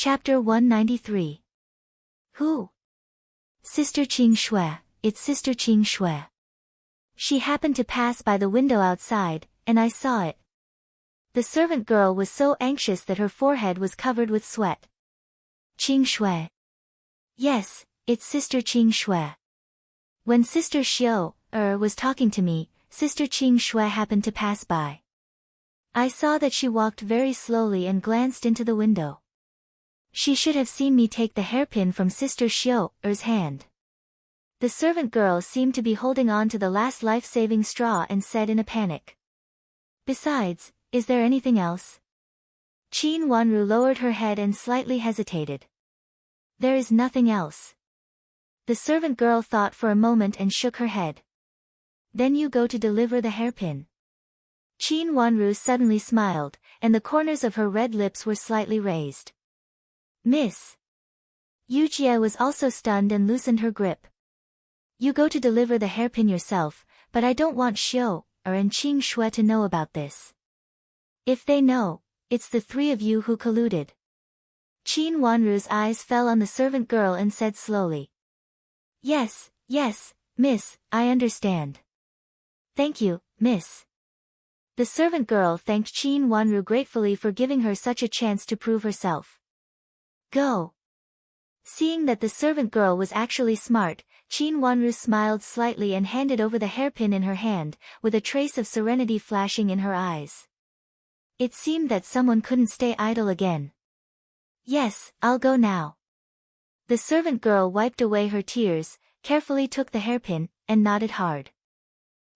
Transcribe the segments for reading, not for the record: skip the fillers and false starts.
Chapter 193. Who? Sister Qing Shui, it's Sister Qing Shui. She happened to pass by the window outside, and I saw it. The servant girl was so anxious that her forehead was covered with sweat. Qing Shui. Yes, it's Sister Qing Shui. When Sister Xiu, was talking to me, Sister Qing Shui happened to pass by. I saw that she walked very slowly and glanced into the window. She should have seen me take the hairpin from Sister Xiu's hand. The servant girl seemed to be holding on to the last life-saving straw and said in a panic. Besides, is there anything else? Qin Wanru lowered her head and slightly hesitated. There is nothing else. The servant girl thought for a moment and shook her head. Then you go to deliver the hairpin. Qin Wanru suddenly smiled, and the corners of her red lips were slightly raised. Miss. Yujie was also stunned and loosened her grip. You go to deliver the hairpin yourself, but I don't want Xiu, and Qing Shui to know about this. If they know, it's the three of you who colluded. Qin Wanru's eyes fell on the servant girl and said slowly. Yes, miss, I understand. Thank you, miss. The servant girl thanked Qin Wanru gratefully for giving her such a chance to prove herself. Go. Seeing that the servant girl was actually smart, Qin Wanru smiled slightly and handed over the hairpin in her hand, with a trace of serenity flashing in her eyes. It seemed that someone couldn't stay idle again. Yes, I'll go now. The servant girl wiped away her tears, carefully took the hairpin, and nodded hard.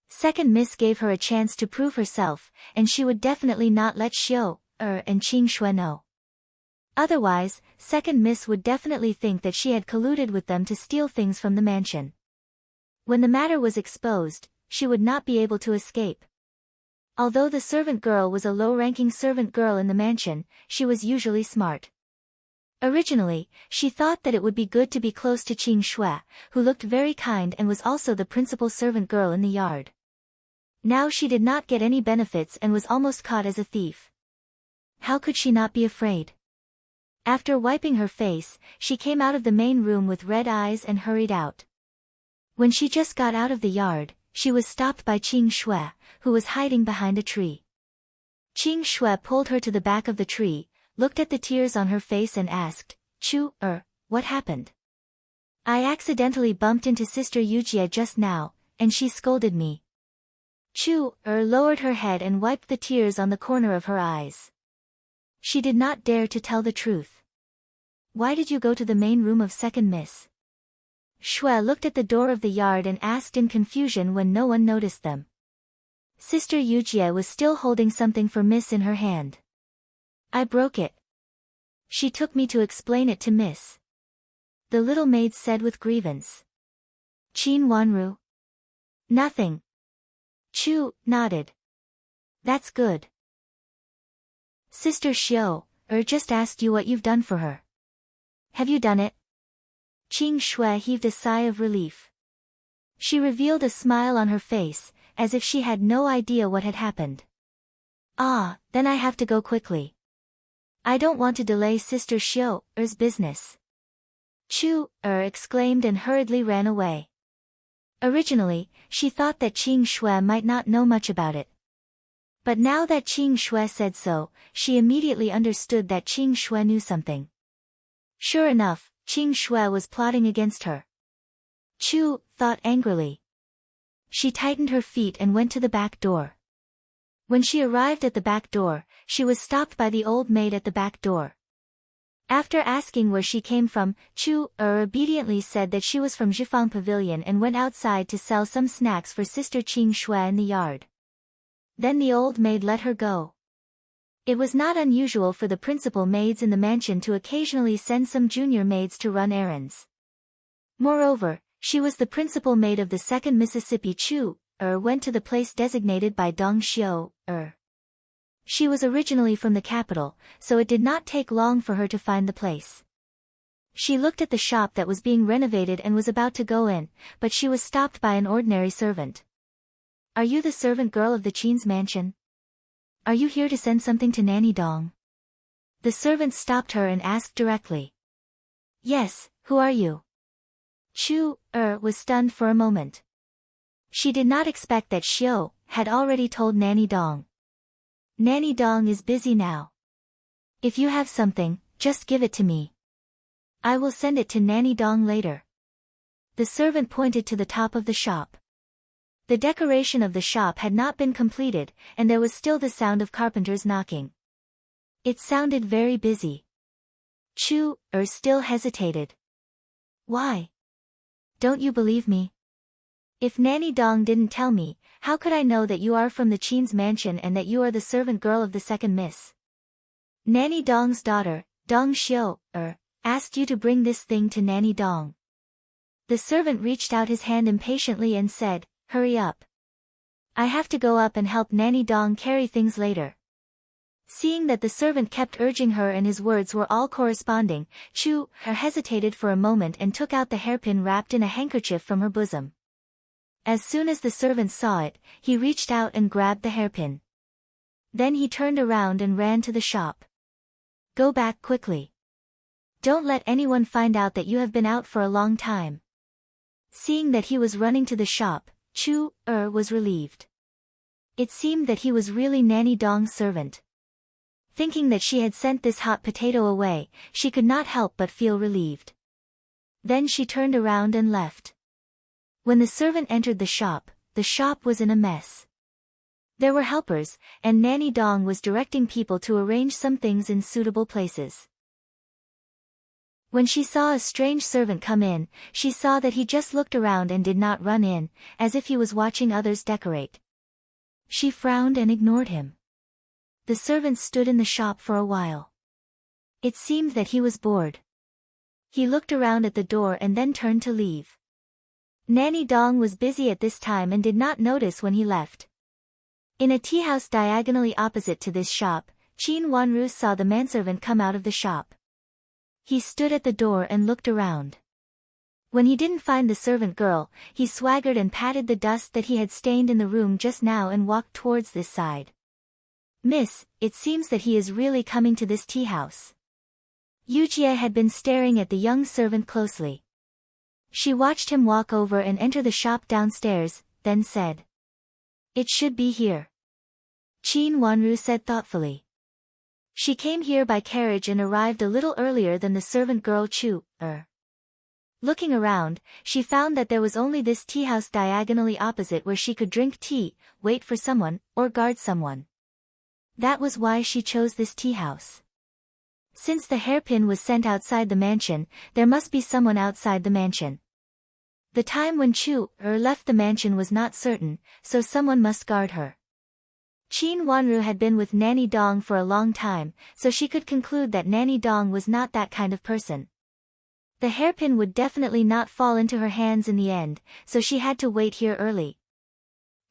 Second Miss gave her a chance to prove herself, and she would definitely not let Xiu, and Qing Shui know. Otherwise, Second Miss would definitely think that she had colluded with them to steal things from the mansion. When the matter was exposed, she would not be able to escape. Although the servant girl was a low-ranking servant girl in the mansion, she was usually smart. Originally, she thought that it would be good to be close to Qing Shui, who looked very kind and was also the principal servant girl in the yard. Now she did not get any benefits and was almost caught as a thief. How could she not be afraid? After wiping her face, she came out of the main room with red eyes and hurried out. When she just got out of the yard, she was stopped by Qing Shui, who was hiding behind a tree. Qing Shui pulled her to the back of the tree, looked at the tears on her face and asked, what happened? I accidentally bumped into Sister Yujie just now, and she scolded me. Lowered her head and wiped the tears on the corner of her eyes. She did not dare to tell the truth. Why did you go to the main room of Second Miss? Shui looked at the door of the yard and asked in confusion when no one noticed them. Sister Yujie was still holding something for Miss in her hand. I broke it. She took me to explain it to Miss. The little maid said with grievance. Qin Wanru? Nothing. Chu nodded. That's good. Sister Xiu, just asked you what you've done for her. Have you done it? Qing Shui heaved a sigh of relief. She revealed a smile on her face, as if she had no idea what had happened. Then I have to go quickly. I don't want to delay Sister Xiu's business. Exclaimed and hurriedly ran away. Originally, she thought that Qing Shui might not know much about it. But now that Qing Shui said so, she immediately understood that Qing Shui knew something. Sure enough, Qing Shui was plotting against her. Chu thought angrily. She tightened her feet and went to the back door. When she arrived at the back door, she was stopped by the old maid at the back door. After asking where she came from, Chu obediently said that she was from Zhifang Pavilion and went outside to sell some snacks for Sister Qing Shui in the yard. Then the old maid let her go. It was not unusual for the principal maids in the mansion to occasionally send some junior maids to run errands. Moreover, she was the principal maid of the second Mississippi. Chu went to the place designated by Dong Xiu. She was originally from the capital, so it did not take long for her to find the place. She looked at the shop that was being renovated and was about to go in, but she was stopped by an ordinary servant. Are you the servant girl of the Qin's mansion? Are you here to send something to Nanny Dong? The servant stopped her and asked directly. Yes, who are you? Chu was stunned for a moment. She did not expect that Xiao had already told Nanny Dong. Nanny Dong is busy now. If you have something, just give it to me. I will send it to Nanny Dong later. The servant pointed to the top of the shop. The decoration of the shop had not been completed, and there was still the sound of carpenters knocking. It sounded very busy. Chu still hesitated. Why? Don't you believe me? If Nanny Dong didn't tell me, how could I know that you are from the Qin's mansion and that you are the servant girl of the second miss? Nanny Dong's daughter, Dong Xiu, asked you to bring this thing to Nanny Dong. The servant reached out his hand impatiently and said, hurry up. I have to go up and help Nanny Dong carry things later. Seeing that the servant kept urging her and his words were all corresponding, Chu hesitated for a moment and took out the hairpin wrapped in a handkerchief from her bosom. As soon as the servant saw it, he reached out and grabbed the hairpin. Then he turned around and ran to the shop. Go back quickly. Don't let anyone find out that you have been out for a long time. Seeing that he was running to the shop, Chu was relieved. It seemed that he was really Nanny Dong's servant. Thinking that she had sent this hot potato away, she could not help but feel relieved. Then she turned around and left. When the servant entered the shop was in a mess. There were helpers, and Nanny Dong was directing people to arrange some things in suitable places. When she saw a strange servant come in, she saw that he just looked around and did not run in, as if he was watching others decorate. She frowned and ignored him. The servant stood in the shop for a while. It seemed that he was bored. He looked around at the door and then turned to leave. Nanny Dong was busy at this time and did not notice when he left. In a tea house diagonally opposite to this shop, Qin Wanru saw the manservant come out of the shop. He stood at the door and looked around. When he didn't find the servant girl, he swaggered and patted the dust that he had stained in the room just now and walked towards this side. Miss, it seems that he is really coming to this tea house. Yujie had been staring at the young servant closely. She watched him walk over and enter the shop downstairs, then said, it should be here. Qin Wanru said thoughtfully. She came here by carriage and arrived a little earlier than the servant girl Chu. Looking around, she found that there was only this tea house diagonally opposite where she could drink tea, wait for someone, or guard someone. That was why she chose this tea house. Since the hairpin was sent outside the mansion, there must be someone outside the mansion. The time when Chu left the mansion was not certain, so someone must guard her. Qin Wanru had been with Nanny Dong for a long time, so she could conclude that Nanny Dong was not that kind of person. The hairpin would definitely not fall into her hands in the end, so she had to wait here early.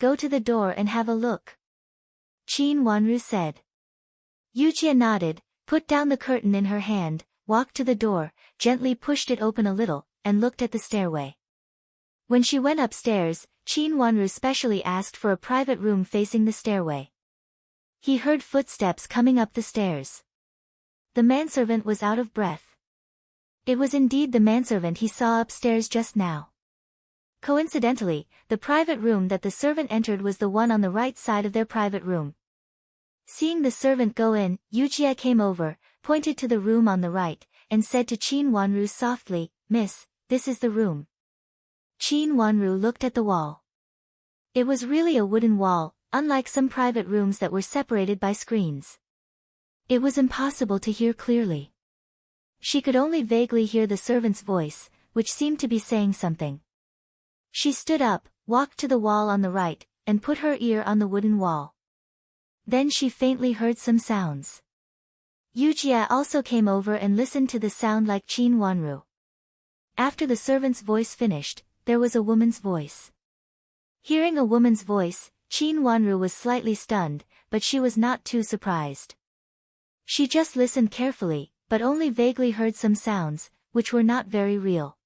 Go to the door and have a look. Qin Wanru said. Yujie nodded, put down the curtain in her hand, walked to the door, gently pushed it open a little, and looked at the stairway. When she went upstairs, Qin Wanru specially asked for a private room facing the stairway. He heard footsteps coming up the stairs. The manservant was out of breath. It was indeed the manservant he saw upstairs just now. Coincidentally, the private room that the servant entered was the one on the right side of their private room. Seeing the servant go in, Yujie came over, pointed to the room on the right, and said to Qin Wanru softly, Miss, this is the room. Qin Wanru looked at the wall. It was really a wooden wall, unlike some private rooms that were separated by screens. It was impossible to hear clearly. She could only vaguely hear the servant's voice, which seemed to be saying something. She stood up, walked to the wall on the right, and put her ear on the wooden wall. Then she faintly heard some sounds. Yujie also came over and listened to the sound like Qin Wanru. After the servant's voice finished, there was a woman's voice. Hearing a woman's voice, Qin Wanru was slightly stunned, but she was not too surprised. She just listened carefully, but only vaguely heard some sounds, which were not very real.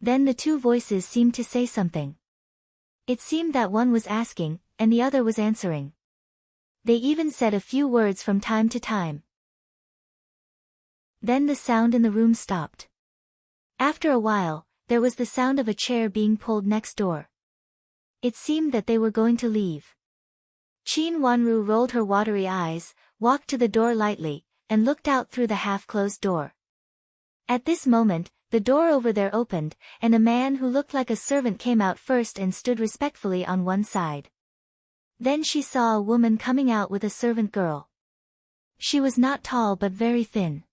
Then the two voices seemed to say something. It seemed that one was asking, and the other was answering. They even said a few words from time to time. Then the sound in the room stopped. After a while, there was the sound of a chair being pulled next door. It seemed that they were going to leave. Qin Wanru rolled her watery eyes, walked to the door lightly, and looked out through the half-closed door. At this moment, the door over there opened, and a man who looked like a servant came out first and stood respectfully on one side. Then she saw a woman coming out with a servant girl. She was not tall but very thin.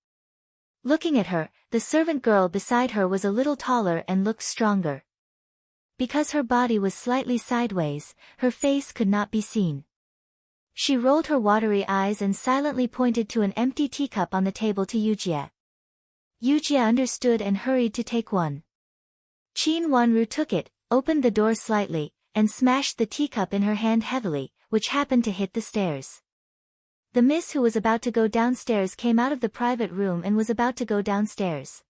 Looking at her, the servant girl beside her was a little taller and looked stronger. Because her body was slightly sideways, her face could not be seen. She rolled her watery eyes and silently pointed to an empty teacup on the table to Yujie. Yujie understood and hurried to take one. Qin Wanru took it, opened the door slightly, and smashed the teacup in her hand heavily, which happened to hit the stairs. The miss who was about to go downstairs came out of the private room and was about to go downstairs.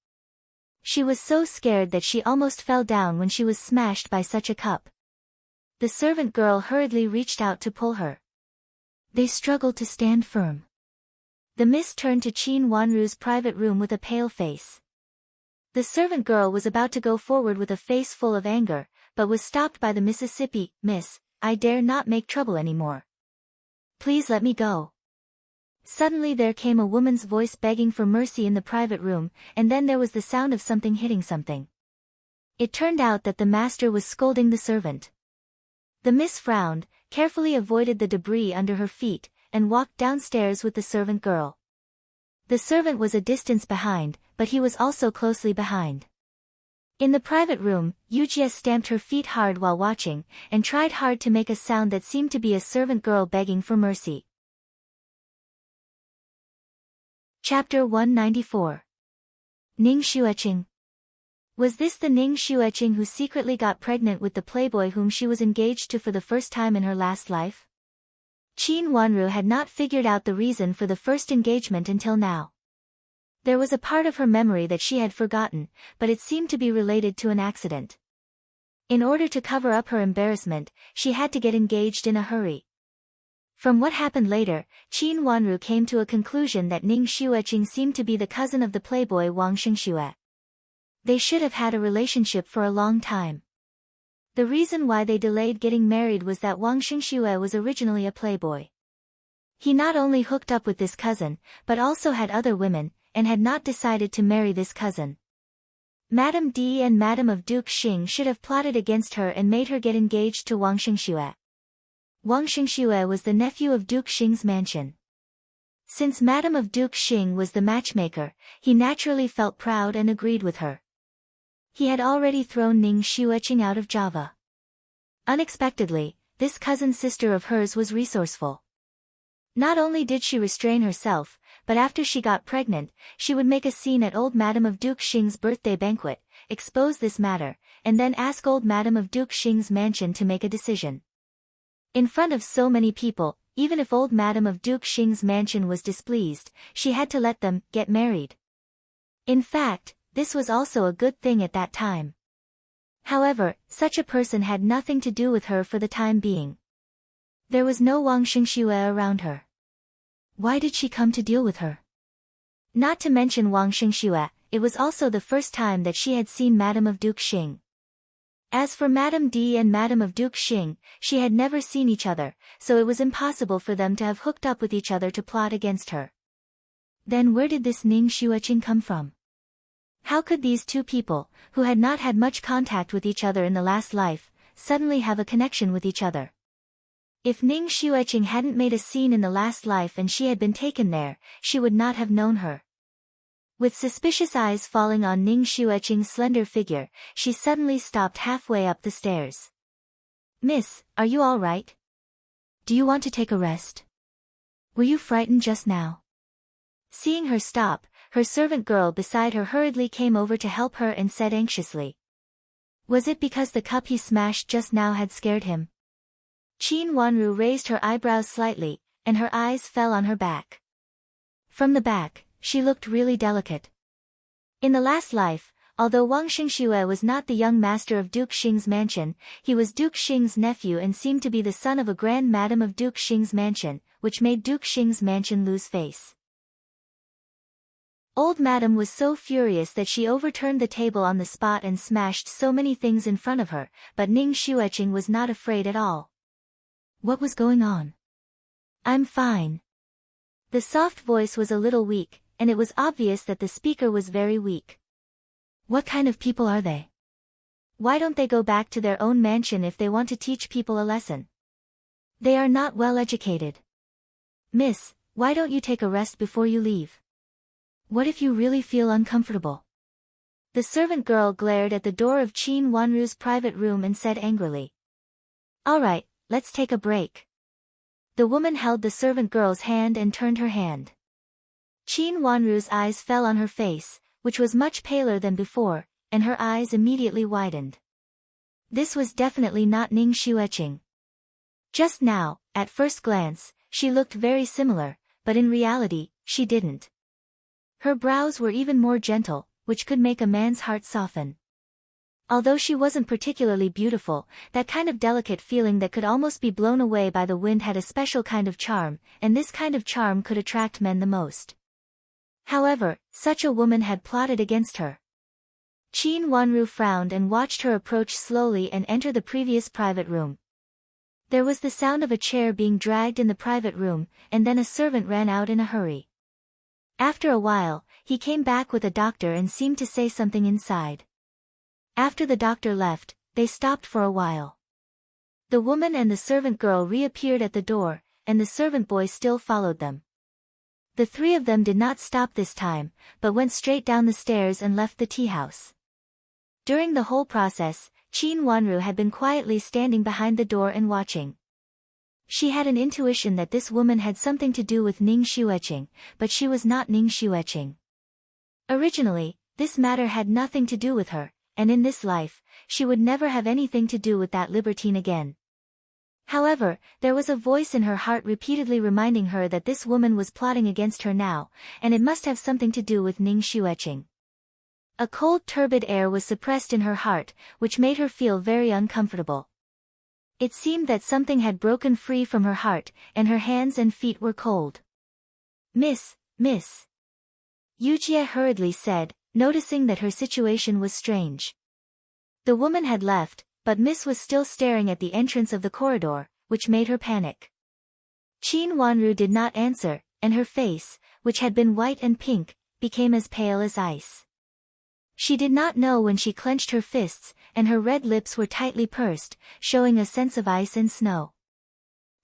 She was so scared that she almost fell down when she was smashed by such a cup. The servant girl hurriedly reached out to pull her. They struggled to stand firm. The miss turned to Qin Wanru's private room with a pale face. The servant girl was about to go forward with a face full of anger, but was stopped by the Mississippi. "Miss, I dare not make trouble anymore. Please let me go." Suddenly there came a woman's voice begging for mercy in the private room, and then there was the sound of something hitting something. It turned out that the master was scolding the servant. The miss frowned, carefully avoided the debris under her feet, and walked downstairs with the servant girl. The servant was a distance behind, but he was also closely behind. In the private room, Yujie stamped her feet hard while watching, and tried hard to make a sound that seemed to be a servant girl begging for mercy. Chapter 194. Ning Xueqing. Was this the Ning Xueqing who secretly got pregnant with the playboy whom she was engaged to for the first time in her last life? Qin Wanru had not figured out the reason for the first engagement until now. There was a part of her memory that she had forgotten, but it seemed to be related to an accident. In order to cover up her embarrassment, she had to get engaged in a hurry. From what happened later, Qin Wanru came to a conclusion that Ning Xueqing seemed to be the cousin of the playboy Wang Xingxue. They should have had a relationship for a long time. The reason why they delayed getting married was that Wang Xingxue was originally a playboy. He not only hooked up with this cousin, but also had other women, and had not decided to marry this cousin. Madame D and Madame of Duke Xing should have plotted against her and made her get engaged to Wang Xingxue. Wang Xingxue was the nephew of Duke Xing's mansion. Since Madame of Duke Xing was the matchmaker, he naturally felt proud and agreed with her. He had already thrown Ning Xueqing out of Java. Unexpectedly, this cousin sister of hers was resourceful. Not only did she restrain herself, but after she got pregnant, she would make a scene at old Madame of Duke Xing's birthday banquet, expose this matter, and then ask old Madame of Duke Xing's mansion to make a decision. In front of so many people, even if old Madame of Duke Xing's mansion was displeased, she had to let them get married. In fact, this was also a good thing at that time. However, such a person had nothing to do with her for the time being. There was no Wang Xingxue around her. Why did she come to deal with her? Not to mention Wang Xingxue, it was also the first time that she had seen Madame of Duke Xing. As for Madame D and Madame of Duke Xing, she had never seen each other, so it was impossible for them to have hooked up with each other to plot against her. Then where did this Ning Xueqing come from? How could these two people, who had not had much contact with each other in the last life, suddenly have a connection with each other? If Ning Xueqing hadn't made a scene in the last life and she had been taken there, she would not have known her. With suspicious eyes falling on Ning Xueqing's slender figure, she suddenly stopped halfway up the stairs. "Miss, are you all right? Do you want to take a rest? Were you frightened just now?" Seeing her stop, her servant girl beside her hurriedly came over to help her and said anxiously. Was it because the cup he smashed just now had scared him? Qin Wanru raised her eyebrows slightly, and her eyes fell on her back. From the back, she looked really delicate. In the last life, although Wang Xingxue was not the young master of Duke Xing's mansion, he was Duke Xing's nephew and seemed to be the son of a grand madam of Duke Xing's mansion, which made Duke Xing's mansion lose face. Old Madam was so furious that she overturned the table on the spot and smashed so many things in front of her, but Ning Xueqing was not afraid at all. What was going on? I'm fine. The soft voice was a little weak, and it was obvious that the speaker was very weak. What kind of people are they? Why don't they go back to their own mansion if they want to teach people a lesson? They are not well educated. Miss, why don't you take a rest before you leave? What if you really feel uncomfortable? The servant girl glared at the door of Qin Wanru's private room and said angrily. All right, let's take a break. The woman held the servant girl's hand and turned her hand. Qin Wanru's eyes fell on her face, which was much paler than before, and her eyes immediately widened. This was definitely not Ning Xueqing. Just now, at first glance, she looked very similar, but in reality, she didn't. Her brows were even more gentle, which could make a man's heart soften. Although she wasn't particularly beautiful, that kind of delicate feeling that could almost be blown away by the wind had a special kind of charm, and this kind of charm could attract men the most. However, such a woman had plotted against her. Qin Wanru frowned and watched her approach slowly and enter the previous private room. There was the sound of a chair being dragged in the private room, and then a servant ran out in a hurry. After a while, he came back with a doctor and seemed to say something inside. After the doctor left, they stopped for a while. The woman and the servant girl reappeared at the door, and the servant boy still followed them. The three of them did not stop this time, but went straight down the stairs and left the tea house. During the whole process, Qin Wanru had been quietly standing behind the door and watching. She had an intuition that this woman had something to do with Ning Xueqing, but she was not Ning Xueqing. Originally, this matter had nothing to do with her, and in this life, she would never have anything to do with that libertine again. However, there was a voice in her heart repeatedly reminding her that this woman was plotting against her now, and it must have something to do with Ning Xueqing. A cold turbid air was suppressed in her heart, which made her feel very uncomfortable. It seemed that something had broken free from her heart, and her hands and feet were cold. Miss. Yujie hurriedly said, noticing that her situation was strange. The woman had left, but Miss was still staring at the entrance of the corridor, which made her panic. Qin Wanru did not answer, and her face, which had been white and pink, became as pale as ice. She did not know when she clenched her fists, and her red lips were tightly pursed, showing a sense of ice and snow.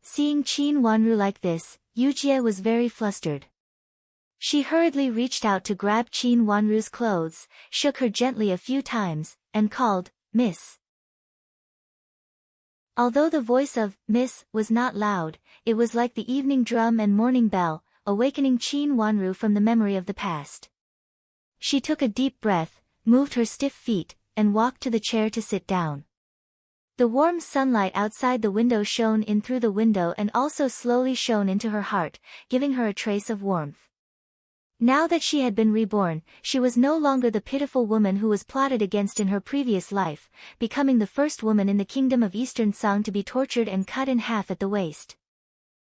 Seeing Qin Wanru like this, Yujie was very flustered. She hurriedly reached out to grab Qin Wanru's clothes, shook her gently a few times, and called, Miss. Although the voice of Miss was not loud, it was like the evening drum and morning bell, awakening Qin Wanru from the memory of the past. She took a deep breath, moved her stiff feet, and walked to the chair to sit down. The warm sunlight outside the window shone in through the window and also slowly shone into her heart, giving her a trace of warmth. Now that she had been reborn, she was no longer the pitiful woman who was plotted against in her previous life, becoming the first woman in the kingdom of Eastern Song to be tortured and cut in half at the waist.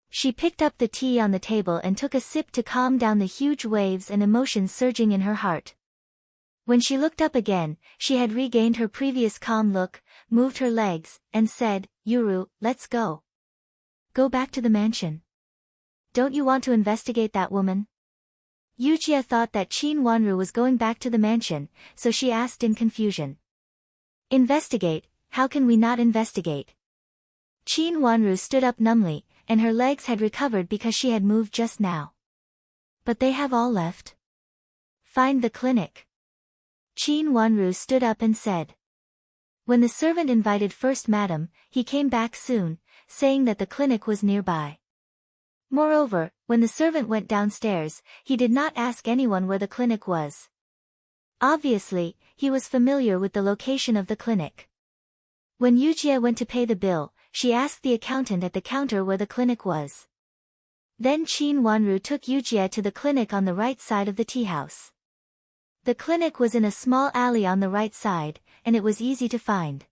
She picked up the tea on the table and took a sip to calm down the huge waves and emotions surging in her heart. When she looked up again, she had regained her previous calm look, moved her legs, and said, Yuru, let's go. Go back to the mansion. Don't you want to investigate that woman? Yujie thought that Qin Wanru was going back to the mansion, so she asked in confusion. Investigate? How can we not investigate? Qin Wanru stood up numbly, and her legs had recovered because she had moved just now. But they have all left. Find the clinic. Qin Wanru stood up and said. When the servant invited First Madam, he came back soon, saying that the clinic was nearby. Moreover, when the servant went downstairs, he did not ask anyone where the clinic was. Obviously, he was familiar with the location of the clinic. When Yujie went to pay the bill, she asked the accountant at the counter where the clinic was. Then Qin Wanru took Yujie to the clinic on the right side of the tea house. The clinic was in a small alley on the right side, and it was easy to find.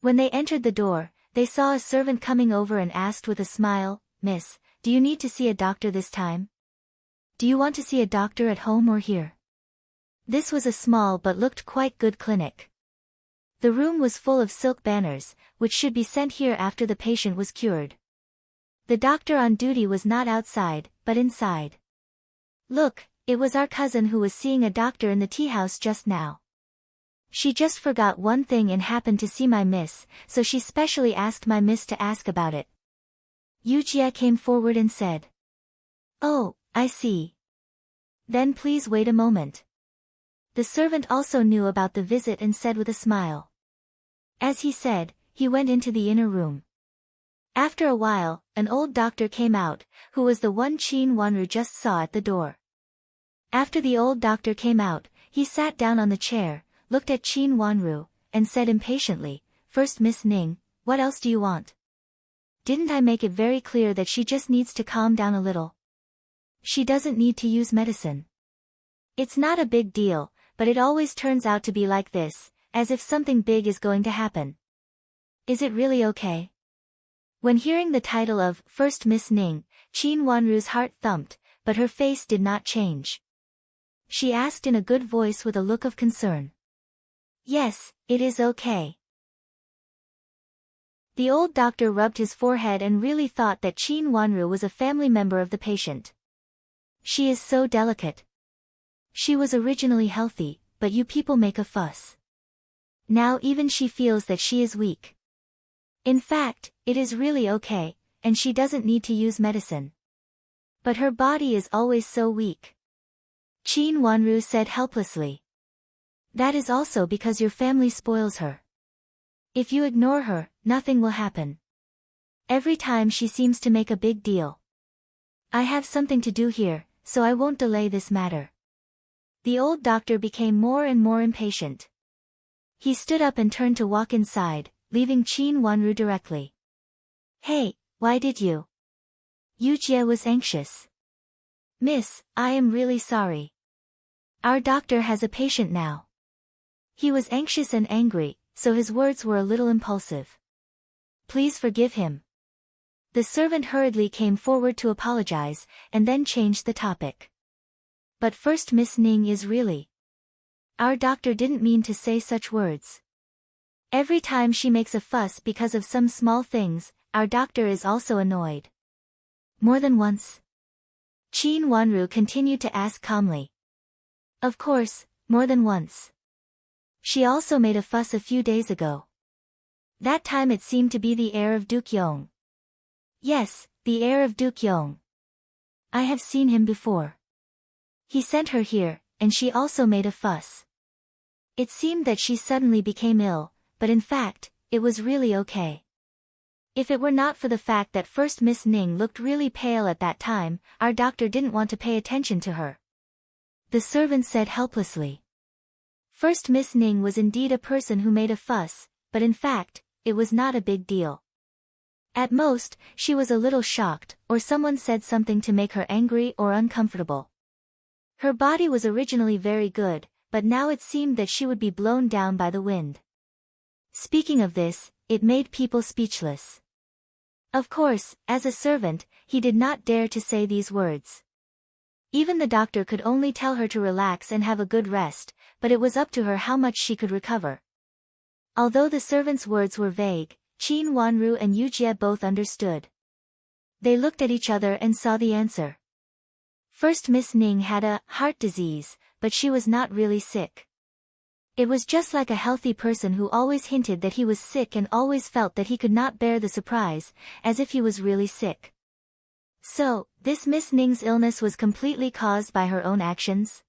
When they entered the door, they saw a servant coming over and asked with a smile, Miss, do you need to see a doctor this time? Do you want to see a doctor at home or here? This was a small but looked quite good clinic. The room was full of silk banners, which should be sent here after the patient was cured. The doctor on duty was not outside, but inside. Look, it was our cousin who was seeing a doctor in the tea house just now. She just forgot one thing and happened to see my miss, so she specially asked my miss to ask about it. Yujie came forward and said. Oh, I see. Then please wait a moment. The servant also knew about the visit and said with a smile. As he said, he went into the inner room. After a while, an old doctor came out, who was the one Qin Wanru just saw at the door. After the old doctor came out, he sat down on the chair, looked at Qin Wanru, and said impatiently, First Miss Ning, what else do you want? Didn't I make it very clear that she just needs to calm down a little? She doesn't need to use medicine. It's not a big deal, but it always turns out to be like this, as if something big is going to happen. Is it really okay? When hearing the title of First Miss Ning, Qin Wanru's heart thumped, but her face did not change. She asked in a good voice with a look of concern. Yes, it is okay. The old doctor rubbed his forehead and really thought that Qin Wanru was a family member of the patient. She is so delicate. She was originally healthy, but you people make a fuss. Now even she feels that she is weak. In fact, it is really okay, and she doesn't need to use medicine. But her body is always so weak. Qin Wanru said helplessly. That is also because your family spoils her. If you ignore her, nothing will happen. Every time she seems to make a big deal. I have something to do here, so I won't delay this matter. The old doctor became more and more impatient. He stood up and turned to walk inside, leaving Qin Wanru directly. Hey, why did you? Yujie was anxious. Miss, I am really sorry. Our doctor has a patient now. He was anxious and angry, so his words were a little impulsive. Please forgive him. The servant hurriedly came forward to apologize, and then changed the topic. But First Miss Ning is really. Our doctor didn't mean to say such words. Every time she makes a fuss because of some small things, our doctor is also annoyed. More than once. Qin Wanru continued to ask calmly. Of course, more than once. She also made a fuss a few days ago. That time it seemed to be the heir of Duke Yong. Yes, the heir of Duke Yong. I have seen him before. He sent her here, and she also made a fuss. It seemed that she suddenly became ill, but in fact, it was really okay. If it were not for the fact that First Miss Ning looked really pale at that time, our doctor didn't want to pay attention to her. The servant said helplessly. First Miss Ning was indeed a person who made a fuss, but in fact, it was not a big deal. At most, she was a little shocked, or someone said something to make her angry or uncomfortable. Her body was originally very good, but now it seemed that she would be blown down by the wind. Speaking of this, it made people speechless. Of course, as a servant, he did not dare to say these words. Even the doctor could only tell her to relax and have a good rest, but it was up to her how much she could recover. Although the servant's words were vague, Qin Wanru and Yujie both understood. They looked at each other and saw the answer. First Miss Ning had a heart disease, but she was not really sick. It was just like a healthy person who always hinted that he was sick and always felt that he could not bear the surprise, as if he was really sick. So, this Miss Ning's illness was completely caused by her own actions?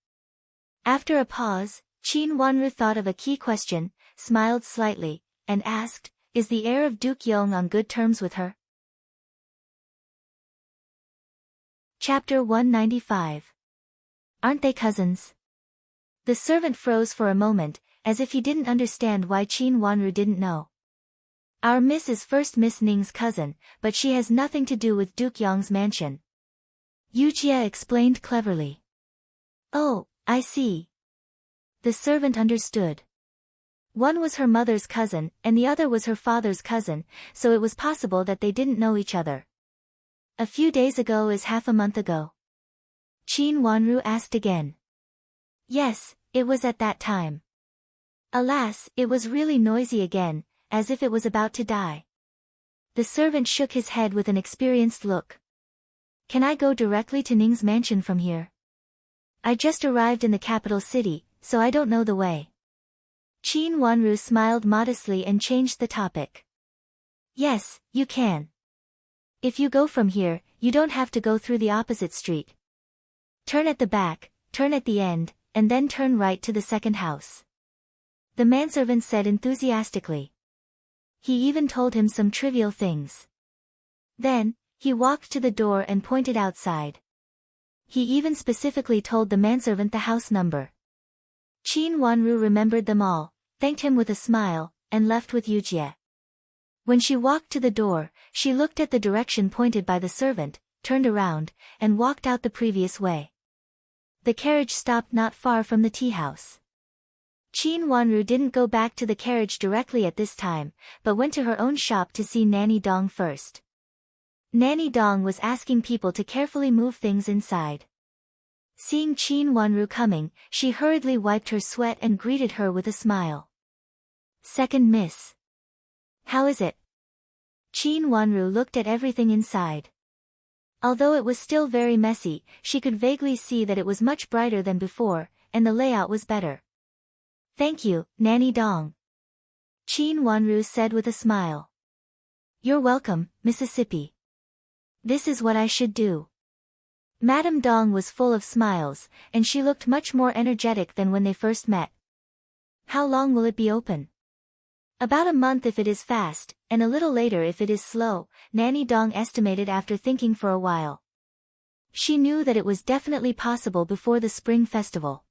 After a pause, Qin Wanru thought of a key question, smiled slightly, and asked, Is the heir of Duke Yong on good terms with her? Chapter 195. Aren't they cousins? The servant froze for a moment, as if he didn't understand why Qin Wanru didn't know. Our miss is First Miss Ning's cousin, but she has nothing to do with Duke Yong's mansion. Yujie explained cleverly. Oh, I see. The servant understood. One was her mother's cousin, and the other was her father's cousin, so it was possible that they didn't know each other. A few days ago is half a month ago. Qin Wanru asked again. Yes, it was at that time. Alas, it was really noisy again, as if it was about to die. The servant shook his head with an experienced look. Can I go directly to Ning's mansion from here? I just arrived in the capital city, so I don't know the way. Qin Wanru smiled modestly and changed the topic. Yes, you can. If you go from here, you don't have to go through the opposite street. Turn at the back, turn at the end, and then turn right to the second house. The manservant said enthusiastically. He even told him some trivial things. Then, he walked to the door and pointed outside. He even specifically told the manservant the house number. Qin Wanru remembered them all, thanked him with a smile, and left with Yujie. When she walked to the door, she looked at the direction pointed by the servant, turned around, and walked out the previous way. The carriage stopped not far from the tea house. Qin Wanru didn't go back to the carriage directly at this time, but went to her own shop to see Nanny Dong first. Nanny Dong was asking people to carefully move things inside. Seeing Qin Wanru coming, she hurriedly wiped her sweat and greeted her with a smile. Second miss. How is it? Qin Wanru looked at everything inside. Although it was still very messy, she could vaguely see that it was much brighter than before, and the layout was better. Thank you, Nanny Dong. Qin Wanru said with a smile. You're welcome, Mississippi. This is what I should do. Madame Dong was full of smiles, and she looked much more energetic than when they first met. How long will it be open? About a month if it is fast, and a little later if it is slow, Nanny Dong estimated after thinking for a while. She knew that it was definitely possible before the Spring Festival.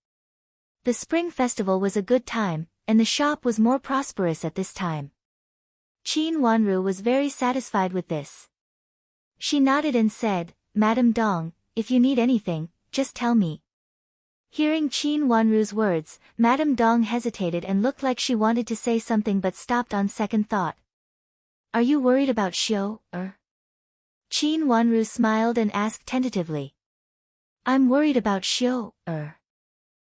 The Spring Festival was a good time, and the shop was more prosperous at this time. Qin Wanru was very satisfied with this. She nodded and said, Madame Dong, if you need anything, just tell me. Hearing Qin Wanru's words, Madame Dong hesitated and looked like she wanted to say something but stopped on second thought. Are you worried about Xiao, er? Qin Wanru smiled and asked tentatively. I'm worried about Xiao, er.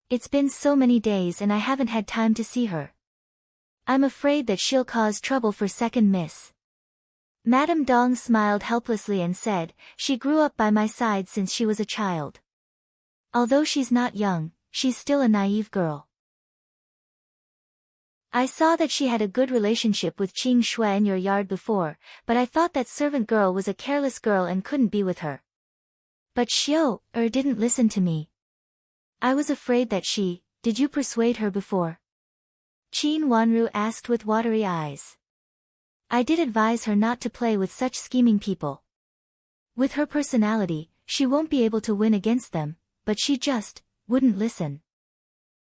It's been so many days and I haven't had time to see her. I'm afraid that she'll cause trouble for second miss. Madame Dong smiled helplessly and said, she grew up by my side since she was a child. Although she's not young, she's still a naive girl. I saw that she had a good relationship with Qing Shui in your yard before, but I thought that servant girl was a careless girl and couldn't be with her. But Xiao, didn't listen to me. I was afraid that did you persuade her before? Qin Wanru asked with watery eyes. I did advise her not to play with such scheming people. With her personality, she won't be able to win against them, but she just wouldn't listen.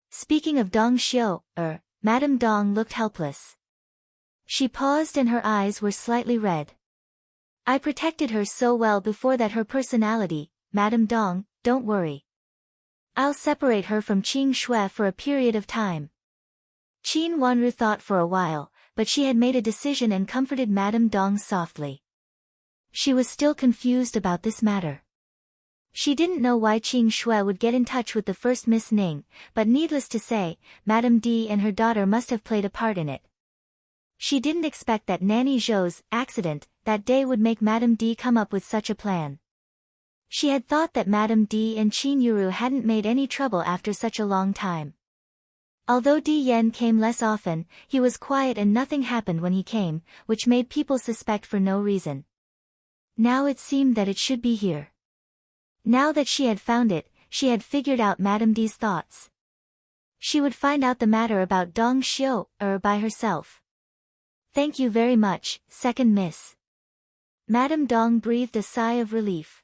Speaking of Dong Xiao, Madame Dong looked helpless. She paused and her eyes were slightly red. I protected her so well before that her personality, Madame Dong, don't worry. I'll separate her from Qing Shui for a period of time. Qin Wanru thought for a while, but she had made a decision and comforted Madame Dong softly. She was still confused about this matter. She didn't know why Qing Shui would get in touch with the first Miss Ning, but needless to say, Madame D and her daughter must have played a part in it. She didn't expect that Nanny Zhou's accident that day would make Madame D come up with such a plan. She had thought that Madame D and Qin Yuru hadn't made any trouble after such a long time. Although Di Yen came less often, he was quiet and nothing happened when he came, which made people suspect for no reason. Now it seemed that it should be here. Now that she had found it, she had figured out Madame D's thoughts. She would find out the matter about Dong Xiao, by herself. Thank you very much, second miss. Madame Dong breathed a sigh of relief.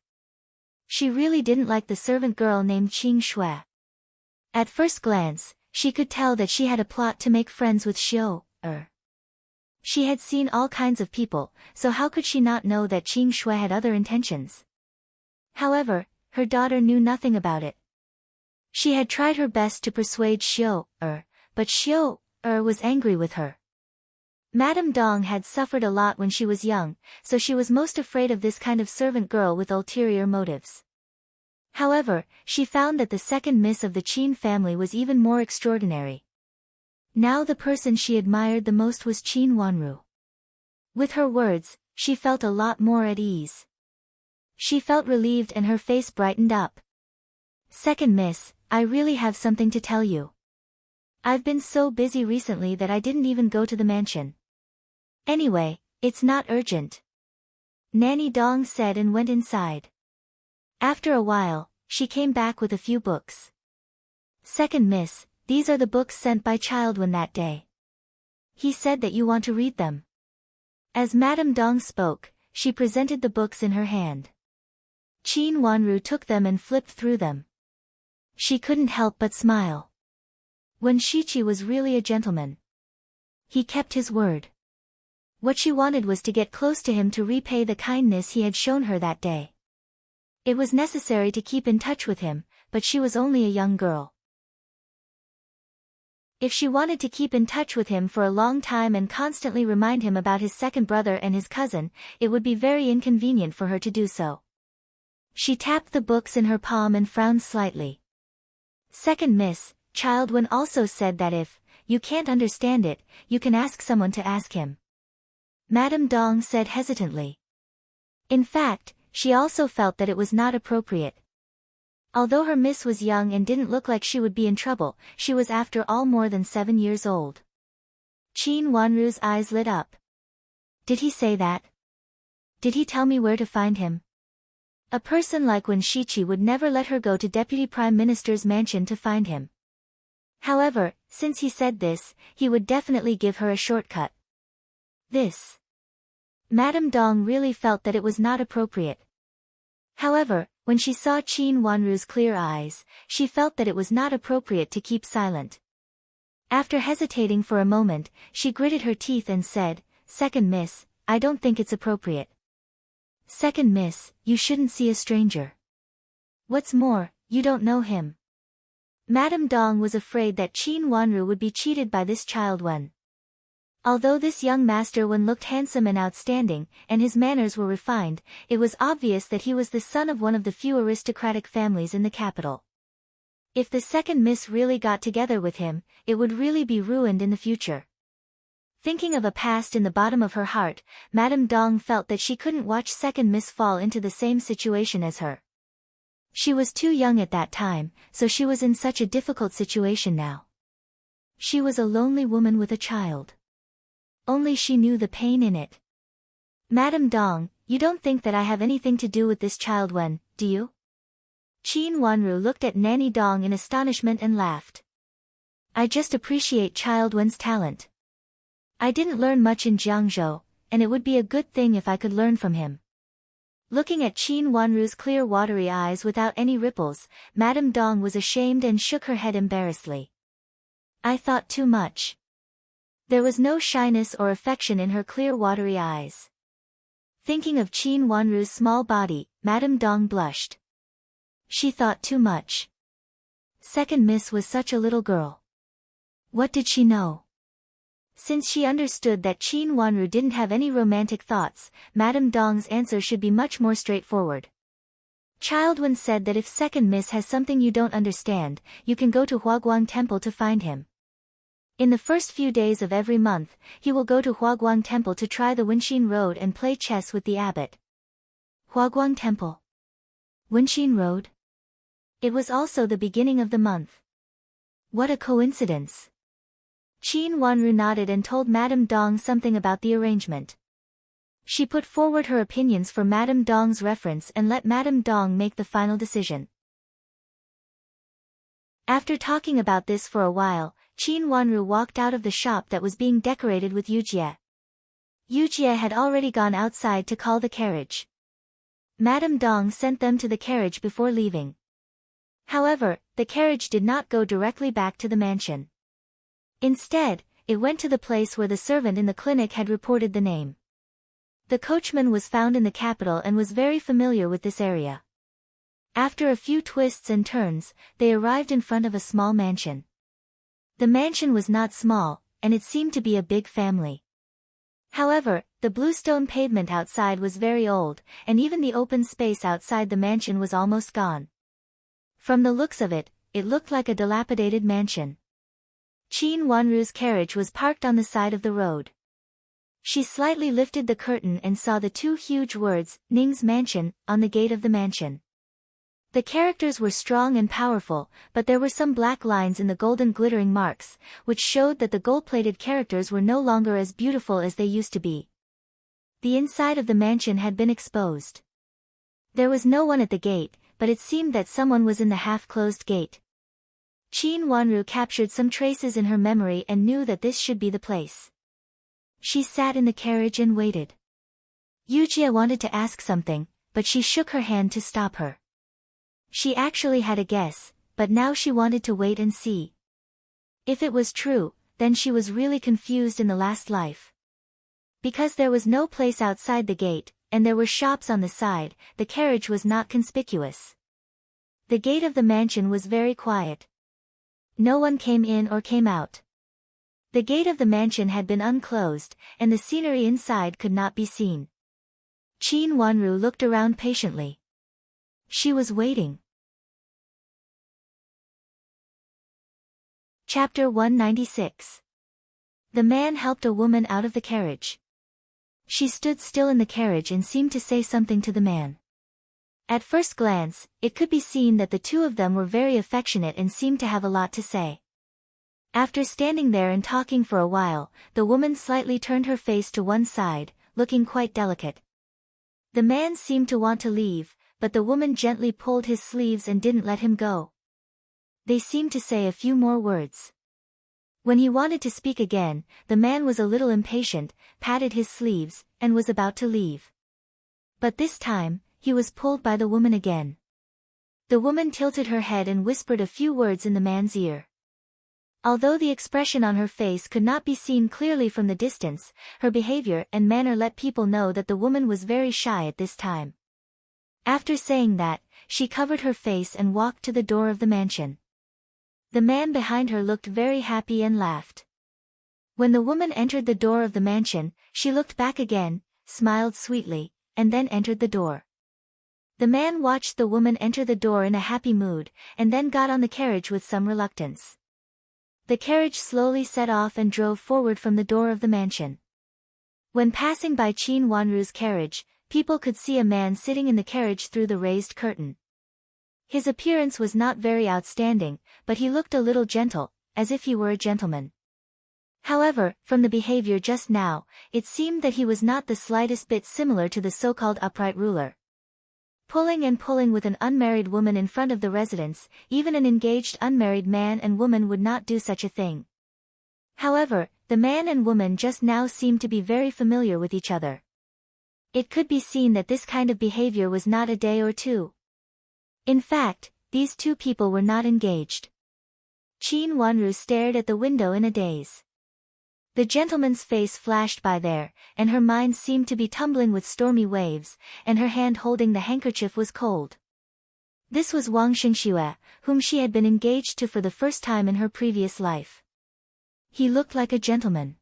She really didn't like the servant girl named Qing Shui. At first glance, she could tell that she had a plot to make friends with Xiao, She had seen all kinds of people, so how could she not know that Qing Shui had other intentions? However, her daughter knew nothing about it. She had tried her best to persuade Xiao, but Xiao, was angry with her. Madame Dong had suffered a lot when she was young, so she was most afraid of this kind of servant girl with ulterior motives. However, she found that the second miss of the Qin family was even more extraordinary. Now the person she admired the most was Qin Wanru. With her words, she felt a lot more at ease. She felt relieved and her face brightened up. "Second miss, I really have something to tell you. I've been so busy recently that I didn't even go to the mansion. Anyway, it's not urgent," Nanny Dong said and went inside. After a while, she came back with a few books. "Second miss, these are the books sent by Childwen that day. He said that you want to read them." As Madame Dong spoke, she presented the books in her hand. Qin Wanru took them and flipped through them. She couldn't help but smile. Wen Shiqi was really a gentleman. He kept his word. What she wanted was to get close to him to repay the kindness he had shown her that day. It was necessary to keep in touch with him, but she was only a young girl. If she wanted to keep in touch with him for a long time and constantly remind him about his second brother and his cousin, it would be very inconvenient for her to do so. She tapped the books in her palm and frowned slightly. "Second miss, Childwen also said that if you can't understand it, you can ask someone to ask him," Madame Dong said hesitantly. In fact, she also felt that it was not appropriate. Although her miss was young and didn't look like she would be in trouble, she was after all more than 7 years old. Qin Wanru's eyes lit up. "Did he say that? Did he tell me where to find him?" A person like Wen Shiqi would never let her go to Deputy Prime Minister's mansion to find him. However, since he said this, he would definitely give her a shortcut. This. Madame Dong really felt that it was not appropriate. However, when she saw Qin Wanru's clear eyes, she felt that it was not appropriate to keep silent. After hesitating for a moment, she gritted her teeth and said, "Second miss, I don't think it's appropriate. Second miss, you shouldn't see a stranger. What's more, you don't know him." Madame Dong was afraid that Qin Wanru would be cheated by this child Wen. Although this young master Wen looked handsome and outstanding, and his manners were refined, it was obvious that he was the son of one of the few aristocratic families in the capital. If the second miss really got together with him, it would really be ruined in the future. Thinking of a past in the bottom of her heart, Madame Dong felt that she couldn't watch second miss fall into the same situation as her. She was too young at that time, so she was in such a difficult situation now. She was a lonely woman with a child. Only she knew the pain in it. "Madame Dong, you don't think that I have anything to do with this child Wen, do you?" Qin Wanru looked at Nanny Dong in astonishment and laughed. "I just appreciate child Wen's talent. I didn't learn much in Jiangzhou, and it would be a good thing if I could learn from him." Looking at Qin Wanru's clear watery eyes without any ripples, Madame Dong was ashamed and shook her head embarrassedly. "I thought too much." There was no shyness or affection in her clear watery eyes. Thinking of Qin Wanru's small body, Madame Dong blushed. She thought too much. Second miss was such a little girl. What did she know? Since she understood that Qin Wanru didn't have any romantic thoughts, Madame Dong's answer should be much more straightforward. Childwen said that if second miss has something you don't understand, you can go to Huaguang Temple to find him. In the first few days of every month, he will go to Huaguang Temple to try the Wenxin Road and play chess with the abbot. Huaguang Temple. Wenxin Road? It was also the beginning of the month. What a coincidence. Qin Wanru nodded and told Madame Dong something about the arrangement. She put forward her opinions for Madame Dong's reference and let Madame Dong make the final decision. After talking about this for a while, Qin Wanru walked out of the shop that was being decorated with Yujie. Yujie had already gone outside to call the carriage. Madame Dong sent them to the carriage before leaving. However, the carriage did not go directly back to the mansion. Instead, it went to the place where the servant in the clinic had reported the name. The coachman was found in the capital and was very familiar with this area. After a few twists and turns, they arrived in front of a small mansion. The mansion was not small, and it seemed to be a big family. However, the bluestone pavement outside was very old, and even the open space outside the mansion was almost gone. From the looks of it, it looked like a dilapidated mansion. Qin Wanru's carriage was parked on the side of the road. She slightly lifted the curtain and saw the two huge words, Ning's Mansion, on the gate of the mansion. The characters were strong and powerful, but there were some black lines in the golden glittering marks, which showed that the gold-plated characters were no longer as beautiful as they used to be. The inside of the mansion had been exposed. There was no one at the gate, but it seemed that someone was in the half-closed gate. Qin Wanru captured some traces in her memory and knew that this should be the place. She sat in the carriage and waited. Yujia wanted to ask something, but she shook her hand to stop her. She actually had a guess, but now she wanted to wait and see. If it was true, then she was really confused in the last life. Because there was no place outside the gate, and there were shops on the side, the carriage was not conspicuous. The gate of the mansion was very quiet. No one came in or came out. The gate of the mansion had been unclosed, and the scenery inside could not be seen. Qin Wanru looked around patiently. She was waiting. Chapter 196. The man helped a woman out of the carriage. She stood still in the carriage and seemed to say something to the man. At first glance, it could be seen that the two of them were very affectionate and seemed to have a lot to say. After standing there and talking for a while, the woman slightly turned her face to one side, looking quite delicate. The man seemed to want to leave, but the woman gently pulled his sleeves and didn't let him go. They seemed to say a few more words. When he wanted to speak again, the man was a little impatient, patted his sleeves, and was about to leave. But this time, he was pulled by the woman again. The woman tilted her head and whispered a few words in the man's ear. Although the expression on her face could not be seen clearly from the distance, her behavior and manner let people know that the woman was very shy at this time. After saying that, she covered her face and walked to the door of the mansion. The man behind her looked very happy and laughed. When the woman entered the door of the mansion, she looked back again, smiled sweetly, and then entered the door. The man watched the woman enter the door in a happy mood, and then got on the carriage with some reluctance. The carriage slowly set off and drove forward from the door of the mansion. When passing by Qin Wanru's carriage, people could see a man sitting in the carriage through the raised curtain. His appearance was not very outstanding, but he looked a little gentle, as if he were a gentleman. However, from the behavior just now, it seemed that he was not the slightest bit similar to the so-called upright ruler. Pulling and pulling with an unmarried woman in front of the residence, even an engaged unmarried man and woman would not do such a thing. However, the man and woman just now seemed to be very familiar with each other. It could be seen that this kind of behavior was not a day or two. In fact, these two people were not engaged. Qin Wanru stared at the window in a daze. The gentleman's face flashed by there, and her mind seemed to be tumbling with stormy waves, and her hand holding the handkerchief was cold. This was Wang Xingxue, whom she had been engaged to for the first time in her previous life. He looked like a gentleman.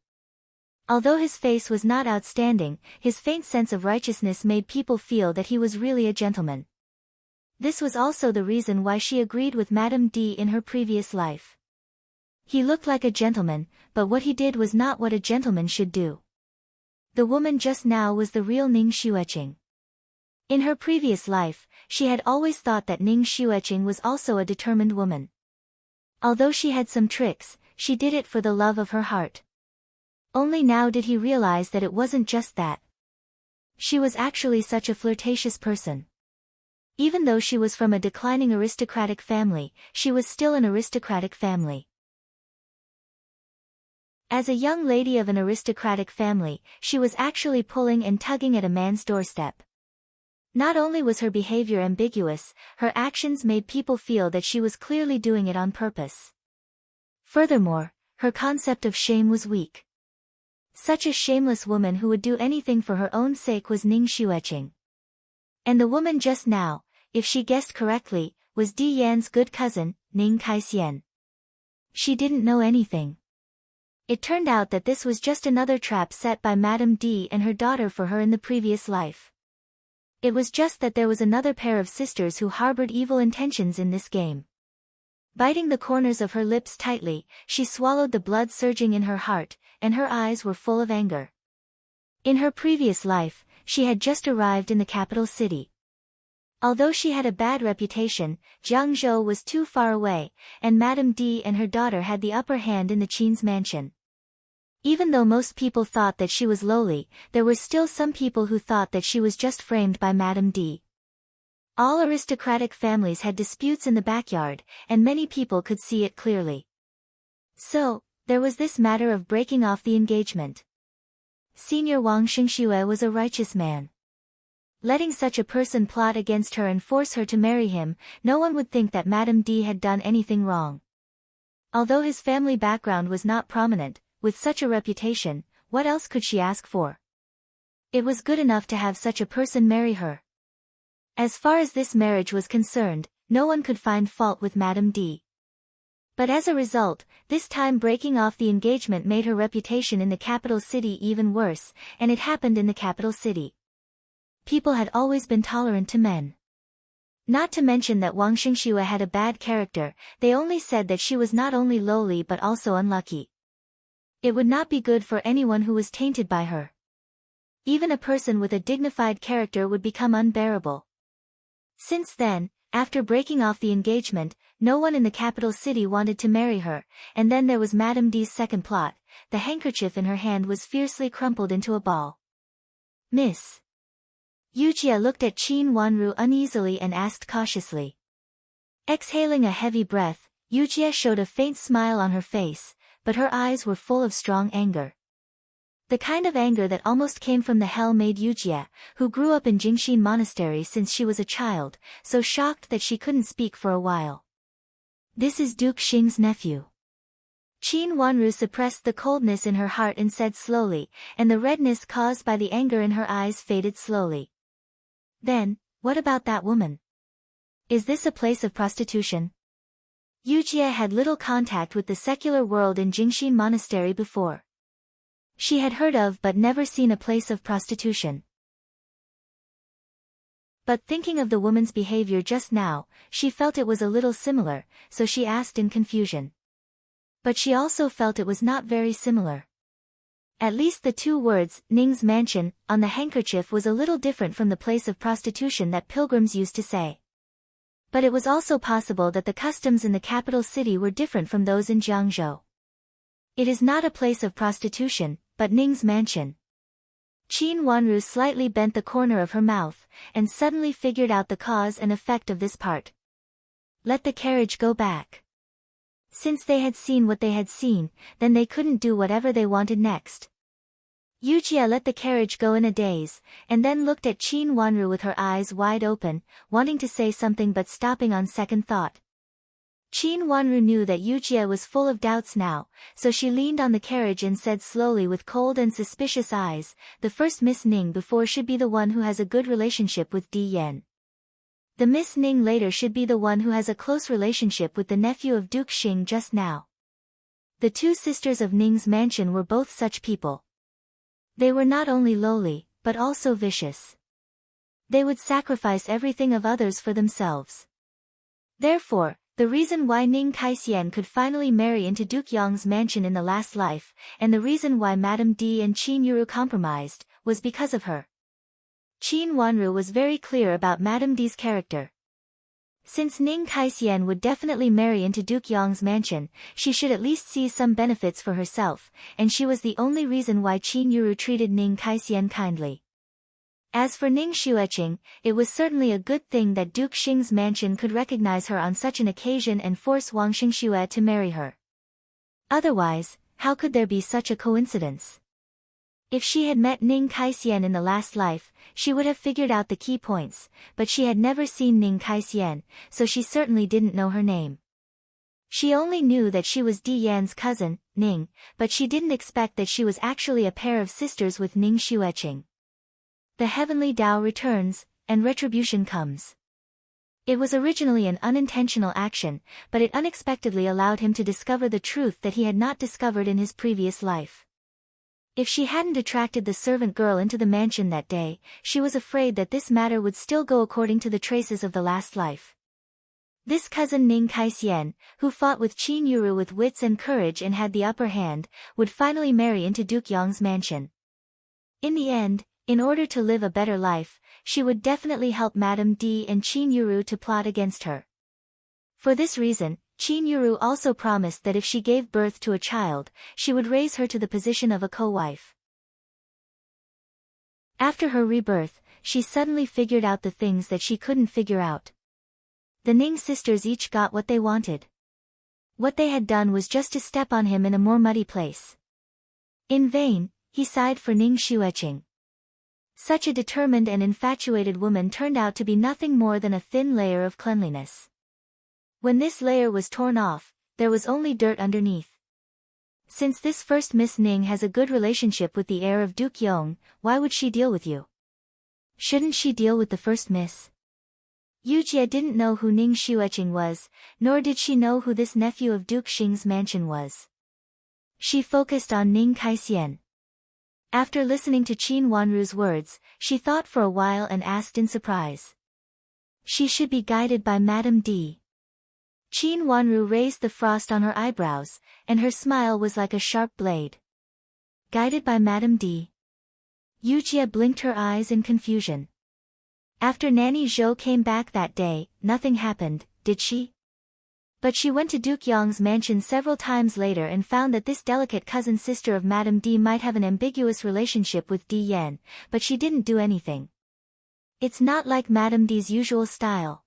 Although his face was not outstanding, his faint sense of righteousness made people feel that he was really a gentleman. This was also the reason why she agreed with Madame D in her previous life. He looked like a gentleman, but what he did was not what a gentleman should do. The woman just now was the real Ning Xueqing. In her previous life, she had always thought that Ning Xueqing was also a determined woman. Although she had some tricks, she did it for the love of her heart. Only now did he realize that it wasn't just that. She was actually such a flirtatious person. Even though she was from a declining aristocratic family, she was still an aristocratic family. As a young lady of an aristocratic family, she was actually pulling and tugging at a man's doorstep. Not only was her behavior ambiguous, her actions made people feel that she was clearly doing it on purpose. Furthermore, her concept of shame was weak. Such a shameless woman who would do anything for her own sake was Ning Xueqing. And the woman just now, if she guessed correctly, was Di Yan's good cousin, Ning Kaixian. She didn't know anything. It turned out that this was just another trap set by Madame D and her daughter for her in the previous life. It was just that there was another pair of sisters who harbored evil intentions in this game. Biting the corners of her lips tightly, she swallowed the blood surging in her heart, and her eyes were full of anger. In her previous life, she had just arrived in the capital city. Although she had a bad reputation, Jiangzhou was too far away, and Madame D and her daughter had the upper hand in the Qin's mansion. Even though most people thought that she was lowly, there were still some people who thought that she was just framed by Madame D. All aristocratic families had disputes in the backyard, and many people could see it clearly. So, there was this matter of breaking off the engagement. Senior Wang Xingxue was a righteous man. Letting such a person plot against her and force her to marry him, no one would think that Madame D had done anything wrong. Although his family background was not prominent, with such a reputation, what else could she ask for? It was good enough to have such a person marry her. As far as this marriage was concerned, no one could find fault with Madame D. But as a result, this time breaking off the engagement made her reputation in the capital city even worse, and it happened in the capital city. People had always been tolerant to men. Not to mention that Wang Xingxue had a bad character, they only said that she was not only lowly but also unlucky. It would not be good for anyone who was tainted by her. Even a person with a dignified character would become unbearable. Since then, after breaking off the engagement, no one in the capital city wanted to marry her, and then there was Madame D's second plot. The handkerchief in her hand was fiercely crumpled into a ball. Miss Yujia looked at Qin Wanru uneasily and asked cautiously. Exhaling a heavy breath, Yujia showed a faint smile on her face, but her eyes were full of strong anger. The kind of anger that almost came from the hell made Yujia, who grew up in Jingxin Monastery since she was a child, so shocked that she couldn't speak for a while. This is Duke Xing's nephew. Qin Wanru suppressed the coldness in her heart and said slowly, and the redness caused by the anger in her eyes faded slowly. Then, what about that woman? Is this a place of prostitution? Yujia had little contact with the secular world in Jingxin Monastery before. She had heard of but never seen a place of prostitution. But thinking of the woman's behavior just now, she felt it was a little similar, so she asked in confusion. But she also felt it was not very similar. At least the two words, Ning's mansion, on the handkerchief was a little different from the place of prostitution that pilgrims used to say. But it was also possible that the customs in the capital city were different from those in Jiangzhou. It is not a place of prostitution, but Ning's mansion. Qin Wanru slightly bent the corner of her mouth, and suddenly figured out the cause and effect of this part. Let the carriage go back. Since they had seen what they had seen, then they couldn't do whatever they wanted next. Yujia let the carriage go in a daze, and then looked at Qin Wanru with her eyes wide open, wanting to say something but stopping on second thought. Qin Wanru knew that Yujia was full of doubts now, so she leaned on the carriage and said slowly with cold and suspicious eyes, the first Miss Ning before should be the one who has a good relationship with Di Yan. The Miss Ning later should be the one who has a close relationship with the nephew of Duke Xing just now. The two sisters of Ning's mansion were both such people. They were not only lowly, but also vicious. They would sacrifice everything of others for themselves. Therefore, the reason why Ning Kaixian could finally marry into Duke Yang's mansion in the last life, and the reason why Madame D and Qin Yuru compromised, was because of her. Qin Wanru was very clear about Madame D's character. Since Ning Kaixian would definitely marry into Duke Yang's mansion, she should at least see some benefits for herself, and she was the only reason why Qin Yuru treated Ning Kaixian kindly. As for Ning Xueqing, it was certainly a good thing that Duke Xing's mansion could recognize her on such an occasion and force Wang Xingxue to marry her. Otherwise, how could there be such a coincidence? If she had met Ning Kaixian in the last life, she would have figured out the key points, but she had never seen Ning Kaixian, so she certainly didn't know her name. She only knew that she was Di Yan's cousin, Ning, but she didn't expect that she was actually a pair of sisters with Ning Xueqing. The heavenly Tao returns, and retribution comes. It was originally an unintentional action, but it unexpectedly allowed him to discover the truth that he had not discovered in his previous life. If she hadn't attracted the servant girl into the mansion that day, she was afraid that this matter would still go according to the traces of the last life. This cousin Ning Kaisian, who fought with Qin Yuru with wits and courage and had the upper hand, would finally marry into Duke Yong's mansion. In the end, in order to live a better life, she would definitely help Madame D and Qin Yuru to plot against her. For this reason, Qin Yuru also promised that if she gave birth to a child, she would raise her to the position of a co-wife. After her rebirth, she suddenly figured out the things that she couldn't figure out. The Ning sisters each got what they wanted. What they had done was just to step on him in a more muddy place. In vain, he sighed for Ning Xueqing. Such a determined and infatuated woman turned out to be nothing more than a thin layer of cleanliness. When this layer was torn off, there was only dirt underneath. Since this first Miss Ning has a good relationship with the heir of Duke Yong, why would she deal with you? Shouldn't she deal with the first miss? Yu Jie didn't know who Ning Xueqing was, nor did she know who this nephew of Duke Xing's mansion was. She focused on Ning Kaisian. After listening to Qin Wanru's words, she thought for a while and asked in surprise. She should be guided by Madame D. Qin Wanru raised the frost on her eyebrows, and her smile was like a sharp blade. Guided by Madame D. Yu Jie blinked her eyes in confusion. After Nanny Zhou came back that day, nothing happened, did she? But she went to Duke Yong's mansion several times later and found that this delicate cousin sister of Madame D might have an ambiguous relationship with Di Yan, but she didn't do anything. It's not like Madame D's usual style.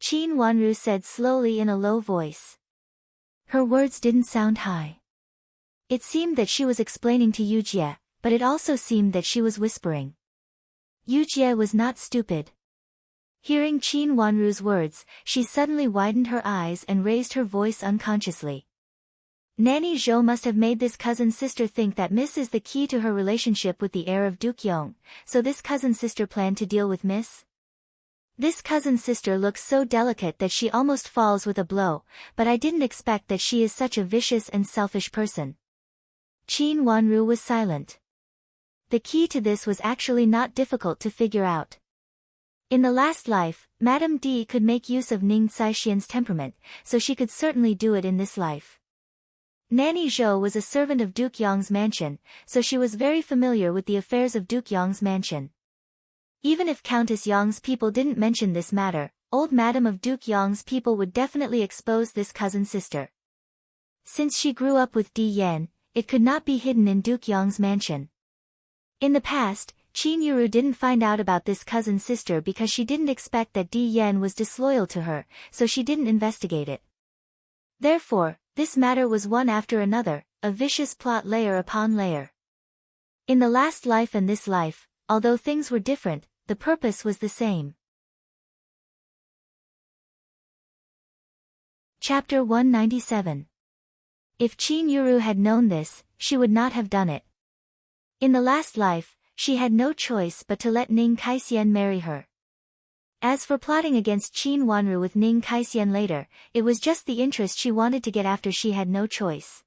Qin Wanru said slowly in a low voice. Her words didn't sound high. It seemed that she was explaining to Yu Jie, but it also seemed that she was whispering. Yu Jie was not stupid. Hearing Qin Wanru's words, she suddenly widened her eyes and raised her voice unconsciously. Nanny Zhou must have made this cousin sister think that Miss is the key to her relationship with the heir of Duke Yong, so this cousin sister planned to deal with Miss? This cousin sister looks so delicate that she almost falls with a blow, but I didn't expect that she is such a vicious and selfish person. Qin Wanru was silent. The key to this was actually not difficult to figure out. In the last life, Madame D could make use of Ning Caishian's temperament, so she could certainly do it in this life. Nanny Zhou was a servant of Duke Yong's mansion, so she was very familiar with the affairs of Duke Yong's mansion. Even if Countess Yong's people didn't mention this matter, old Madame of Duke Yong's people would definitely expose this cousin sister. Since she grew up with Di Yan, it could not be hidden in Duke Yong's mansion. In the past, Qin Yuru didn't find out about this cousin sister because she didn't expect that Di Yan was disloyal to her, so she didn't investigate it. Therefore, this matter was one after another, a vicious plot layer upon layer. In the last life and this life, although things were different, the purpose was the same. Chapter 197. If Qin Yuru had known this, she would not have done it. In the last life, she had no choice but to let Ning Kaisian marry her. As for plotting against Qin Wanru with Ning Kaisian later, it was just the interest she wanted to get after she had no choice.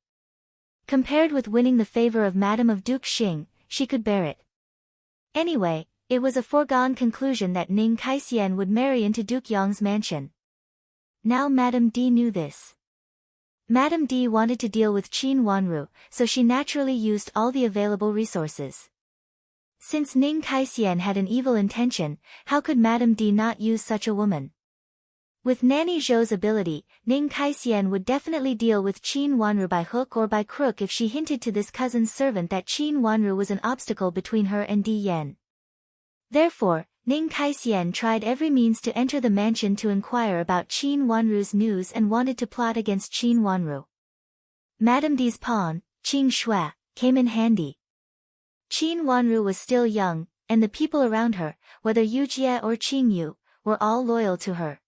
Compared with winning the favor of Madame of Duke Xing, she could bear it. Anyway, it was a foregone conclusion that Ning Kaisian would marry into Duke Yong's mansion. Now Madame D knew this. Madame D wanted to deal with Qin Wanru, so she naturally used all the available resources. Since Ning Kaisian had an evil intention, how could Madame D not use such a woman? With Nanny Zhou's ability, Ning Kaisian would definitely deal with Qin Wanru by hook or by crook if she hinted to this cousin's servant that Qin Wanru was an obstacle between her and Di Yan. Therefore, Ning Kaisian tried every means to enter the mansion to inquire about Qin Wanru's news and wanted to plot against Qin Wanru. Madame D's pawn, Qing Shui, came in handy. Qin Wanru was still young, and the people around her, whether Yu Jie or Qing Yu, were all loyal to her.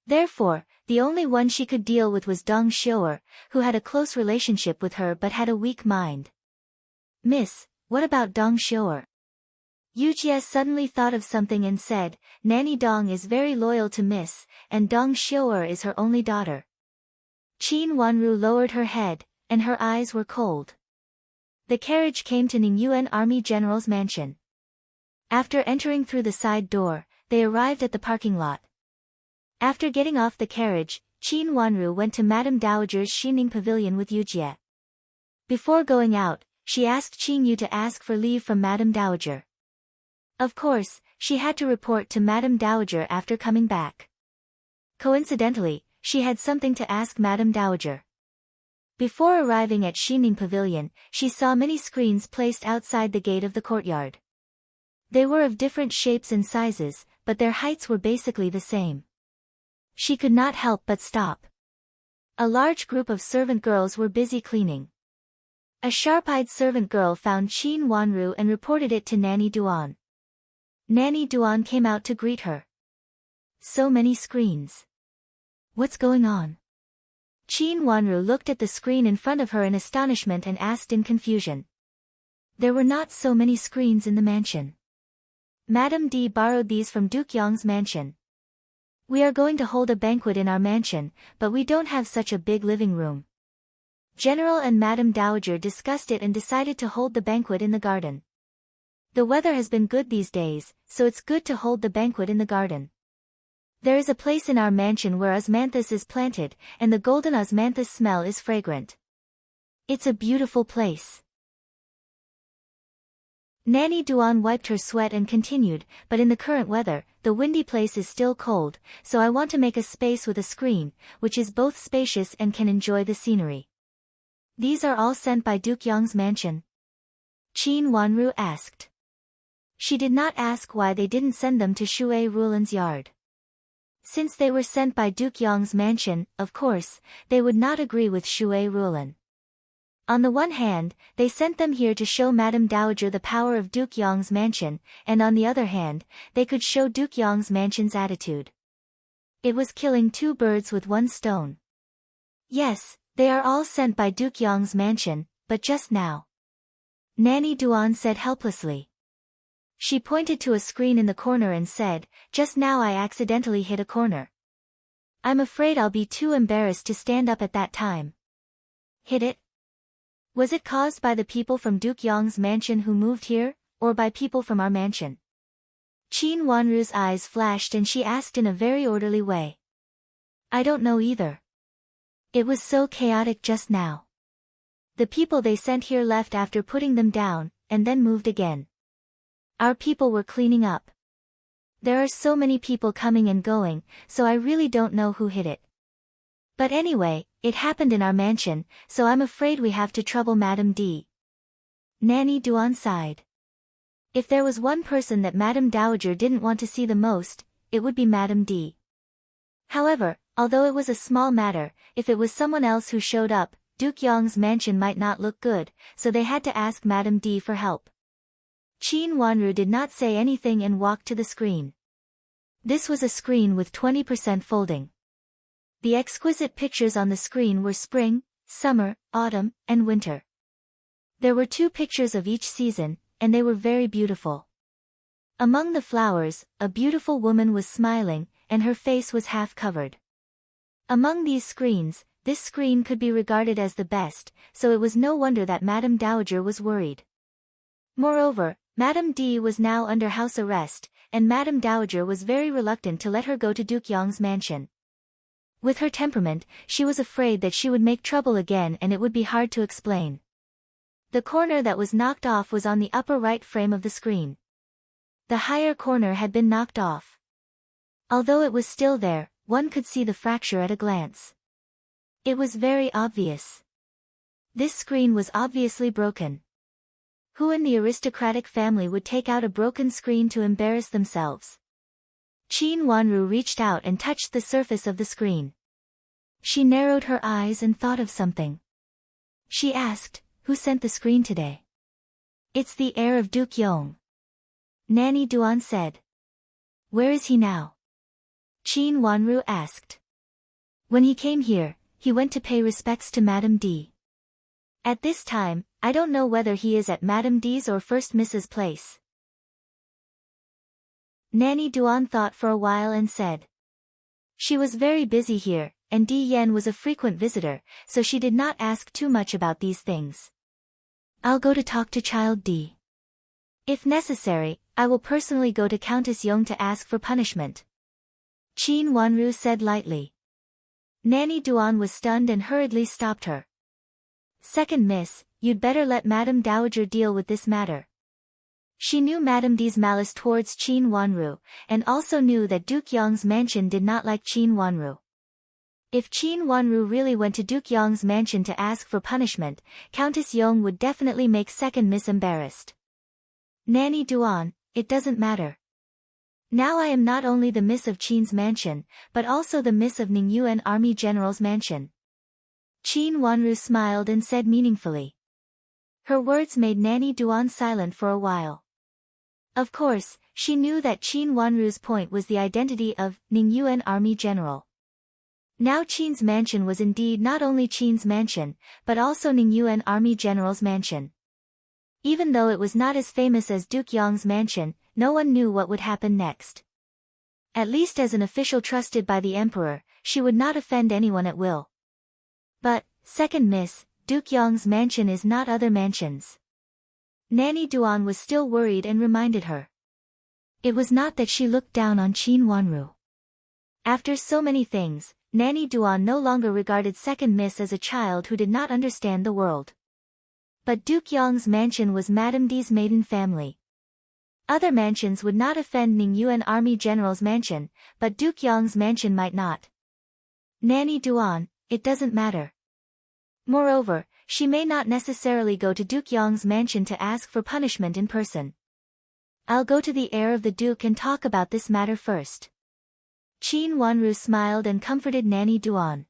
Therefore, the only one she could deal with was Dong Xiu'er, who had a close relationship with her but had a weak mind. Miss, what about Dong Xiu'er? Yu Jie suddenly thought of something and said, Nanny Dong is very loyal to Miss, and Dong Xiu'er is her only daughter. Qin Wanru lowered her head, and her eyes were cold. The carriage came to Ningyuan Army General's mansion. After entering through the side door, they arrived at the parking lot. After getting off the carriage, Qin Wanru went to Madame Dowager's Xining Pavilion with Yujie. Before going out, she asked Qin Yu to ask for leave from Madame Dowager. Of course, she had to report to Madame Dowager after coming back. Coincidentally, she had something to ask Madame Dowager. Before arriving at Xining Pavilion, she saw many screens placed outside the gate of the courtyard. They were of different shapes and sizes, but their heights were basically the same. She could not help but stop. A large group of servant girls were busy cleaning. A sharp-eyed servant girl found Qin Wanru and reported it to Nanny Duan. Nanny Duan came out to greet her. So many screens. What's going on? Qin Wanru looked at the screen in front of her in astonishment and asked in confusion. There were not so many screens in the mansion. Madame D borrowed these from Duke Yong's mansion. We are going to hold a banquet in our mansion, but we don't have such a big living room. General and Madame Dowager discussed it and decided to hold the banquet in the garden. The weather has been good these days, so it's good to hold the banquet in the garden. There is a place in our mansion where osmanthus is planted, and the golden osmanthus smell is fragrant. It's a beautiful place. Nanny Duan wiped her sweat and continued, but in the current weather, the windy place is still cold, so I want to make a space with a screen, which is both spacious and can enjoy the scenery. These are all sent by Duke Yong's mansion? Qin Wanru asked. She did not ask why they didn't send them to Shui Rulan's yard. Since they were sent by Duke Yong's mansion, of course, they would not agree with Shui Rulan. On the one hand, they sent them here to show Madame Dowager the power of Duke Yong's mansion, and on the other hand, they could show Duke Yong's mansion's attitude. It was killing two birds with one stone. Yes, they are all sent by Duke Yong's mansion, but just now. Nanny Duan said helplessly. She pointed to a screen in the corner and said, just now I accidentally hit a corner. I'm afraid I'll be too embarrassed to stand up at that time. Hit it? Was it caused by the people from Duke Yong's mansion who moved here, or by people from our mansion? Qin Wanru's eyes flashed and she asked in a very orderly way. I don't know either. It was so chaotic just now. The people they sent here left after putting them down, and then moved again. Our people were cleaning up. There are so many people coming and going, so I really don't know who hit it. But anyway, it happened in our mansion, so I'm afraid we have to trouble Madame D. Nanny Duan sighed. If there was one person that Madame Dowager didn't want to see the most, it would be Madame D. However, although it was a small matter, if it was someone else who showed up, Duke Yong's mansion might not look good, so they had to ask Madame D for help. Qin Wanru did not say anything and walked to the screen. This was a screen with 20% folding. The exquisite pictures on the screen were spring, summer, autumn, and winter. There were 2 pictures of each season, and they were very beautiful. Among the flowers, a beautiful woman was smiling, and her face was half covered. Among these screens, this screen could be regarded as the best, so it was no wonder that Madame Dowager was worried. Moreover, Madame D was now under house arrest, and Madame Dowager was very reluctant to let her go to Duke Yong's mansion. With her temperament, she was afraid that she would make trouble again and it would be hard to explain. The corner that was knocked off was on the upper right frame of the screen. The higher corner had been knocked off. Although it was still there, one could see the fracture at a glance. It was very obvious. This screen was obviously broken. Who in the aristocratic family would take out a broken screen to embarrass themselves? Qin Wanru reached out and touched the surface of the screen. She narrowed her eyes and thought of something. She asked, who sent the screen today? It's the heir of Duke Yong. Nanny Duan said. Where is he now? Qin Wanru asked. When he came here, he went to pay respects to Madame D. At this time, I don't know whether he is at Madame D's or First Mrs. place. Nanny Duan thought for a while and said. She was very busy here, and Di Yan was a frequent visitor, so she did not ask too much about these things. I'll go to talk to Child D. If necessary, I will personally go to Countess Yong to ask for punishment. Qin Wanru said lightly. Nanny Duan was stunned and hurriedly stopped her. Second miss, you'd better let Madame Dowager deal with this matter. She knew Madame D's malice towards Qin Wanru, and also knew that Duke Yong's mansion did not like Qin Wanru. If Qin Wanru really went to Duke Yong's mansion to ask for punishment, Countess Yong would definitely make second miss embarrassed. Nanny Duan, it doesn't matter. Now I am not only the miss of Qin's mansion, but also the miss of Ningyuan Army General's mansion. Qin Wanru smiled and said meaningfully. Her words made Nanny Duan silent for a while. Of course, she knew that Qin Wanru's point was the identity of Ningyuan Army General. Now Qin's mansion was indeed not only Qin's mansion, but also Ningyuan Army General's mansion. Even though it was not as famous as Duke Yong's mansion, no one knew what would happen next. At least as an official trusted by the emperor, she would not offend anyone at will. But, second miss, Duke Yong's mansion is not other mansions. Nanny Duan was still worried and reminded her. It was not that she looked down on Qin Wanru. After so many things, Nanny Duan no longer regarded second miss as a child who did not understand the world. But Duke Yong's mansion was Madame D's maiden family. Other mansions would not offend Ningyuan Army General's mansion, but Duke Yong's mansion might not. Nanny Duan, it doesn't matter. Moreover, she may not necessarily go to Duke Yong's mansion to ask for punishment in person. I'll go to the heir of the Duke and talk about this matter first. Qin Wanru smiled and comforted Nanny Duan.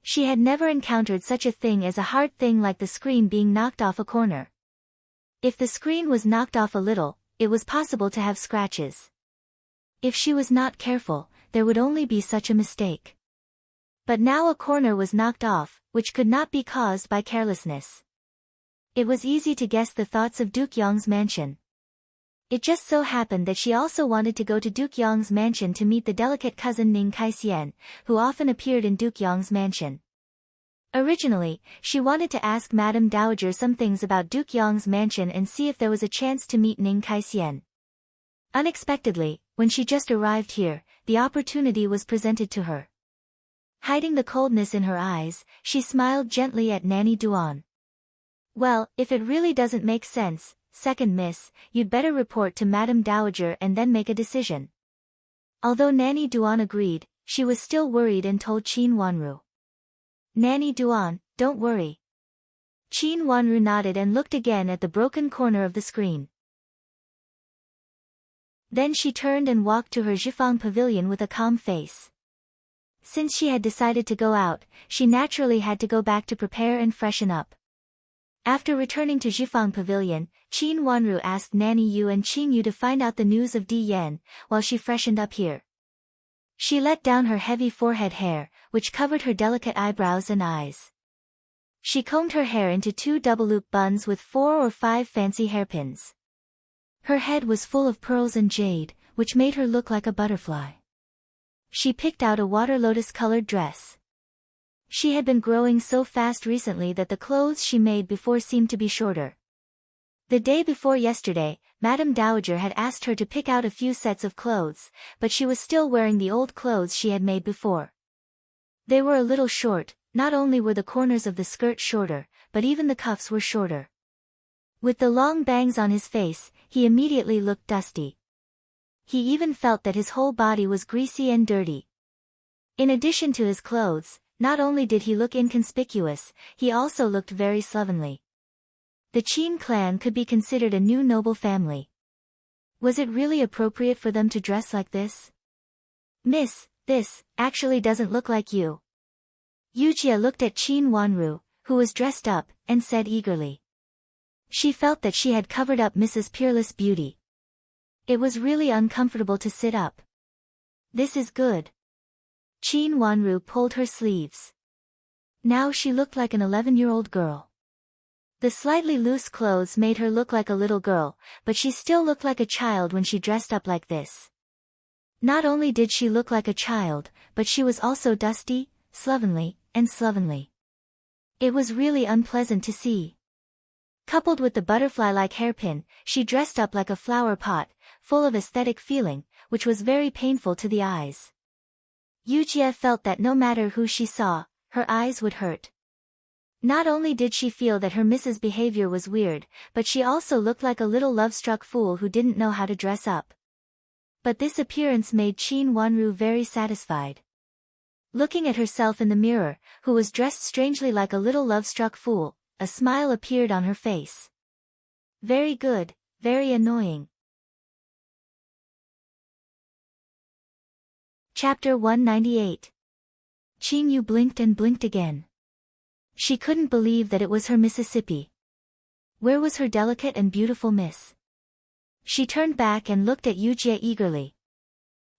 She had never encountered such a thing as a hard thing like the screen being knocked off a corner. If the screen was knocked off a little, it was possible to have scratches. If she was not careful, there would only be such a mistake. But now a corner was knocked off, which could not be caused by carelessness. It was easy to guess the thoughts of Duke Yong's mansion. It just so happened that she also wanted to go to Duke Yong's mansion to meet the delicate cousin Ning Kaixian, who often appeared in Duke Yong's mansion. Originally, she wanted to ask Madame Dowager some things about Duke Yong's mansion and see if there was a chance to meet Ning Kaixian. Unexpectedly, when she just arrived here, the opportunity was presented to her. Hiding the coldness in her eyes, she smiled gently at Nanny Duan. Well, if it really doesn't make sense, second miss, you'd better report to Madame Dowager and then make a decision. Although Nanny Duan agreed, she was still worried and told Qin Wanru. Nanny Duan, don't worry. Qin Wanru nodded and looked again at the broken corner of the screen. Then she turned and walked to her Zhifang pavilion with a calm face. Since she had decided to go out, she naturally had to go back to prepare and freshen up. After returning to Zhifang Pavilion, Qin Wanru asked Nanny Yu and Qing Yu to find out the news of Di Yan, while she freshened up here. She let down her heavy forehead hair, which covered her delicate eyebrows and eyes. She combed her hair into 2 double-loop buns with 4 or 5 fancy hairpins. Her head was full of pearls and jade, which made her look like a butterfly. She picked out a water lotus-colored dress. She had been growing so fast recently that the clothes she made before seemed to be shorter. The day before yesterday, Madame Dowager had asked her to pick out a few sets of clothes, but she was still wearing the old clothes she had made before. They were a little short, not only were the corners of the skirt shorter, but even the cuffs were shorter. With the long bangs on his face, he immediately looked dusty. He even felt that his whole body was greasy and dirty. In addition to his clothes, not only did he look inconspicuous, he also looked very slovenly. The Qin clan could be considered a new noble family. Was it really appropriate for them to dress like this? Miss, this actually doesn't look like you. Yujia looked at Qin Wanru, who was dressed up, and said eagerly. She felt that she had covered up Mrs. Peerless Beauty. It was really uncomfortable to sit up. This is good. Qin Wanru pulled her sleeves. Now she looked like an 11-year-old girl. The slightly loose clothes made her look like a little girl, but she still looked like a child when she dressed up like this. Not only did she look like a child, but she was also dusty, slovenly, and slovenly. It was really unpleasant to see. Coupled with the butterfly-like hairpin, she dressed up like a flower pot, full of aesthetic feeling, which was very painful to the eyes. Yujie felt that no matter who she saw, her eyes would hurt. Not only did she feel that her Mrs. behavior was weird, but she also looked like a little love-struck fool who didn't know how to dress up. But this appearance made Qin Wanru very satisfied. Looking at herself in the mirror, who was dressed strangely like a little love-struck fool, a smile appeared on her face. Very good, very annoying. Chapter 198. Qin Yu blinked and blinked again. She couldn't believe that it was her Mississippi. Where was her delicate and beautiful miss? She turned back and looked at Yujie eagerly.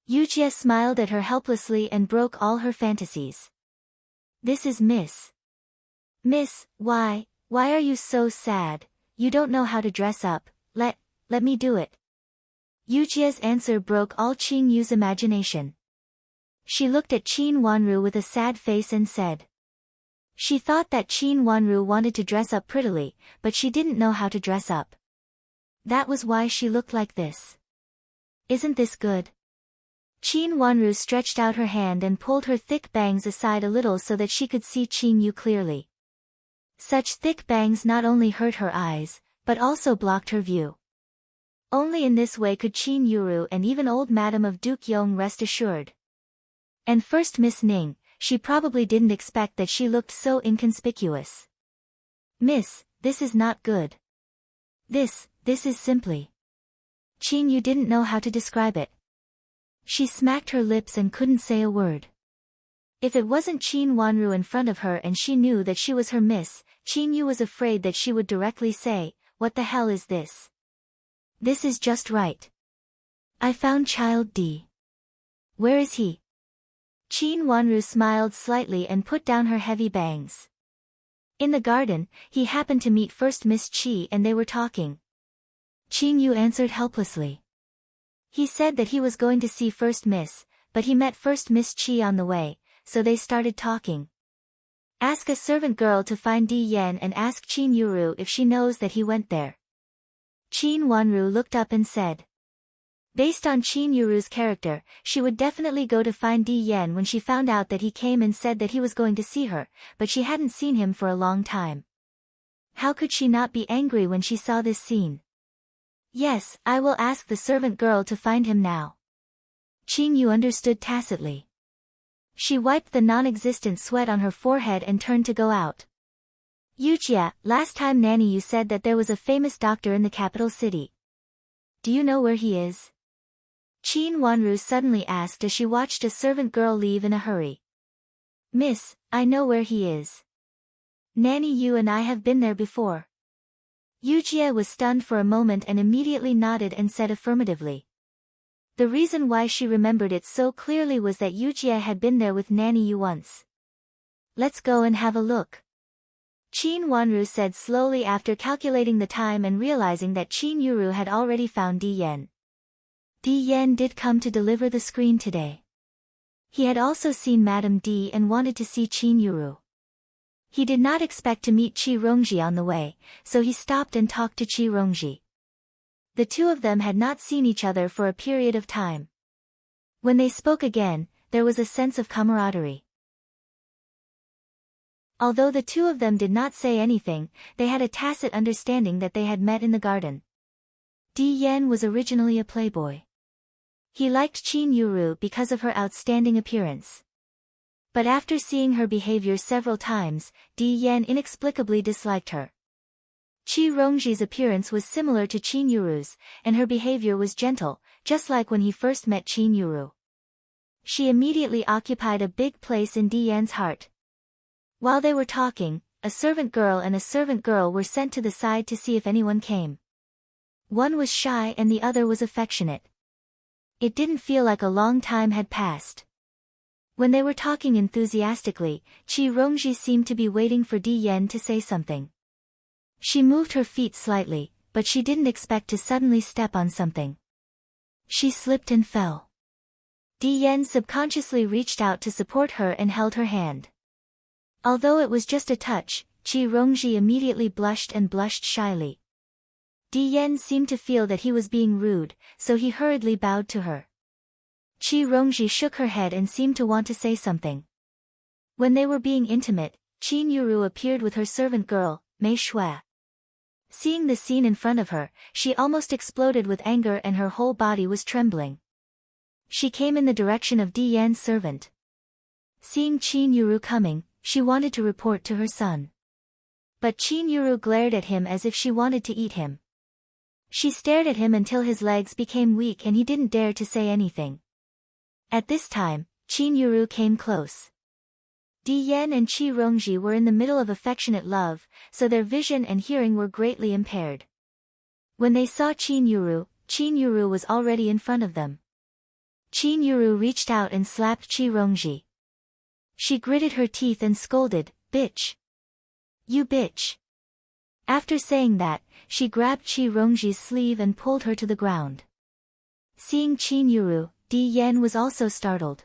Yujie smiled at her helplessly and broke all her fantasies. This is Miss. Miss, why are you so sad? You don't know how to dress up, let me do it. Yujie's answer broke all Qin Yu's imagination. She looked at Qin Wanru with a sad face and said. She thought that Qin Wanru wanted to dress up prettily, but she didn't know how to dress up. That was why she looked like this. Isn't this good? Qin Wanru stretched out her hand and pulled her thick bangs aside a little so that she could see Qin Yu clearly. Such thick bangs not only hurt her eyes, but also blocked her view. Only in this way could Qin Yuru and even old Madam of Duke Yong rest assured. And first Miss Ning, she probably didn't expect that she looked so inconspicuous. Miss, this is not good. This is simply. Qin Yu didn't know how to describe it. She smacked her lips and couldn't say a word. If it wasn't Qin Wanru in front of her and she knew that she was her miss, Qin Yu was afraid that she would directly say, "What the hell is this? This is just right. I found Child D. Where is he?" Qin Wanru smiled slightly and put down her heavy bangs. In the garden, he happened to meet First Miss Qi and they were talking. Qin Yu answered helplessly. He said that he was going to see First Miss, but he met First Miss Qi on the way, so they started talking. Ask a servant girl to find Di Yan and ask Qin Yuru if she knows that he went there. Qin Wanru looked up and said. Based on Qin Yuru's character, she would definitely go to find Di Yan when she found out that he came and said that he was going to see her, but she hadn't seen him for a long time. How could she not be angry when she saw this scene? Yes, I will ask the servant girl to find him now. Qin Yu understood tacitly. She wiped the non-existent sweat on her forehead and turned to go out. Yujie, last time Nanny you said that there was a famous doctor in the capital city. Do you know where he is? Qin Wanru suddenly asked as she watched a servant girl leave in a hurry. Miss, I know where he is. Nanny you and I have been there before. Yujie was stunned for a moment and immediately nodded and said affirmatively. The reason why she remembered it so clearly was that Yujie had been there with Nanny Yu once. Let's go and have a look. Qin Wanru said slowly after calculating the time and realizing that Qin Yuru had already found Di Yan. Di Yan did come to deliver the screen today. He had also seen Madame D and wanted to see Qin Yuru. He did not expect to meet Qi Rongji on the way, so he stopped and talked to Qi Rongji. The two of them had not seen each other for a period of time. When they spoke again, there was a sense of camaraderie. Although the two of them did not say anything, they had a tacit understanding that they had met in the garden. Di Yan was originally a playboy. He liked Qin Yuru because of her outstanding appearance. But after seeing her behavior several times, Di Yan inexplicably disliked her. Qi Rongji's appearance was similar to Qin Yuru's, and her behavior was gentle, just like when he first met Qin Yuru. She immediately occupied a big place in Di Yan's heart. While they were talking, a servant girl and a servant girl were sent to the side to see if anyone came. One was shy and the other was affectionate. It didn't feel like a long time had passed. When they were talking enthusiastically, Qi Rongji seemed to be waiting for Di Yan to say something. She moved her feet slightly, but she didn't expect to suddenly step on something. She slipped and fell. Di Yan subconsciously reached out to support her and held her hand. Although it was just a touch, Qi Rongji immediately blushed and blushed shyly. Di Yan seemed to feel that he was being rude, so he hurriedly bowed to her. Qi Rongji shook her head and seemed to want to say something. When they were being intimate, Qin Yuru appeared with her servant girl, Mei Shui. Seeing the scene in front of her, she almost exploded with anger and her whole body was trembling. She came in the direction of Di Yan's servant. Seeing Qin Yuru coming, she wanted to report to her son. But Qin Yuru glared at him as if she wanted to eat him. She stared at him until his legs became weak and he didn't dare to say anything. At this time, Qin Yuru came close. Di Yan and Qi Rongji were in the middle of affectionate love, so their vision and hearing were greatly impaired. When they saw Qin Yuru was already in front of them. Qin Yuru reached out and slapped Qi Rongji. She gritted her teeth and scolded, "Bitch! You bitch!" After saying that, she grabbed Qi Rongji's sleeve and pulled her to the ground. Seeing Qin Yuru, Di Yan was also startled.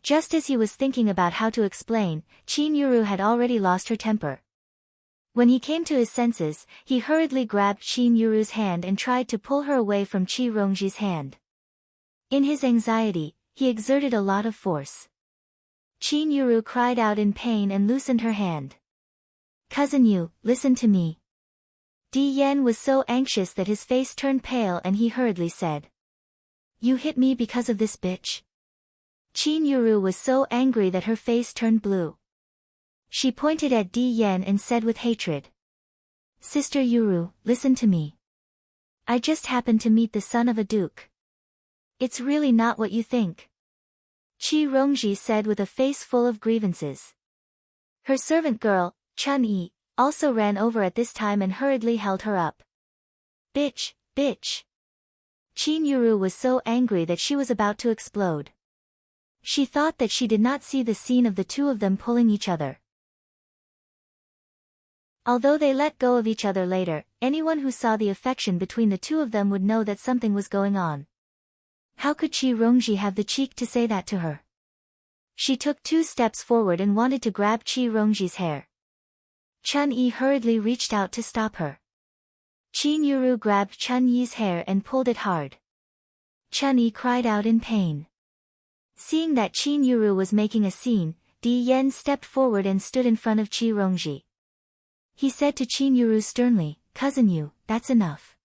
Just as he was thinking about how to explain, Qin Yuru had already lost her temper. When he came to his senses, he hurriedly grabbed Qin Yuru's hand and tried to pull her away from Qi Rongji's hand. In his anxiety, he exerted a lot of force. Qin Yuru cried out in pain and loosened her hand. "Cousin Yu, listen to me." Di Yan was so anxious that his face turned pale and he hurriedly said, "You hit me because of this bitch?" Qin Yuru was so angry that her face turned blue. She pointed at Di Yan and said with hatred, "Sister Yuru, listen to me. I just happened to meet the son of a duke. It's really not what you think." Qi Rongji said with a face full of grievances. Her servant girl, Chun Yi, also ran over at this time and hurriedly held her up. "Bitch, bitch." Qin Yuru was so angry that she was about to explode. She thought that she did not see the scene of the two of them pulling each other. Although they let go of each other later, anyone who saw the affection between the two of them would know that something was going on. How could Qi Rongji have the cheek to say that to her? She took 2 steps forward and wanted to grab Qi Rongji's hair. Chun Yi hurriedly reached out to stop her. Qin Yuru grabbed Chun Yi's hair and pulled it hard. Chun Yi cried out in pain. Seeing that Qin Yuru was making a scene, Di Yan stepped forward and stood in front of Qi Rongji. He said to Qin Yuru sternly, "Cousin Yu, that's enough.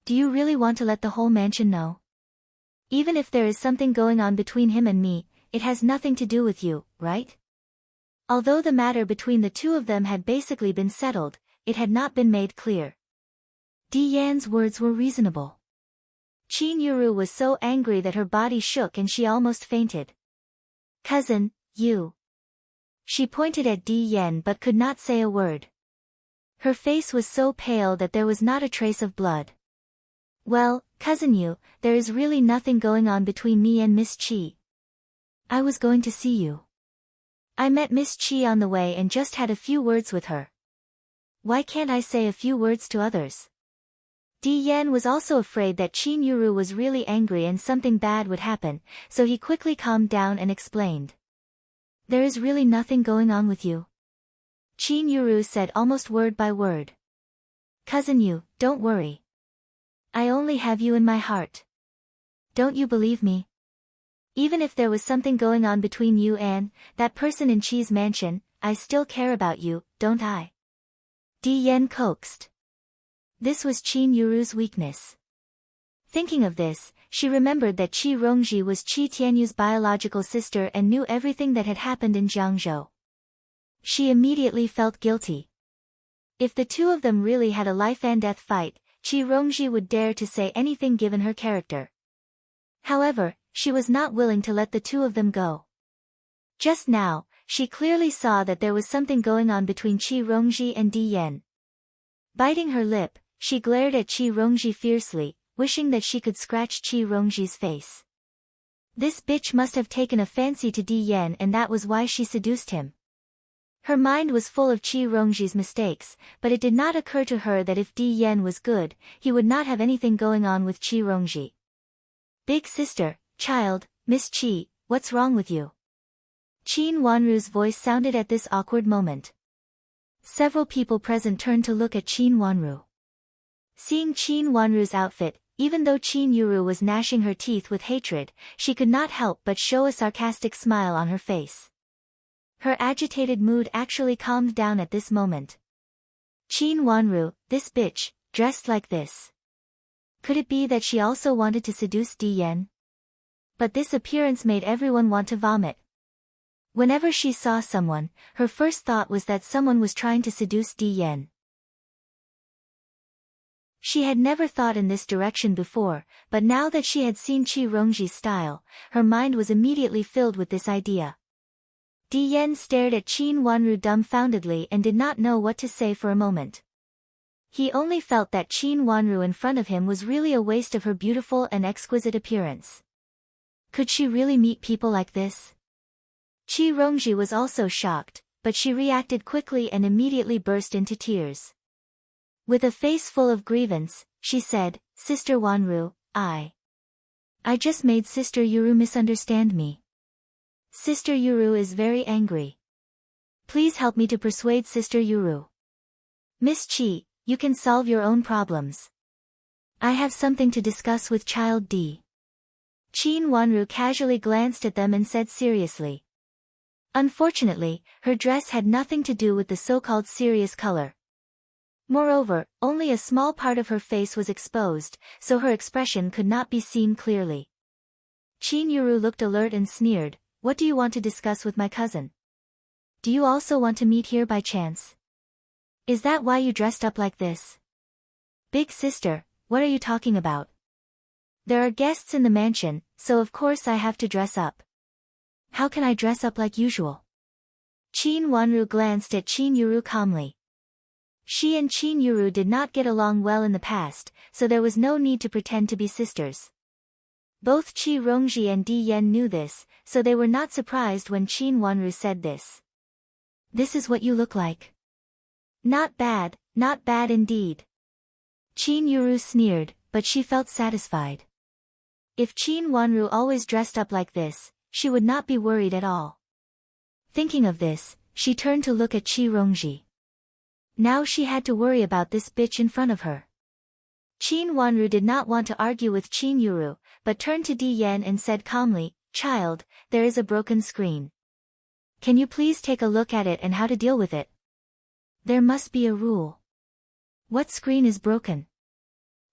Do you really want to let the whole mansion know? Even if there is something going on between him and me, it has nothing to do with you, right?" Although the matter between the two of them had basically been settled, it had not been made clear. Di Yan's words were reasonable. Qin Yuru was so angry that her body shook and she almost fainted. "Cousin, you." She pointed at Di Yan but could not say a word. Her face was so pale that there was not a trace of blood. "Well, Cousin Yu, there is really nothing going on between me and Miss Qi. I was going to see you. I met Miss Qi on the way and just had a few words with her. Why can't I say a few words to others?" Di Yan was also afraid that Qin Yuru was really angry and something bad would happen, so he quickly calmed down and explained. "There is really nothing going on with you." Qin Yuru said almost word by word. "Cousin Yu, don't worry. I only have you in my heart. Don't you believe me? Even if there was something going on between you and that person in Qi's mansion, I still care about you, don't I?" Di Yan coaxed. This was Qin Yuru's weakness. Thinking of this, she remembered that Qi Rongji was Qi Tianyu's biological sister and knew everything that had happened in Jiangzhou. She immediately felt guilty. If the two of them really had a life-and-death fight, Qi Rongji would dare to say anything given her character. However, she was not willing to let the two of them go. Just now, she clearly saw that there was something going on between Qi Rongji and Di Yan. Biting her lip, she glared at Qi Rongji fiercely, wishing that she could scratch Qi Rongji's face. This bitch must have taken a fancy to Di Yan and that was why she seduced him. Her mind was full of Qi Rongji's mistakes, but it did not occur to her that if Di Yan was good, he would not have anything going on with Qi Rongji. "Big sister, child, Miss Qi, what's wrong with you?" Qin Wanru's voice sounded at this awkward moment. Several people present turned to look at Qin Wanru. Seeing Qin Wanru's outfit, even though Qin Yuru was gnashing her teeth with hatred, she could not help but show a sarcastic smile on her face. Her agitated mood actually calmed down at this moment. Qin Wanru, this bitch, dressed like this. Could it be that she also wanted to seduce Di Yan? But this appearance made everyone want to vomit. Whenever she saw someone, her first thought was that someone was trying to seduce Di Yan. She had never thought in this direction before, but now that she had seen Qi Rongji's style, her mind was immediately filled with this idea. Di Yan stared at Qin Wanru dumbfoundedly and did not know what to say for a moment. He only felt that Qin Wanru in front of him was really a waste of her beautiful and exquisite appearance. Could she really meet people like this? Qi Rongji was also shocked, but she reacted quickly and immediately burst into tears. With a face full of grievance, she said, "Sister Wanru, I just made Sister Yuru misunderstand me. Sister Yuru is very angry. Please help me to persuade Sister Yuru. Miss Qi, you can solve your own problems. I have something to discuss with Child D." Qin Wanru casually glanced at them and said seriously. Unfortunately, her dress had nothing to do with the so-called serious color. Moreover, only a small part of her face was exposed, so her expression could not be seen clearly. Qin Yuru looked alert and sneered, "What do you want to discuss with my cousin? Do you also want to meet here by chance? Is that why you dressed up like this?" "Big sister, what are you talking about? There are guests in the mansion, so of course I have to dress up. How can I dress up like usual?" Qin Wanru glanced at Qin Yuru calmly. She and Qin Yuru did not get along well in the past, so there was no need to pretend to be sisters. Both Qi Rongji and Di Yan knew this, so they were not surprised when Qin Wanru said this. "This is what you look like." Not bad indeed." Qin Yuru sneered, but she felt satisfied. If Qin Wanru always dressed up like this, she would not be worried at all. Thinking of this, she turned to look at Qi Rongji. Now she had to worry about this bitch in front of her. Qin Wanru did not want to argue with Qin Yuru, but turned to Di Yan and said calmly, "Child, there is a broken screen. Can you please take a look at it and how to deal with it? There must be a rule." "What screen is broken?"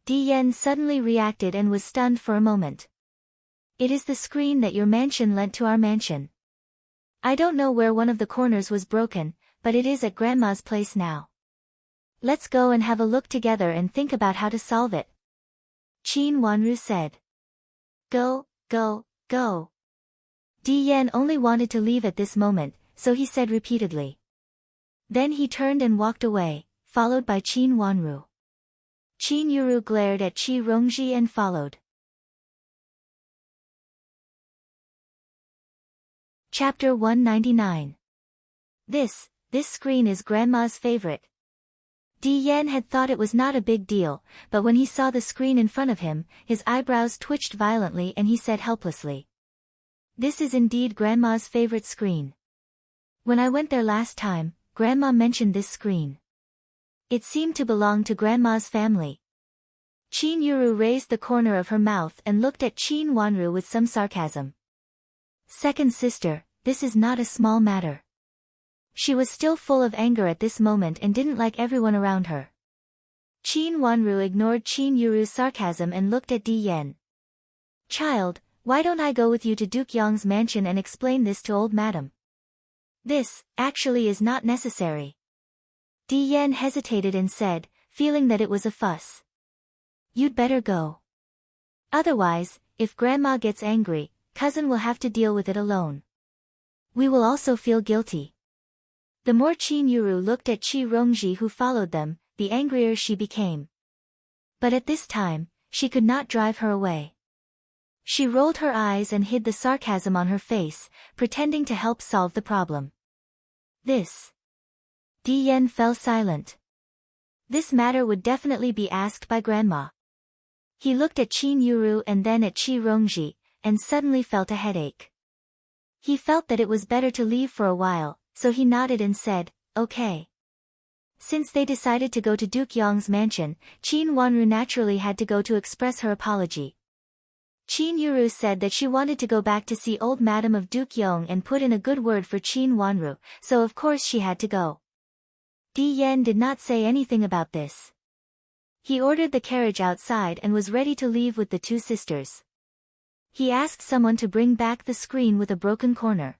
Di Yan suddenly reacted and was stunned for a moment. "It is the screen that your mansion lent to our mansion. I don't know where one of the corners was broken, but it is at Grandma's place now. Let's go and have a look together and think about how to solve it." Qin Wanru said. Go. Di Yan only wanted to leave at this moment, so he said repeatedly. Then he turned and walked away, followed by Qin Wanru. Qin Yuru glared at Qi Rongji and followed. Chapter 199. This screen is Grandma's favorite. Di Yan had thought it was not a big deal, but when he saw the screen in front of him, his eyebrows twitched violently and he said helplessly. "This is indeed Grandma's favorite screen. When I went there last time, Grandma mentioned this screen. It seemed to belong to Grandma's family." Qin Yuru raised the corner of her mouth and looked at Qin Wanru with some sarcasm. "Second sister, this is not a small matter." She was still full of anger at this moment and didn't like everyone around her. Qin Wanru ignored Qin Yuru's sarcasm and looked at Di Yan. "Child, why don't I go with you to Duke Yong's mansion and explain this to old madam? This, actually is not necessary." Di Yan hesitated and said, feeling that it was a fuss. "You'd better go. Otherwise, if Grandma gets angry, cousin will have to deal with it alone. We will also feel guilty." The more Qin Yuru looked at Qi Rongji who followed them, the angrier she became. But at this time, she could not drive her away. She rolled her eyes and hid the sarcasm on her face, pretending to help solve the problem. Di Yan fell silent. This matter would definitely be asked by Grandma. He looked at Qin Yuru and then at Qi Rongji, and suddenly felt a headache. He felt that it was better to leave for a while, so he nodded and said, "Okay." Since they decided to go to Duke Yong's mansion, Qin Wanru naturally had to go to express her apology. Qin Yuru said that she wanted to go back to see old Madam of Duke Yong and put in a good word for Qin Wanru, so of course she had to go. Di Yan did not say anything about this. He ordered the carriage outside and was ready to leave with the two sisters. He asked someone to bring back the screen with a broken corner.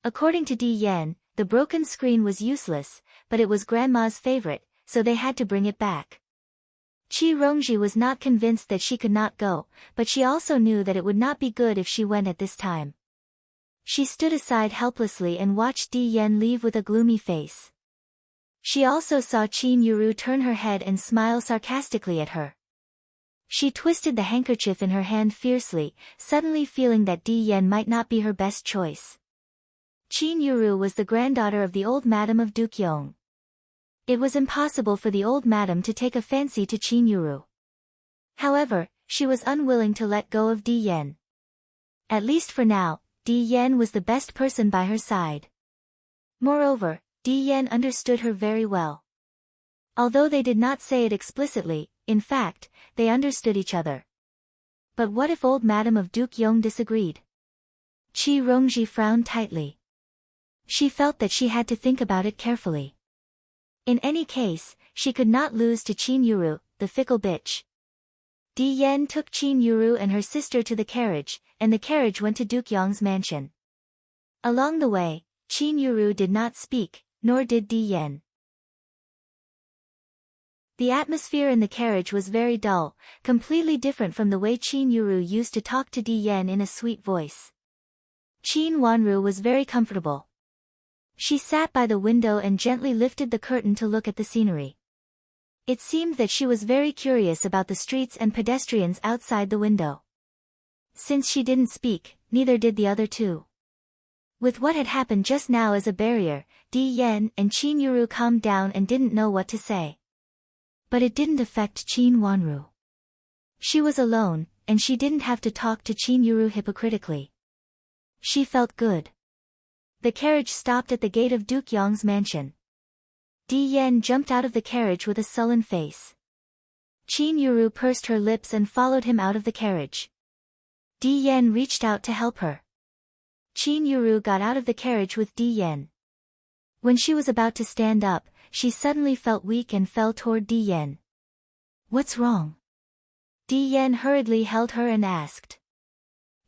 According to Di Yan, the broken screen was useless, but it was Grandma's favorite, so they had to bring it back. Qi Rongji was not convinced that she could not go, but she also knew that it would not be good if she went at this time. She stood aside helplessly and watched Di Yan leave with a gloomy face. She also saw Qin Yuru turn her head and smile sarcastically at her. She twisted the handkerchief in her hand fiercely, suddenly feeling that Di Yan might not be her best choice. Qin Yuru was the granddaughter of the old Madam of Duke Yong. It was impossible for the old madam to take a fancy to Qin Yuru. However, she was unwilling to let go of Di Yan. At least for now, Di Yan was the best person by her side. Moreover, Di Yan understood her very well. Although they did not say it explicitly, in fact, they understood each other. But what if old Madam of Duke Yong disagreed? Qi Rongji frowned tightly. She felt that she had to think about it carefully. In any case, she could not lose to Qin Yuru, the fickle bitch. Di Yan took Qin Yuru and her sister to the carriage, and the carriage went to Duke Yong's mansion. Along the way, Qin Yuru did not speak, nor did Di Yan. The atmosphere in the carriage was very dull, completely different from the way Qin Yuru used to talk to Di Yan in a sweet voice. Qin Wanru was very comfortable. She sat by the window and gently lifted the curtain to look at the scenery. It seemed that she was very curious about the streets and pedestrians outside the window. Since she didn't speak, neither did the other two. With what had happened just now as a barrier, Di Yan and Qin Yuru calmed down and didn't know what to say. But it didn't affect Qin Wanru. She was alone, and she didn't have to talk to Qin Yuru hypocritically. She felt good. The carriage stopped at the gate of Duke Yong's mansion. Di Yan jumped out of the carriage with a sullen face. Qin Yuru pursed her lips and followed him out of the carriage. Di Yan reached out to help her. Qin Yuru got out of the carriage with Di Yan. When she was about to stand up, she suddenly felt weak and fell toward Di Yan. "What's wrong?" Di Yan hurriedly held her and asked.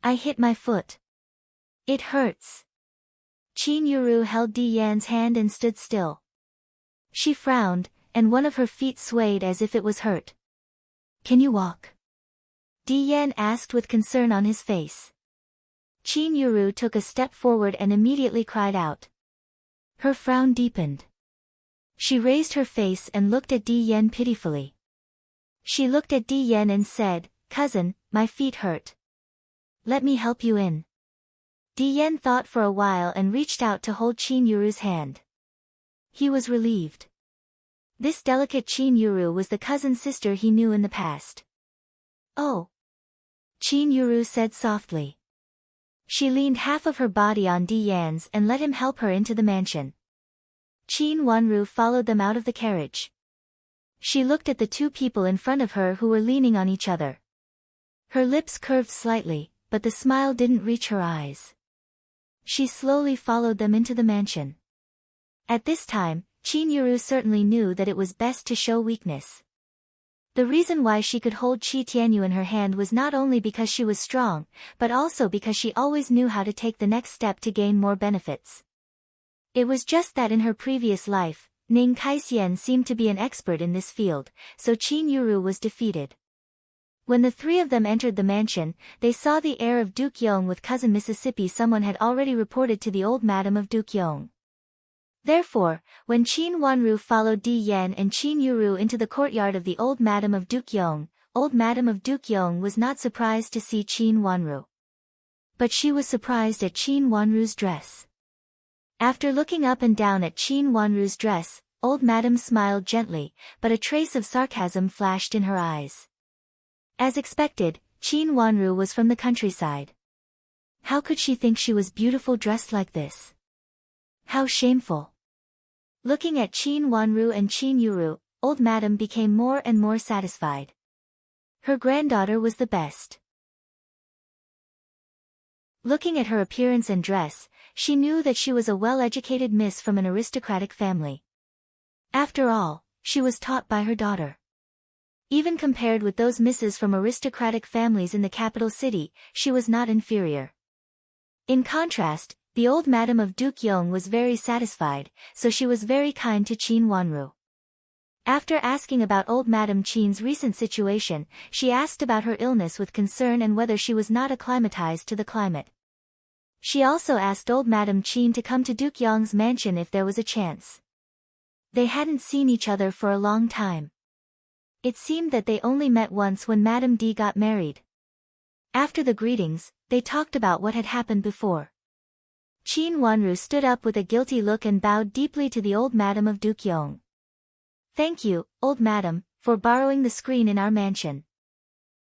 "I hit my foot. It hurts." Qin Yuru held Di Yan's hand and stood still. She frowned, and one of her feet swayed as if it was hurt. "Can you walk?" Di Yan asked with concern on his face. Qin Yuru took a step forward and immediately cried out. Her frown deepened. She raised her face and looked at Di Yan pitifully. She looked at Di Yan and said, "Cousin, my feet hurt. Let me help you in." Di Yan thought for a while and reached out to hold Qin Yuru's hand. He was relieved. This delicate Qin Yuru was the cousin sister he knew in the past. "Oh," Qin Yuru said softly. She leaned half of her body on Di Yan's and let him help her into the mansion. Qin Wanru followed them out of the carriage. She looked at the two people in front of her who were leaning on each other. Her lips curved slightly, but the smile didn't reach her eyes. She slowly followed them into the mansion. At this time, Qin Yuru certainly knew that it was best to show weakness. The reason why she could hold Qi Tianyu in her hand was not only because she was strong, but also because she always knew how to take the next step to gain more benefits. It was just that in her previous life, Ning Kaixian seemed to be an expert in this field, so Qin Yuru was defeated. When the three of them entered the mansion, they saw the heir of Duke Yong with cousin Mississippi. Someone had already reported to the old madam of Duke Yong. Therefore, when Qin Wanru followed Di Yan and Qin Yuru into the courtyard of the old madam of Duke Yong, old madam of Duke Yong was not surprised to see Qin Wanru. But she was surprised at Qin Wanru's dress. After looking up and down at Qin Wanru's dress, old madam smiled gently, but a trace of sarcasm flashed in her eyes. As expected, Qin Wanru was from the countryside. How could she think she was beautiful dressed like this? How shameful. Looking at Qin Wanru and Qin Yuru, old madam became more and more satisfied. Her granddaughter was the best. Looking at her appearance and dress, she knew that she was a well-educated miss from an aristocratic family. After all, she was taught by her daughter. Even compared with those misses from aristocratic families in the capital city, she was not inferior. In contrast, the old madam of Duke Yong was very satisfied, so she was very kind to Qin Wanru. After asking about old Madam Qin's recent situation, she asked about her illness with concern and whether she was not acclimatized to the climate. She also asked old Madam Qin to come to Duke Yong's mansion if there was a chance. They hadn't seen each other for a long time. It seemed that they only met once when Madame D got married. After the greetings, they talked about what had happened before. Qin Wanru stood up with a guilty look and bowed deeply to the old madam of Duke Yong. Thank you, old madam, for borrowing the screen in our mansion.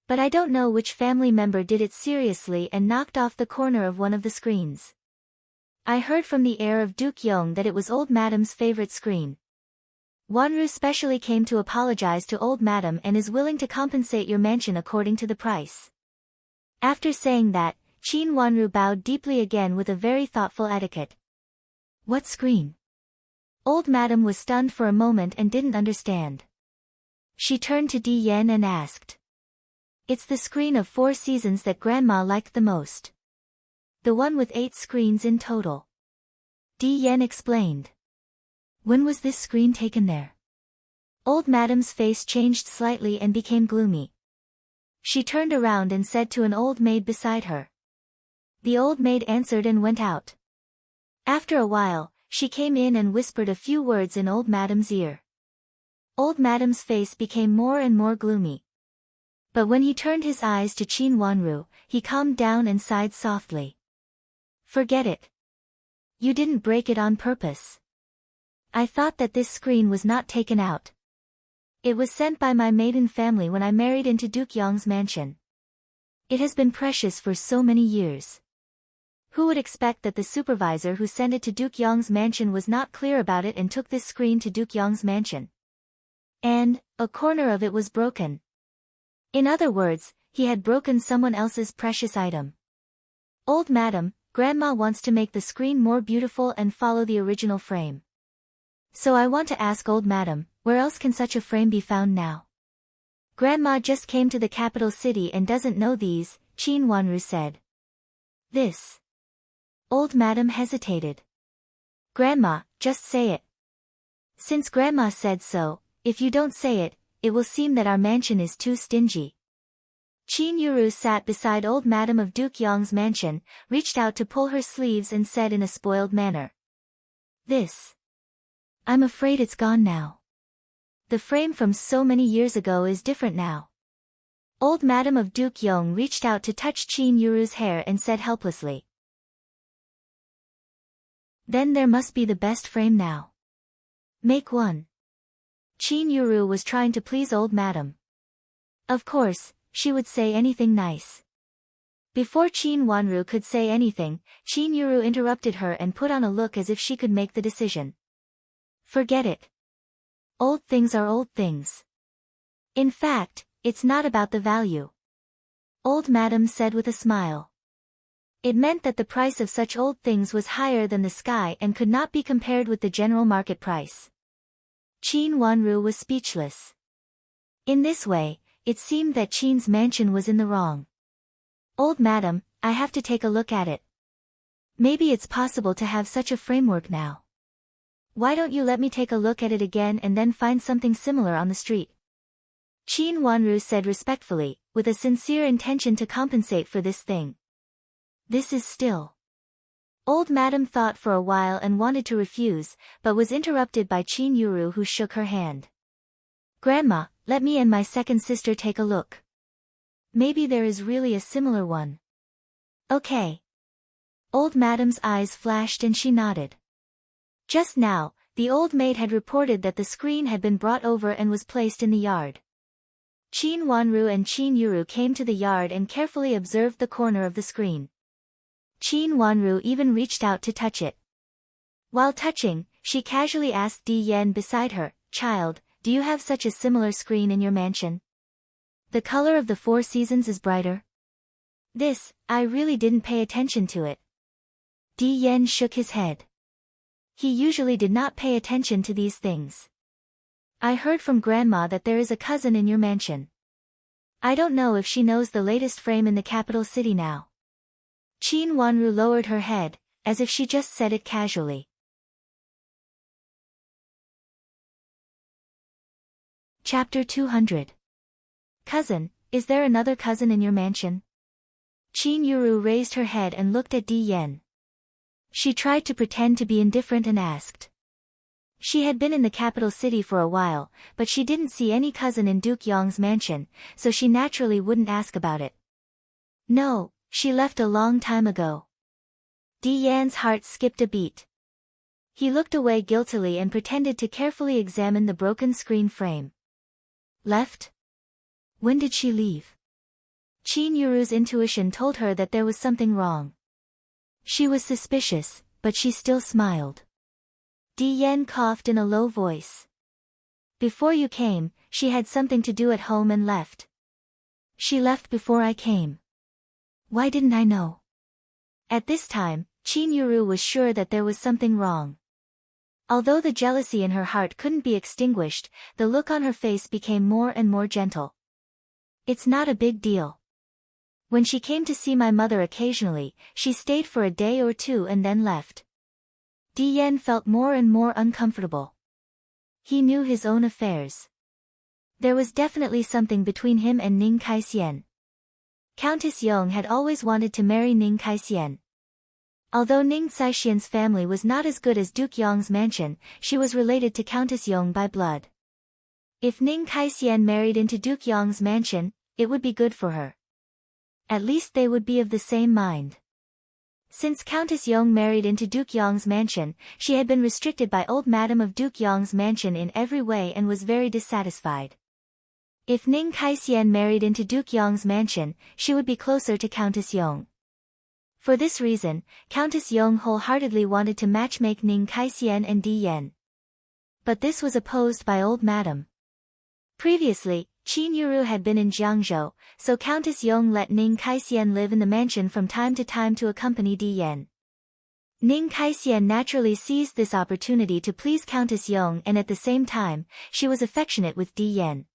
But I don't know which family member did it seriously and knocked off the corner of one of the screens. I heard from the heir of Duke Yong that it was old madam's favorite screen. Wanru specially came to apologize to old madam and is willing to compensate your mansion according to the price. After saying that, Qin Wanru bowed deeply again with a very thoughtful etiquette. What screen? Old madam was stunned for a moment and didn't understand. She turned to Di Yan and asked. It's the screen of 4 seasons that Grandma liked the most. The one with 8 screens in total. Di Yan explained. When was this screen taken there? Old madam's face changed slightly and became gloomy. She turned around and said to an old maid beside her. The old maid answered and went out. After a while, she came in and whispered a few words in old madam's ear. Old madam's face became more and more gloomy. But when he turned his eyes to Qin Wanru, he calmed down and sighed softly. Forget it. You didn't break it on purpose. I thought that this screen was not taken out. It was sent by my maiden family when I married into Duke Yong's mansion. It has been precious for so many years. Who would expect that the supervisor who sent it to Duke Yong's mansion was not clear about it and took this screen to Duke Yong's mansion? And, a corner of it was broken. In other words, he had broken someone else's precious item. Old madam, Grandma wants to make the screen more beautiful and follow the original frame. So I want to ask old madam, where else can such a frame be found now? Grandma just came to the capital city and doesn't know these, Qin Wanru said. This. Old madam hesitated. Grandma, just say it. Since Grandma said so, if you don't say it, it will seem that our mansion is too stingy. Qin Yuru sat beside old madam of Duke Yong's mansion, reached out to pull her sleeves and said in a spoiled manner. This. I'm afraid it's gone now. The frame from so many years ago is different now. Old madam of Duke Yong reached out to touch Qin Yuru's hair and said helplessly. Then there must be the best frame now. Make one. Qin Yuru was trying to please old madam. Of course, she would say anything nice. Before Qin Wanru could say anything, Qin Yuru interrupted her and put on a look as if she could make the decision. Forget it. Old things are old things. In fact, it's not about the value. Old madam said with a smile. It meant that the price of such old things was higher than the sky and could not be compared with the general market price. Qin Wanru was speechless. In this way, it seemed that Qin's mansion was in the wrong. Old madam, I have to take a look at it. Maybe it's possible to have such a framework now. Why don't you let me take a look at it again and then find something similar on the street? Qin Wanru said respectfully, with a sincere intention to compensate for this thing. This is still. Old madam thought for a while and wanted to refuse, but was interrupted by Qin Yuru who shook her hand. Grandma, let me and my second sister take a look. Maybe there is really a similar one. Okay. Old madam's eyes flashed and she nodded. Just now, the old maid had reported that the screen had been brought over and was placed in the yard. Qin Wanru and Qin Yuru came to the yard and carefully observed the corner of the screen. Qin Wanru even reached out to touch it. While touching, she casually asked Di Yan beside her, "Child, do you have such a similar screen in your mansion? The color of the four seasons is brighter." I really didn't pay attention to it. Di Yan shook his head. He usually did not pay attention to these things. "I heard from Grandma that there is a cousin in your mansion. I don't know if she knows the latest frame in the capital city now." Qin Wanru lowered her head, as if she just said it casually. Chapter 200. Cousin, is there another cousin in your mansion? Qin Yuru raised her head and looked at Di Yan. She tried to pretend to be indifferent and asked. She had been in the capital city for a while, but she didn't see any cousin in Duke Yong's mansion, so she naturally wouldn't ask about it. "No, she left a long time ago." Di Yan's heart skipped a beat. He looked away guiltily and pretended to carefully examine the broken screen frame. "Left? When did she leave?" Qin Yuru's intuition told her that there was something wrong. She was suspicious, but she still smiled. Di Yan coughed in a low voice. "Before you came, she had something to do at home and left. She left before I came. Why didn't I know?" At this time, Qin Yuru was sure that there was something wrong. Although the jealousy in her heart couldn't be extinguished, the look on her face became more and more gentle. "It's not a big deal. When she came to see my mother occasionally, she stayed for a day or two and then left." Di Yan felt more and more uncomfortable. He knew his own affairs. There was definitely something between him and Ning Kaisian. Countess Yong had always wanted to marry Ning Kaisian. Although Ning Saishian's family was not as good as Duke Yong's mansion, she was related to Countess Yong by blood. If Ning Kaisian married into Duke Yong's mansion, it would be good for her. At least they would be of the same mind. Since Countess Yong married into Duke Yong's mansion, she had been restricted by old madam of Duke Yong's mansion in every way and was very dissatisfied. If Ning Kaisian married into Duke Yong's mansion, she would be closer to Countess Yong. For this reason, Countess Yong wholeheartedly wanted to matchmake Ning Kaisian and Di Yan. But this was opposed by old madam. Previously, Qin Yuru had been in Jiangzhou, so Countess Yong let Ning Kaisian live in the mansion from time to time to accompany Di Yan. Ning Kaisian naturally seized this opportunity to please Countess Yong, and at the same time, she was affectionate with Di Yan.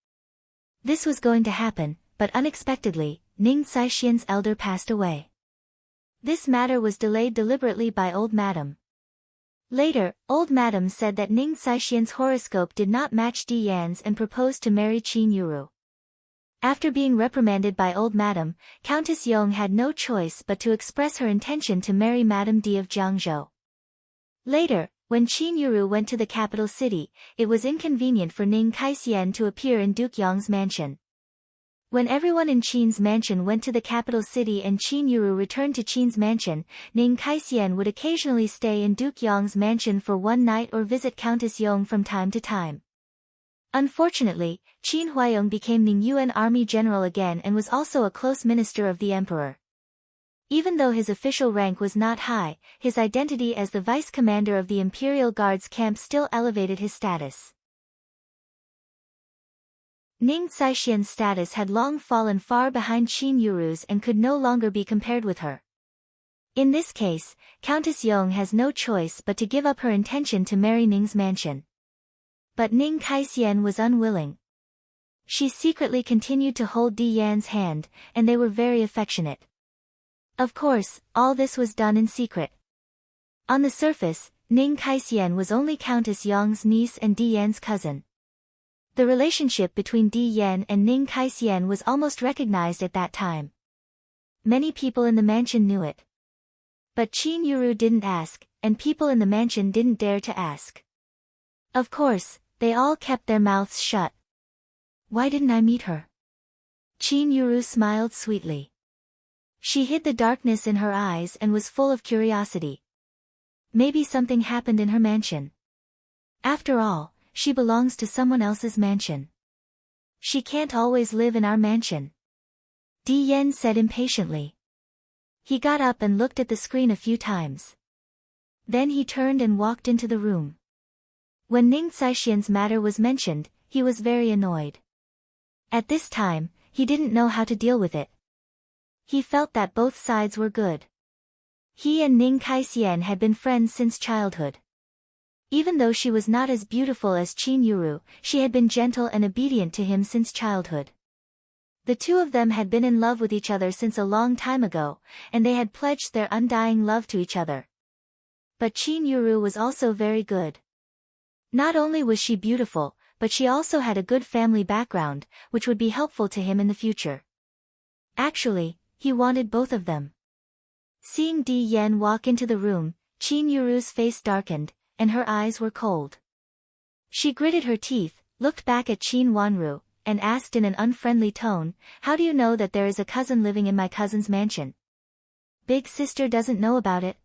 This was going to happen, but unexpectedly, Ning Saishian's elder passed away. This matter was delayed deliberately by old madam. Later, old madam said that Ning Saishian's horoscope did not match Di Yan's and proposed to marry Qin Yuru. After being reprimanded by old madam, Countess Yong had no choice but to express her intention to marry Madame Di of Jiangzhou. Later, when Qin Yuru went to the capital city, it was inconvenient for Ning Kaisian to appear in Duke Yong's mansion. When everyone in Qin's mansion went to the capital city and Qin Yuru returned to Qin's mansion, Ning Kaisian would occasionally stay in Duke Yong's mansion for one night or visit Countess Yong from time to time. Unfortunately, Qin Huayong became Ning Yuan army general again and was also a close minister of the emperor. Even though his official rank was not high, his identity as the vice commander of the Imperial Guards camp still elevated his status. Ning Saishian's status had long fallen far behind Qin Yuru's and could no longer be compared with her. In this case, Countess Yong has no choice but to give up her intention to marry Ning's mansion. But Ning Kaisian was unwilling. She secretly continued to hold Di Yan's hand, and they were very affectionate. Of course, all this was done in secret. On the surface, Ning Kaisian was only Countess Yong's niece and Di Yan's cousin. The relationship between Di Yan and Ning Kaisian was almost recognized at that time. Many people in the mansion knew it. But Qin Yuru didn't ask, and people in the mansion didn't dare to ask. Of course, they all kept their mouths shut. Why didn't I meet her? Qin Yuru smiled sweetly. She hid the darkness in her eyes and was full of curiosity. Maybe something happened in her mansion. After all, she belongs to someone else's mansion. She can't always live in our mansion. Di Yan said impatiently. He got up and looked at the screen a few times. Then he turned and walked into the room. When Ning Caishian's matter was mentioned, he was very annoyed. At this time, he didn't know how to deal with it. He felt that both sides were good. He and Ning Caishian had been friends since childhood. Even though she was not as beautiful as Qin Yuru, she had been gentle and obedient to him since childhood. The two of them had been in love with each other since a long time ago, and they had pledged their undying love to each other. But Qin Yuru was also very good. Not only was she beautiful, but she also had a good family background, which would be helpful to him in the future. Actually, he wanted both of them. Seeing Di Yan walk into the room, Qin Yuru's face darkened, and her eyes were cold. She gritted her teeth, looked back at Qin Wanru, and asked in an unfriendly tone, "How do you know that there is a cousin living in my cousin's mansion? Big sister doesn't know about it."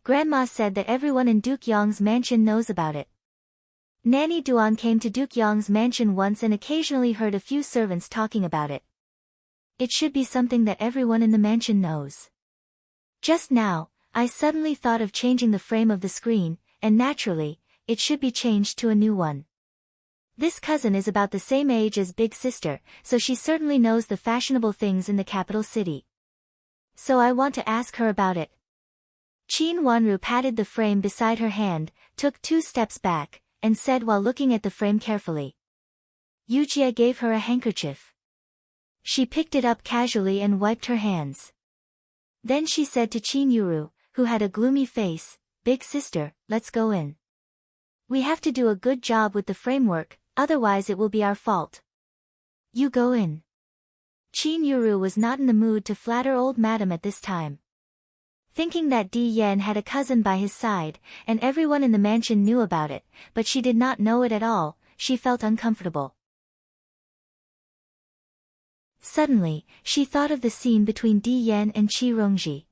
Grandma said that everyone in Duke Yong's mansion knows about it. Nanny Duan came to Duke Yong's mansion once and occasionally heard a few servants talking about it. It should be something that everyone in the mansion knows. Just now, I suddenly thought of changing the frame of the screen, and naturally, it should be changed to a new one. This cousin is about the same age as Big Sister, so she certainly knows the fashionable things in the capital city. So I want to ask her about it. Qin Wanru patted the frame beside her hand, took 2 steps back, and said while looking at the frame carefully. Yujie gave her a handkerchief. She picked it up casually and wiped her hands. Then she said to Qin Yuru, who had a gloomy face, "Big sister, let's go in. We have to do a good job with the framework, otherwise it will be our fault. You go in." Qin Yuru was not in the mood to flatter old madam at this time. Thinking that Di Yan had a cousin by his side, and everyone in the mansion knew about it, but she did not know it at all, she felt uncomfortable. Suddenly, she thought of the scene between Di Yan and Qi Rongji.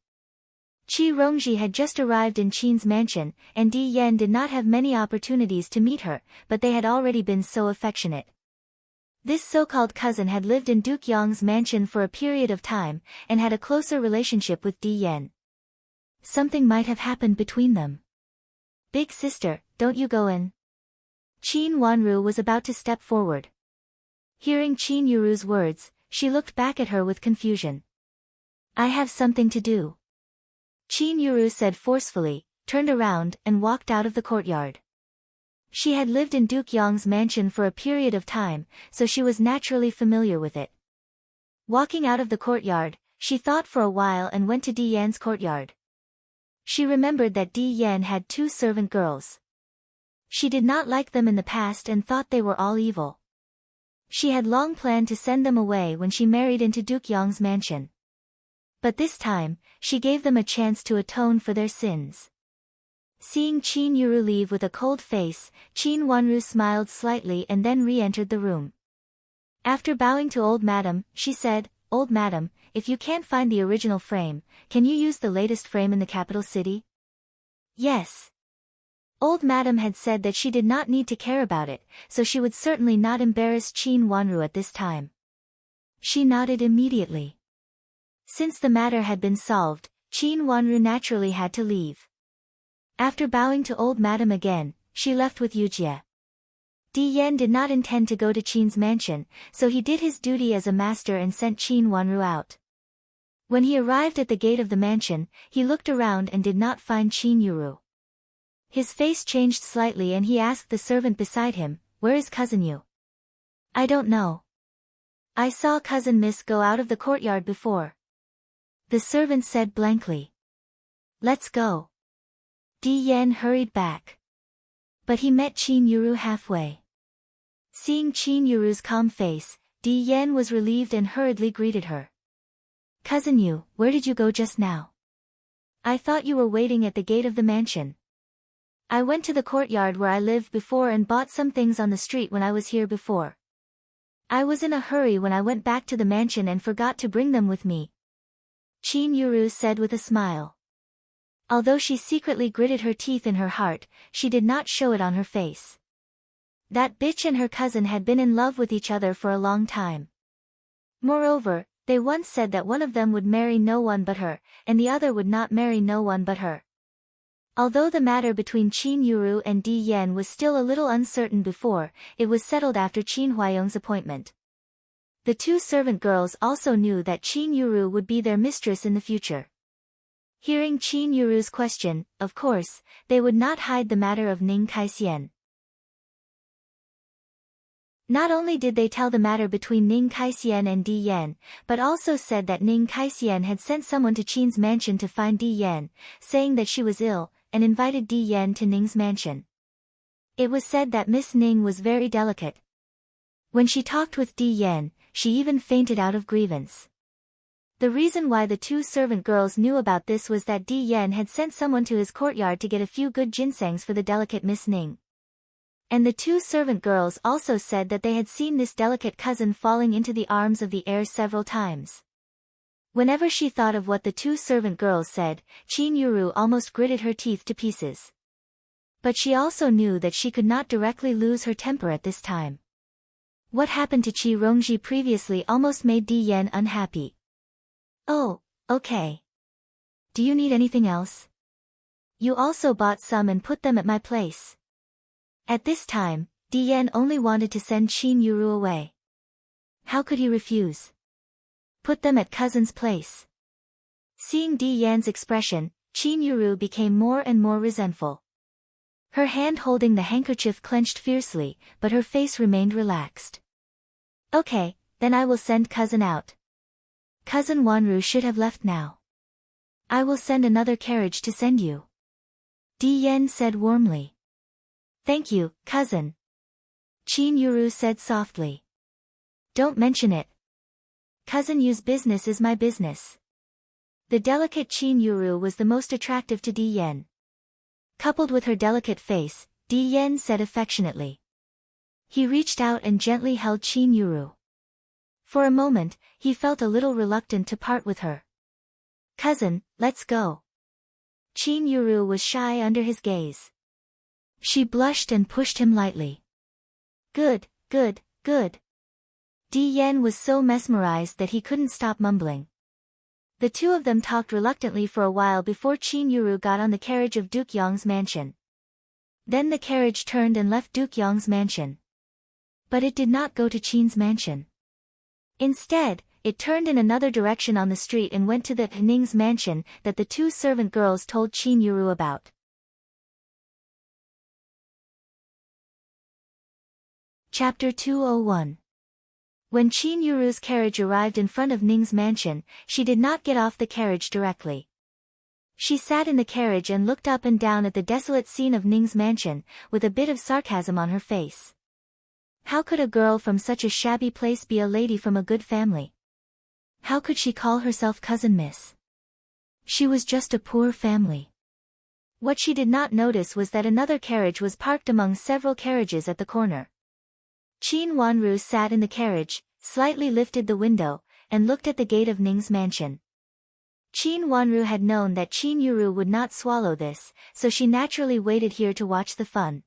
Qi Rongji had just arrived in Qin's mansion, and Di Yan did not have many opportunities to meet her, but they had already been so affectionate. This so-called cousin had lived in Duke Yong's mansion for a period of time, and had a closer relationship with Di Yan. Something might have happened between them. "Big sister, don't you go in." Qin Wanru was about to step forward. Hearing Qin Yuru's words, she looked back at her with confusion. "I have something to do." Qin Yuru said forcefully, turned around and walked out of the courtyard. She had lived in Duke Yong's mansion for a period of time, so she was naturally familiar with it. Walking out of the courtyard, she thought for a while and went to Di Yan's courtyard. She remembered that Di Yan had 2 servant girls. She did not like them in the past and thought they were all evil. She had long planned to send them away when she married into Duke Yong's mansion. But this time, she gave them a chance to atone for their sins. Seeing Qin Yuru leave with a cold face, Qin Wanru smiled slightly and then re-entered the room. After bowing to old madam, she said, "Old madam, if you can't find the original frame, can you use the latest frame in the capital city?" "Yes." Old madam had said that she did not need to care about it, so she would certainly not embarrass Qin Wanru at this time. She nodded immediately. Since the matter had been solved, Qin Wanru naturally had to leave. After bowing to old madam again, she left with Yujie. Di Yan did not intend to go to Qin's mansion, so he did his duty as a master and sent Qin Wanru out. When he arrived at the gate of the mansion, he looked around and did not find Qin Yuru. His face changed slightly and he asked the servant beside him, "Where is cousin Yu?" "I don't know. I saw cousin Miss go out of the courtyard before." The servant said blankly. "Let's go." Di Yan hurried back. But he met Qin Yuru halfway. Seeing Qin Yuru's calm face, Di Yan was relieved and hurriedly greeted her. "Cousin Yu, where did you go just now? I thought you were waiting at the gate of the mansion." "I went to the courtyard where I lived before and bought some things on the street when I was here before. I was in a hurry when I went back to the mansion and forgot to bring them with me," Qin Yuru said with a smile. Although she secretly gritted her teeth in her heart, she did not show it on her face. That bitch and her cousin had been in love with each other for a long time. Moreover, they once said that one of them would marry no one but her, and the other would not marry no one but her. Although the matter between Qin Yuru and Di Yan was still a little uncertain before, it was settled after Qin Huayong's appointment. The two servant girls also knew that Qin Yuru would be their mistress in the future. Hearing Qin Yuru's question, of course, they would not hide the matter of Ning Kaixian. Not only did they tell the matter between Ning Kaixian and Di Yan, but also said that Ning Kaixian had sent someone to Qin's mansion to find Di Yan, saying that she was ill, and invited Di Yan to Ning's mansion. It was said that Miss Ning was very delicate. When she talked with Di Yan, she even fainted out of grievance. The reason why the two servant girls knew about this was that Di Yan had sent someone to his courtyard to get a few good ginsengs for the delicate Miss Ning. And the two servant girls also said that they had seen this delicate cousin falling into the arms of the heir several times. Whenever she thought of what the two servant girls said, Qin Yuru almost gritted her teeth to pieces. But she also knew that she could not directly lose her temper at this time. What happened to Qi Rongji previously almost made Di Yan unhappy. Oh, okay. Do you need anything else? You also bought some and put them at my place. At this time, Di Yan only wanted to send Qin Yuru away. How could he refuse? Put them at cousin's place. Seeing Di Yan's expression, Qin Yuru became more and more resentful. Her hand holding the handkerchief clenched fiercely, but her face remained relaxed. Okay, then I will send cousin out. Cousin Wanru should have left now. I will send another carriage to send you. Di Yan said warmly. Thank you, cousin. Qin Yuru said softly. Don't mention it. Cousin Yu's business is my business. The delicate Qin Yuru was the most attractive to Di Yan. Coupled with her delicate face, Di Yan said affectionately. He reached out and gently held Qin Yuru. For a moment, he felt a little reluctant to part with her. Cousin, let's go. Qin Yuru was shy under his gaze. She blushed and pushed him lightly. Good, good, good. Di Yan was so mesmerized that he couldn't stop mumbling. The two of them talked reluctantly for a while before Qin Yuru got on the carriage of Duke Yong's mansion. Then the carriage turned and left Duke Yong's mansion. But it did not go to Qin's mansion. Instead, it turned in another direction on the street and went to the Ning's mansion that the two servant girls told Qin Yuru about. Chapter 201. When Qin Yuru's carriage arrived in front of Ning's mansion, she did not get off the carriage directly. She sat in the carriage and looked up and down at the desolate scene of Ning's mansion, with a bit of sarcasm on her face. How could a girl from such a shabby place be a lady from a good family? How could she call herself cousin Miss? She was just a poor family. What she did not notice was that another carriage was parked among several carriages at the corner. Qin Wanru sat in the carriage, slightly lifted the window, and looked at the gate of Ning's mansion. Qin Wanru had known that Qin Yuru would not swallow this, so she naturally waited here to watch the fun.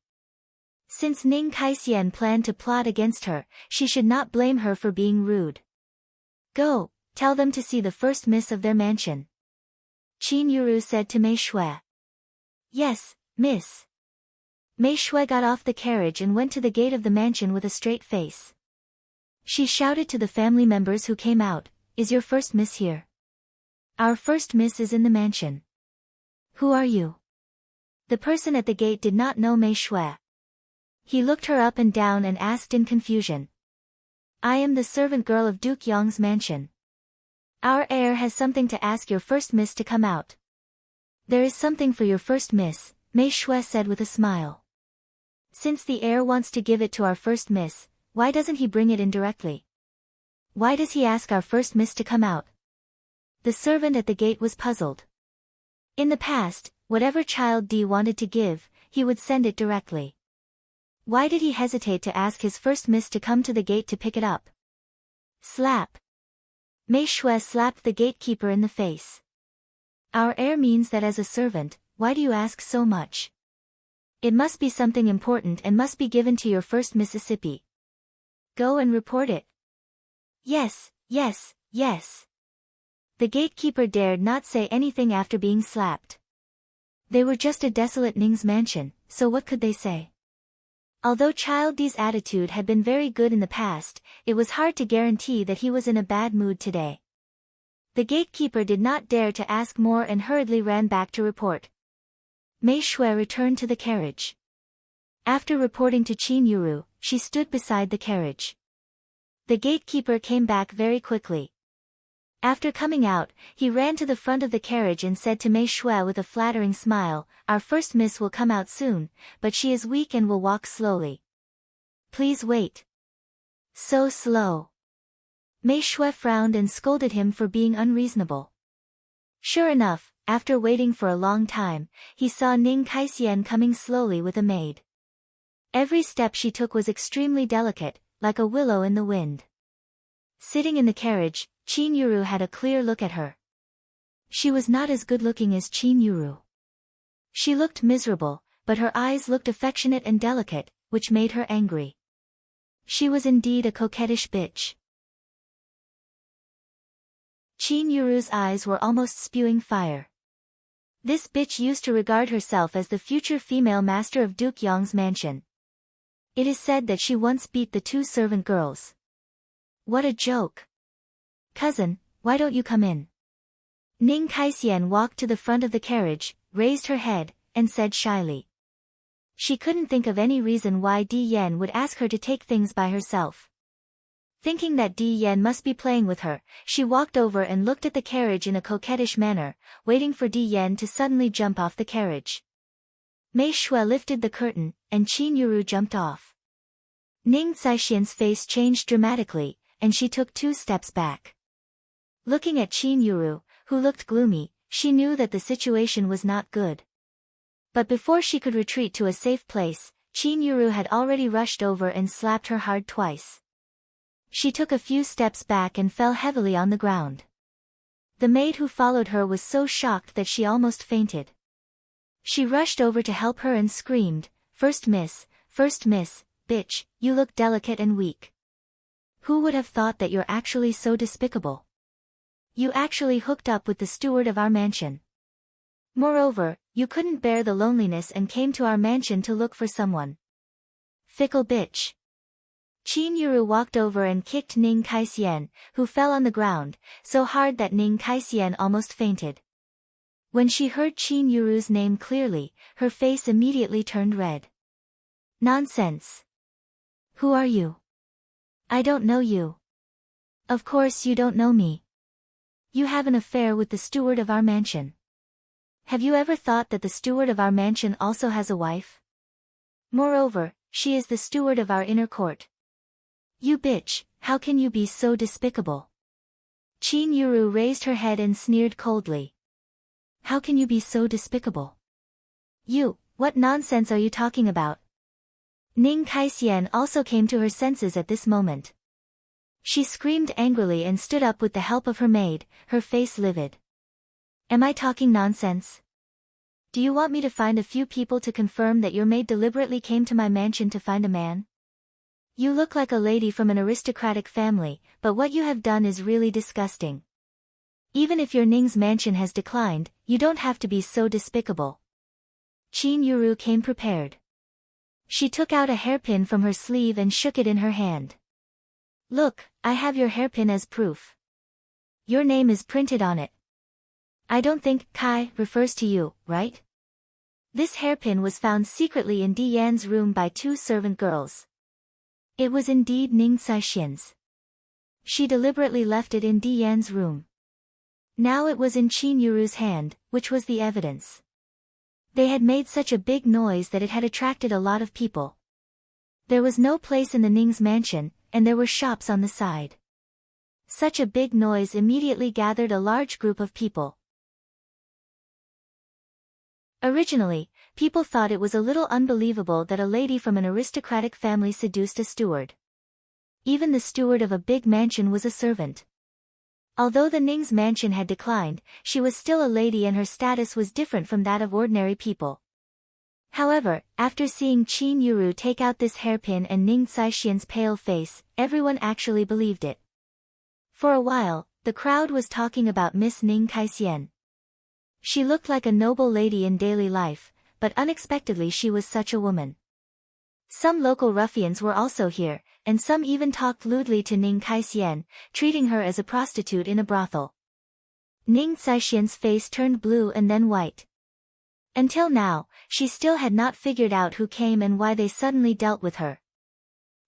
Since Ning Kaixian planned to plot against her, she should not blame her for being rude. Go, tell them to see the first miss of their mansion. Qin Yuru said to Mei Shui. Yes, miss. Mei Shui got off the carriage and went to the gate of the mansion with a straight face. She shouted to the family members who came out, "Is your first miss here?" "Our first miss is in the mansion." "Who are you?" The person at the gate did not know Mei Shui. He looked her up and down and asked in confusion. "I am the servant girl of Duke Yong's mansion. Our heir has something to ask your first miss to come out." "There is something for your first miss," Mei Shui said with a smile. "Since the heir wants to give it to our first miss, why doesn't he bring it in directly? Why does he ask our first miss to come out?" The servant at the gate was puzzled. In the past, whatever child D wanted to give, he would send it directly. Why did he hesitate to ask his first miss to come to the gate to pick it up? Slap. Mei Shui slapped the gatekeeper in the face. "Our heir means that as a servant, why do you ask so much? It must be something important and must be given to your first Mississippi. Go and report it." "Yes, yes, yes." The gatekeeper dared not say anything after being slapped. They were just a desolate Ning's mansion, so what could they say? Although Child D's attitude had been very good in the past, it was hard to guarantee that he was in a bad mood today. The gatekeeper did not dare to ask more and hurriedly ran back to report. Mei Shui returned to the carriage. After reporting to Qin Yuru, she stood beside the carriage. The gatekeeper came back very quickly. After coming out, he ran to the front of the carriage and said to Mei Shui with a flattering smile, "Our first miss will come out soon, but she is weak and will walk slowly. Please wait." So slow. Mei Shui frowned and scolded him for being unreasonable. Sure enough, after waiting for a long time, he saw Ning Kaisian coming slowly with a maid. Every step she took was extremely delicate, like a willow in the wind. Sitting in the carriage, Qin Yuru had a clear look at her. She was not as good-looking as Qin Yuru. She looked miserable, but her eyes looked affectionate and delicate, which made her angry. She was indeed a coquettish bitch. Qin Yuru's eyes were almost spewing fire. This bitch used to regard herself as the future female master of Duke Yong's mansion. It is said that she once beat the 2 servant girls. What a joke. Cousin, why don't you come in? Ning Kaisian walked to the front of the carriage, raised her head, and said shyly. She couldn't think of any reason why Di Yan would ask her to take things by herself. Thinking that Di Yan must be playing with her, she walked over and looked at the carriage in a coquettish manner, waiting for Di Yan to suddenly jump off the carriage. Mei Shui lifted the curtain, and Qin Yuru jumped off. Ning Caishian's face changed dramatically, and she took 2 steps back. Looking at Qin Yuru, who looked gloomy, she knew that the situation was not good. But before she could retreat to a safe place, Qin Yuru had already rushed over and slapped her hard twice. She took a few steps back and fell heavily on the ground. The maid who followed her was so shocked that she almost fainted. She rushed over to help her and screamed, first miss, bitch, you look delicate and weak. Who would have thought that you're actually so despicable? You actually hooked up with the steward of our mansion. Moreover, you couldn't bear the loneliness and came to our mansion to look for someone. Fickle bitch. Qin Yuru walked over and kicked Ning Kaisian, who fell on the ground, so hard that Ning Kaisian almost fainted. When she heard Qin Yuru's name clearly, her face immediately turned red. Nonsense. Who are you? I don't know you. Of course you don't know me. You have an affair with the steward of our mansion. Have you ever thought that the steward of our mansion also has a wife? Moreover, she is the steward of our inner court. You bitch, how can you be so despicable? Qin Yuru raised her head and sneered coldly. How can you be so despicable? You, what nonsense are you talking about? Ning Kaisian also came to her senses at this moment. She screamed angrily and stood up with the help of her maid, her face livid. Am I talking nonsense? Do you want me to find a few people to confirm that your maid deliberately came to my mansion to find a man? You look like a lady from an aristocratic family, but what you have done is really disgusting. Even if your Ning's mansion has declined, you don't have to be so despicable. Qin Yuru came prepared. She took out a hairpin from her sleeve and shook it in her hand. Look, I have your hairpin as proof. Your name is printed on it. I don't think Kai refers to you, right? This hairpin was found secretly in Di Yan's room by 2 servant girls. It was indeed Ning Caishian's. She deliberately left it in Di Yan's room. Now it was in Qin Yuru's hand, which was the evidence. They had made such a big noise that it had attracted a lot of people. There was no place in the Ning's mansion, and there were shops on the side. Such a big noise immediately gathered a large group of people. Originally, people thought it was a little unbelievable that a lady from an aristocratic family seduced a steward. Even the steward of a big mansion was a servant. Although the Ning's mansion had declined, she was still a lady and her status was different from that of ordinary people. However, after seeing Qin Yuru take out this hairpin and Ning Caishian's pale face, everyone actually believed it. For a while, the crowd was talking about Miss Ning Kaisian. She looked like a noble lady in daily life, but unexpectedly she was such a woman. Some local ruffians were also here, and some even talked lewdly to Ning Kaixian, treating her as a prostitute in a brothel. Ning Caishian's face turned blue and then white. Until now, she still had not figured out who came and why they suddenly dealt with her.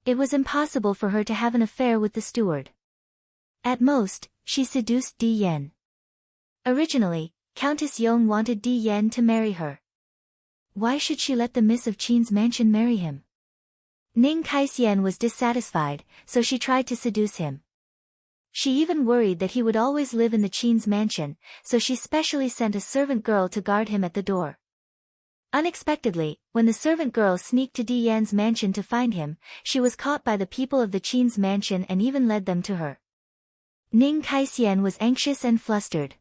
It was impossible for her to have an affair with the steward. At most, she seduced Di Yan. Originally, Countess Yong wanted Di Yan to marry her. Why should she let the Miss of Qin's mansion marry him? Ning Kaixian was dissatisfied, so she tried to seduce him. She even worried that he would always live in the Qin's mansion, so she specially sent a servant girl to guard him at the door. Unexpectedly, when the servant girl sneaked to Di Yan's mansion to find him, she was caught by the people of the Qin's mansion and even led them to her. Ning Kaixian was anxious and flustered.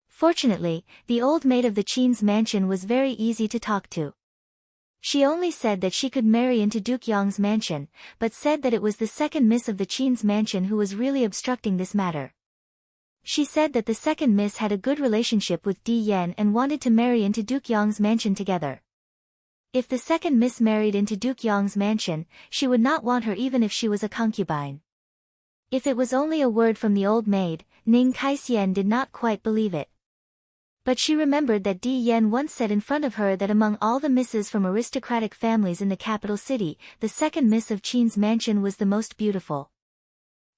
Fortunately, the old maid of the Qin's mansion was very easy to talk to. She only said that she could marry into Duke Yong's mansion, but said that it was the second miss of the Qin's mansion who was really obstructing this matter. She said that the second miss had a good relationship with Di Yan and wanted to marry into Duke Yong's mansion together. If the second miss married into Duke Yong's mansion, she would not want her even if she was a concubine. If it was only a word from the old maid, Ning Kaixian did not quite believe it. But she remembered that Di Yan once said in front of her that among all the misses from aristocratic families in the capital city, the second miss of Qin's mansion was the most beautiful.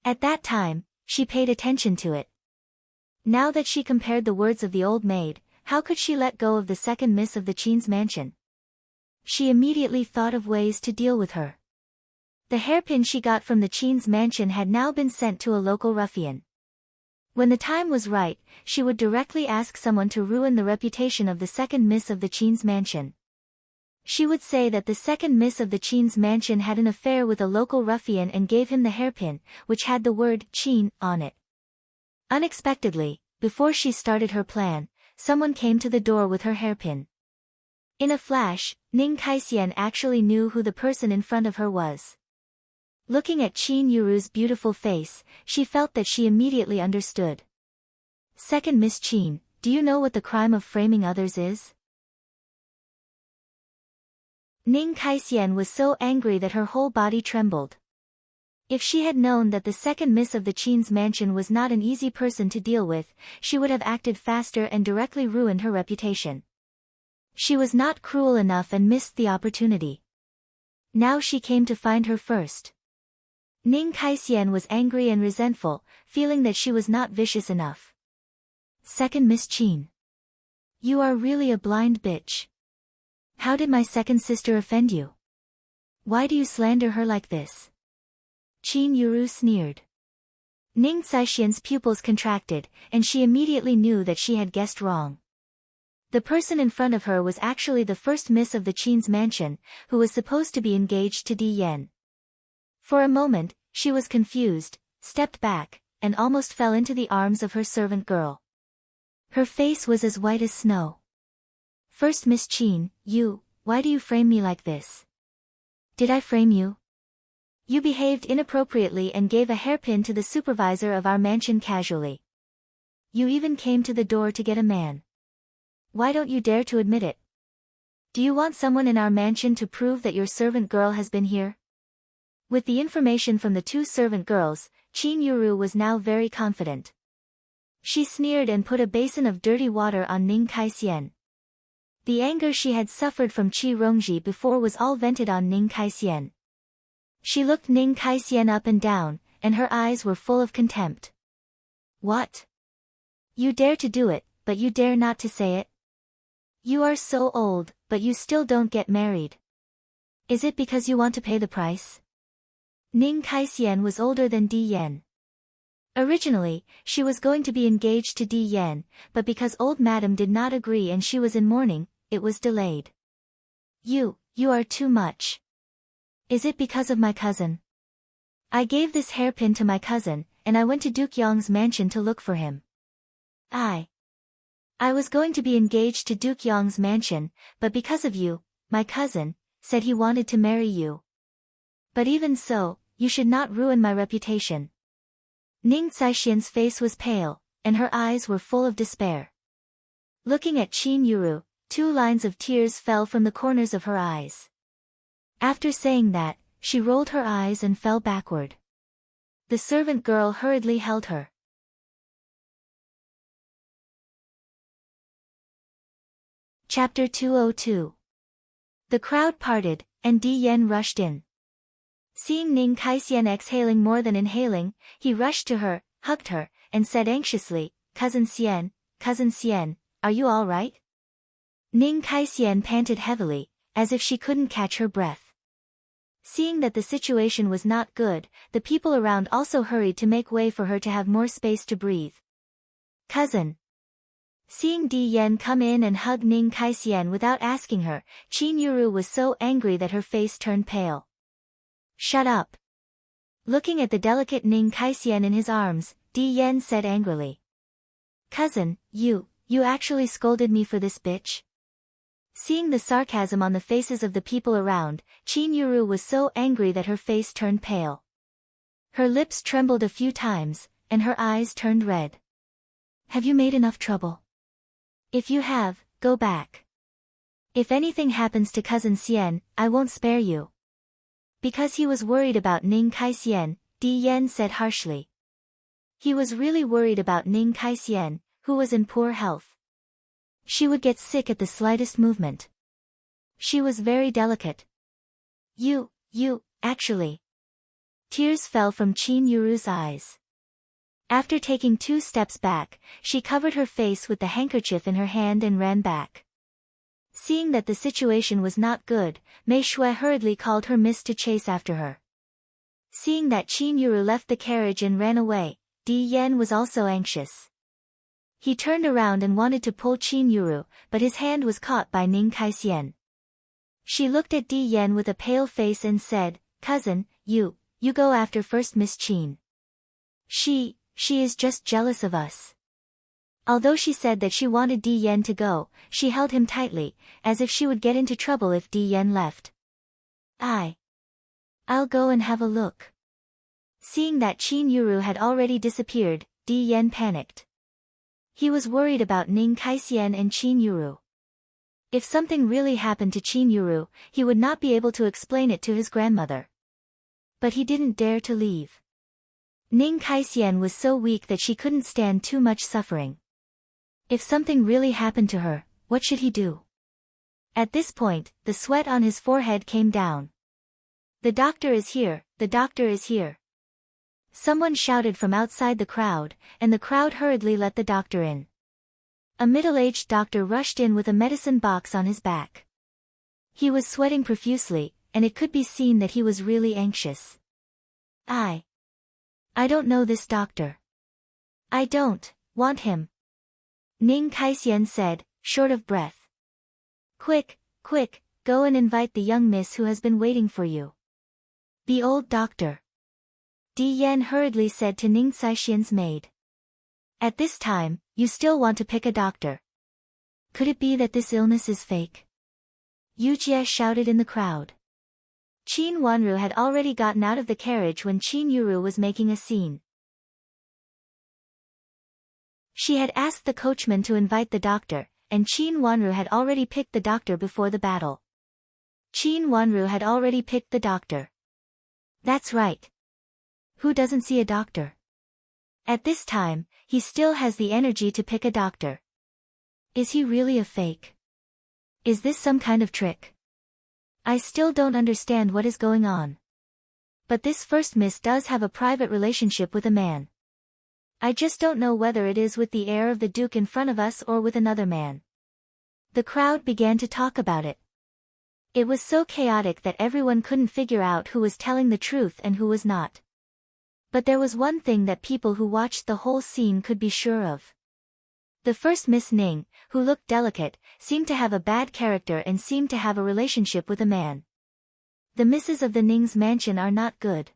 At that time, she paid attention to it. Now that she compared the words of the old maid, how could she let go of the second miss of the Qin's mansion? She immediately thought of ways to deal with her. The hairpin she got from the Qin's mansion had now been sent to a local ruffian. When the time was right, she would directly ask someone to ruin the reputation of the second miss of the Qin's mansion. She would say that the second miss of the Qin's mansion had an affair with a local ruffian and gave him the hairpin, which had the word Qin on it. Unexpectedly, before she started her plan, someone came to the door with her hairpin. In a flash, Ning Kaixian actually knew who the person in front of her was. Looking at Qin Yuru's beautiful face, she felt that she immediately understood. Second Miss Qin, do you know what the crime of framing others is? Ning Kaixian was so angry that her whole body trembled. If she had known that the second miss of the Qin's mansion was not an easy person to deal with, she would have acted faster and directly ruined her reputation. She was not cruel enough and missed the opportunity. Now she came to find her first. Ning Kaixian was angry and resentful, feeling that she was not vicious enough. Second Miss Qin. You are really a blind bitch. How did my second sister offend you? Why do you slander her like this? Qin Yuru sneered. Ning Caishian's pupils contracted, and she immediately knew that she had guessed wrong. The person in front of her was actually the first miss of the Qin's mansion, who was supposed to be engaged to Di Yan. For a moment, she was confused, stepped back, and almost fell into the arms of her servant girl. Her face was as white as snow. First Miss Qin, why do you frame me like this? Did I frame you? You behaved inappropriately and gave a hairpin to the supervisor of our mansion casually. You even came to the door to get a man. Why don't you dare to admit it? Do you want someone in our mansion to prove that your servant girl has been here? With the information from the two servant girls, Qin Yuru was now very confident. She sneered and put a basin of dirty water on Ning Kaixian. The anger she had suffered from Qi Rongji before was all vented on Ning Kaixian. She looked Ning Kaixian up and down, and her eyes were full of contempt. What? You dare to do it, but you dare not to say it? You are so old, but you still don't get married. Is it because you want to pay the price? Ning Kaixian was older than Di Yan. Originally, she was going to be engaged to Di Yan, but because old madam did not agree and she was in mourning, it was delayed. You are too much. Is it because of my cousin? I gave this hairpin to my cousin, and I went to Duke Yong's mansion to look for him. I was going to be engaged to Duke Yong's mansion, but because of you, my cousin, said he wanted to marry you. But even so, you should not ruin my reputation. Ning Caishian's face was pale, and her eyes were full of despair. Looking at Qin Yuru, 2 lines of tears fell from the corners of her eyes. After saying that, she rolled her eyes and fell backward. The servant girl hurriedly held her. Chapter 202. The crowd parted, and Di Yan rushed in. Seeing Ning Kaixian exhaling more than inhaling, he rushed to her, hugged her, and said anxiously, Cousin Xian, are you all right? Ning Kaixian panted heavily, as if she couldn't catch her breath. Seeing that the situation was not good, the people around also hurried to make way for her to have more space to breathe. Cousin. Seeing Di Yan come in and hug Ning Kaixian without asking her, Qin Yuru was so angry that her face turned pale. Shut up. Looking at the delicate Ning Kaixian in his arms, Di Yan said angrily. Cousin, you actually scolded me for this bitch? Seeing the sarcasm on the faces of the people around, Qin Yuru was so angry that her face turned pale. Her lips trembled a few times, and her eyes turned red. Have you made enough trouble? If you have, go back. If anything happens to Cousin Xian, I won't spare you. Because he was worried about Ning Kaixian, Di Yan said harshly. He was really worried about Ning Kaixian, who was in poor health. She would get sick at the slightest movement. She was very delicate. You, actually. Tears fell from Qin Yuru's eyes. After taking 2 steps back, she covered her face with the handkerchief in her hand and ran back. Seeing that the situation was not good, Mei Shui hurriedly called her miss to chase after her. Seeing that Qin Yuru left the carriage and ran away, Di Yan was also anxious. He turned around and wanted to pull Qin Yuru, but his hand was caught by Ning Kaixian. She looked at Di Yan with a pale face and said, Cousin, you go after first Miss Qin. She is just jealous of us. Although she said that she wanted Di Yan to go, she held him tightly, as if she would get into trouble if Di Yan left. I'll go and have a look. Seeing that Qin Yuru had already disappeared, Di Yan panicked. He was worried about Ning Kaixian and Qin Yuru. If something really happened to Qin Yuru, he would not be able to explain it to his grandmother. But he didn't dare to leave. Ning Kaixian was so weak that she couldn't stand too much suffering. If something really happened to her, what should he do? At this point, the sweat on his forehead came down. The doctor is here, the doctor is here. Someone shouted from outside the crowd, and the crowd hurriedly let the doctor in. A middle-aged doctor rushed in with a medicine box on his back. He was sweating profusely, and it could be seen that he was really anxious. I don't know this doctor. I don't want him. Ning Kaixian said, short of breath. Quick, go and invite the young miss who has been waiting for you. The old doctor. Di Yan hurriedly said to Ning Kaixian's maid. At this time, you still want to pick a doctor. Could it be that this illness is fake? Yu Jie shouted in the crowd. Qin Wanru had already gotten out of the carriage when Qin Yuru was making a scene. She had asked the coachman to invite the doctor, and Qin Wanru had already picked the doctor before the battle. Qin Wanru had already picked the doctor. That's right. Who doesn't see a doctor? At this time, he still has the energy to pick a doctor. Is he really a fake? Is this some kind of trick? I still don't understand what is going on. But this first miss does have a private relationship with a man. I just don't know whether it is with the heir of the duke in front of us or with another man. The crowd began to talk about it. It was so chaotic that everyone couldn't figure out who was telling the truth and who was not. But there was one thing that people who watched the whole scene could be sure of. The first Miss Ning, who looked delicate, seemed to have a bad character and seemed to have a relationship with a man. The misses of the Ning's mansion are not good.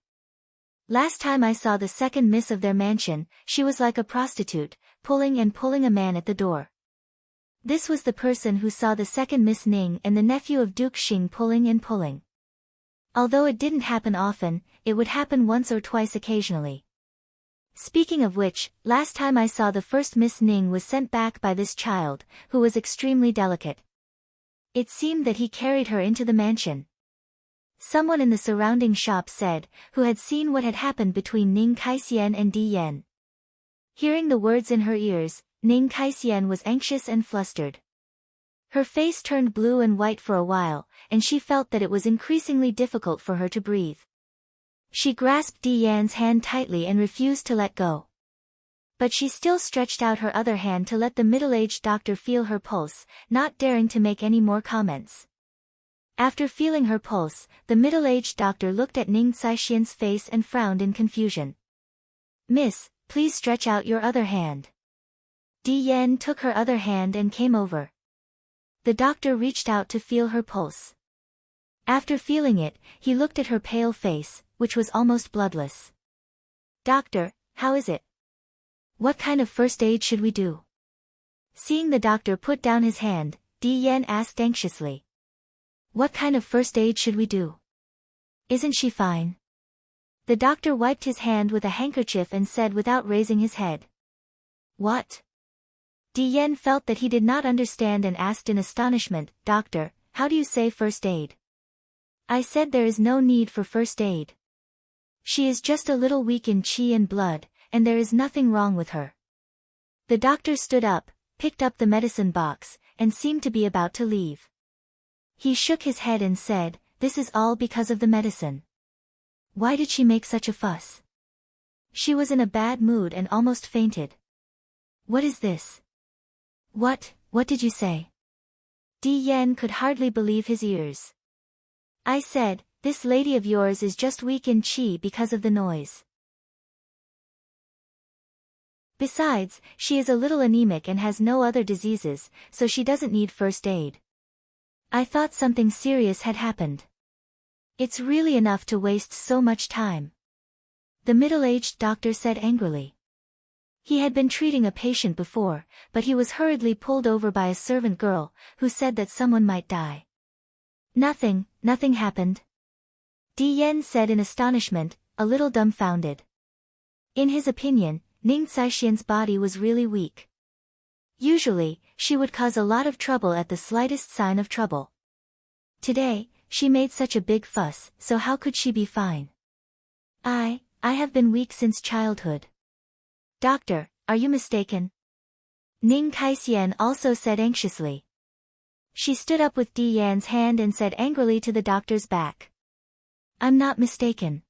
Last time I saw the second miss of their mansion, she was like a prostitute, pulling a man at the door. This was the person who saw the second Miss Ning and the nephew of Duke Xing pulling. Although it didn't happen often, it would happen once or twice occasionally. Speaking of which, last time I saw the first Miss Ning was sent back by this child, who was extremely delicate. It seemed that he carried her into the mansion. Someone in the surrounding shop said, who had seen what had happened between Ning Kaixian and Di Yan. Hearing the words in her ears, Ning Kaixian was anxious and flustered. Her face turned blue and white for a while, and she felt that it was increasingly difficult for her to breathe. She grasped Di Yan's hand tightly and refused to let go. But she still stretched out her other hand to let the middle-aged doctor feel her pulse, not daring to make any more comments. After feeling her pulse, the middle-aged doctor looked at Ning Kaixian's face and frowned in confusion. "Miss, please stretch out your other hand." Di Yan took her other hand and came over. The doctor reached out to feel her pulse. After feeling it, he looked at her pale face, which was almost bloodless. "Doctor, how is it? What kind of first aid should we do?" Seeing the doctor put down his hand, Di Yan asked anxiously. "What kind of first aid should we do? Isn't she fine?" The doctor wiped his hand with a handkerchief and said without raising his head. "What?" Di Yan felt that he did not understand and asked in astonishment, "Doctor, how do you say first aid?" "I said there is no need for first aid. She is just a little weak in qi and blood, and there is nothing wrong with her." The doctor stood up, picked up the medicine box, and seemed to be about to leave. He shook his head and said, "This is all because of the medicine. Why did she make such a fuss? She was in a bad mood and almost fainted." "What is this? What did you say?" Di Yan could hardly believe his ears. "I said, this lady of yours is just weak in qi because of the noise. Besides, she is a little anemic and has no other diseases, so she doesn't need first aid. I thought something serious had happened. It's really enough to waste so much time," the middle-aged doctor said angrily. He had been treating a patient before, but he was hurriedly pulled over by a servant girl, who said that someone might die. Nothing happened," Di Yan said in astonishment, a little dumbfounded. In his opinion, Ning Kaixian's body was really weak. Usually, she would cause a lot of trouble at the slightest sign of trouble. Today, she made such a big fuss, so how could she be fine? I have been weak since childhood." "Doctor, are you mistaken?" Ning Kaixian also said anxiously. She stood up with Di Yan's hand and said angrily to the doctor's back, "I'm not mistaken.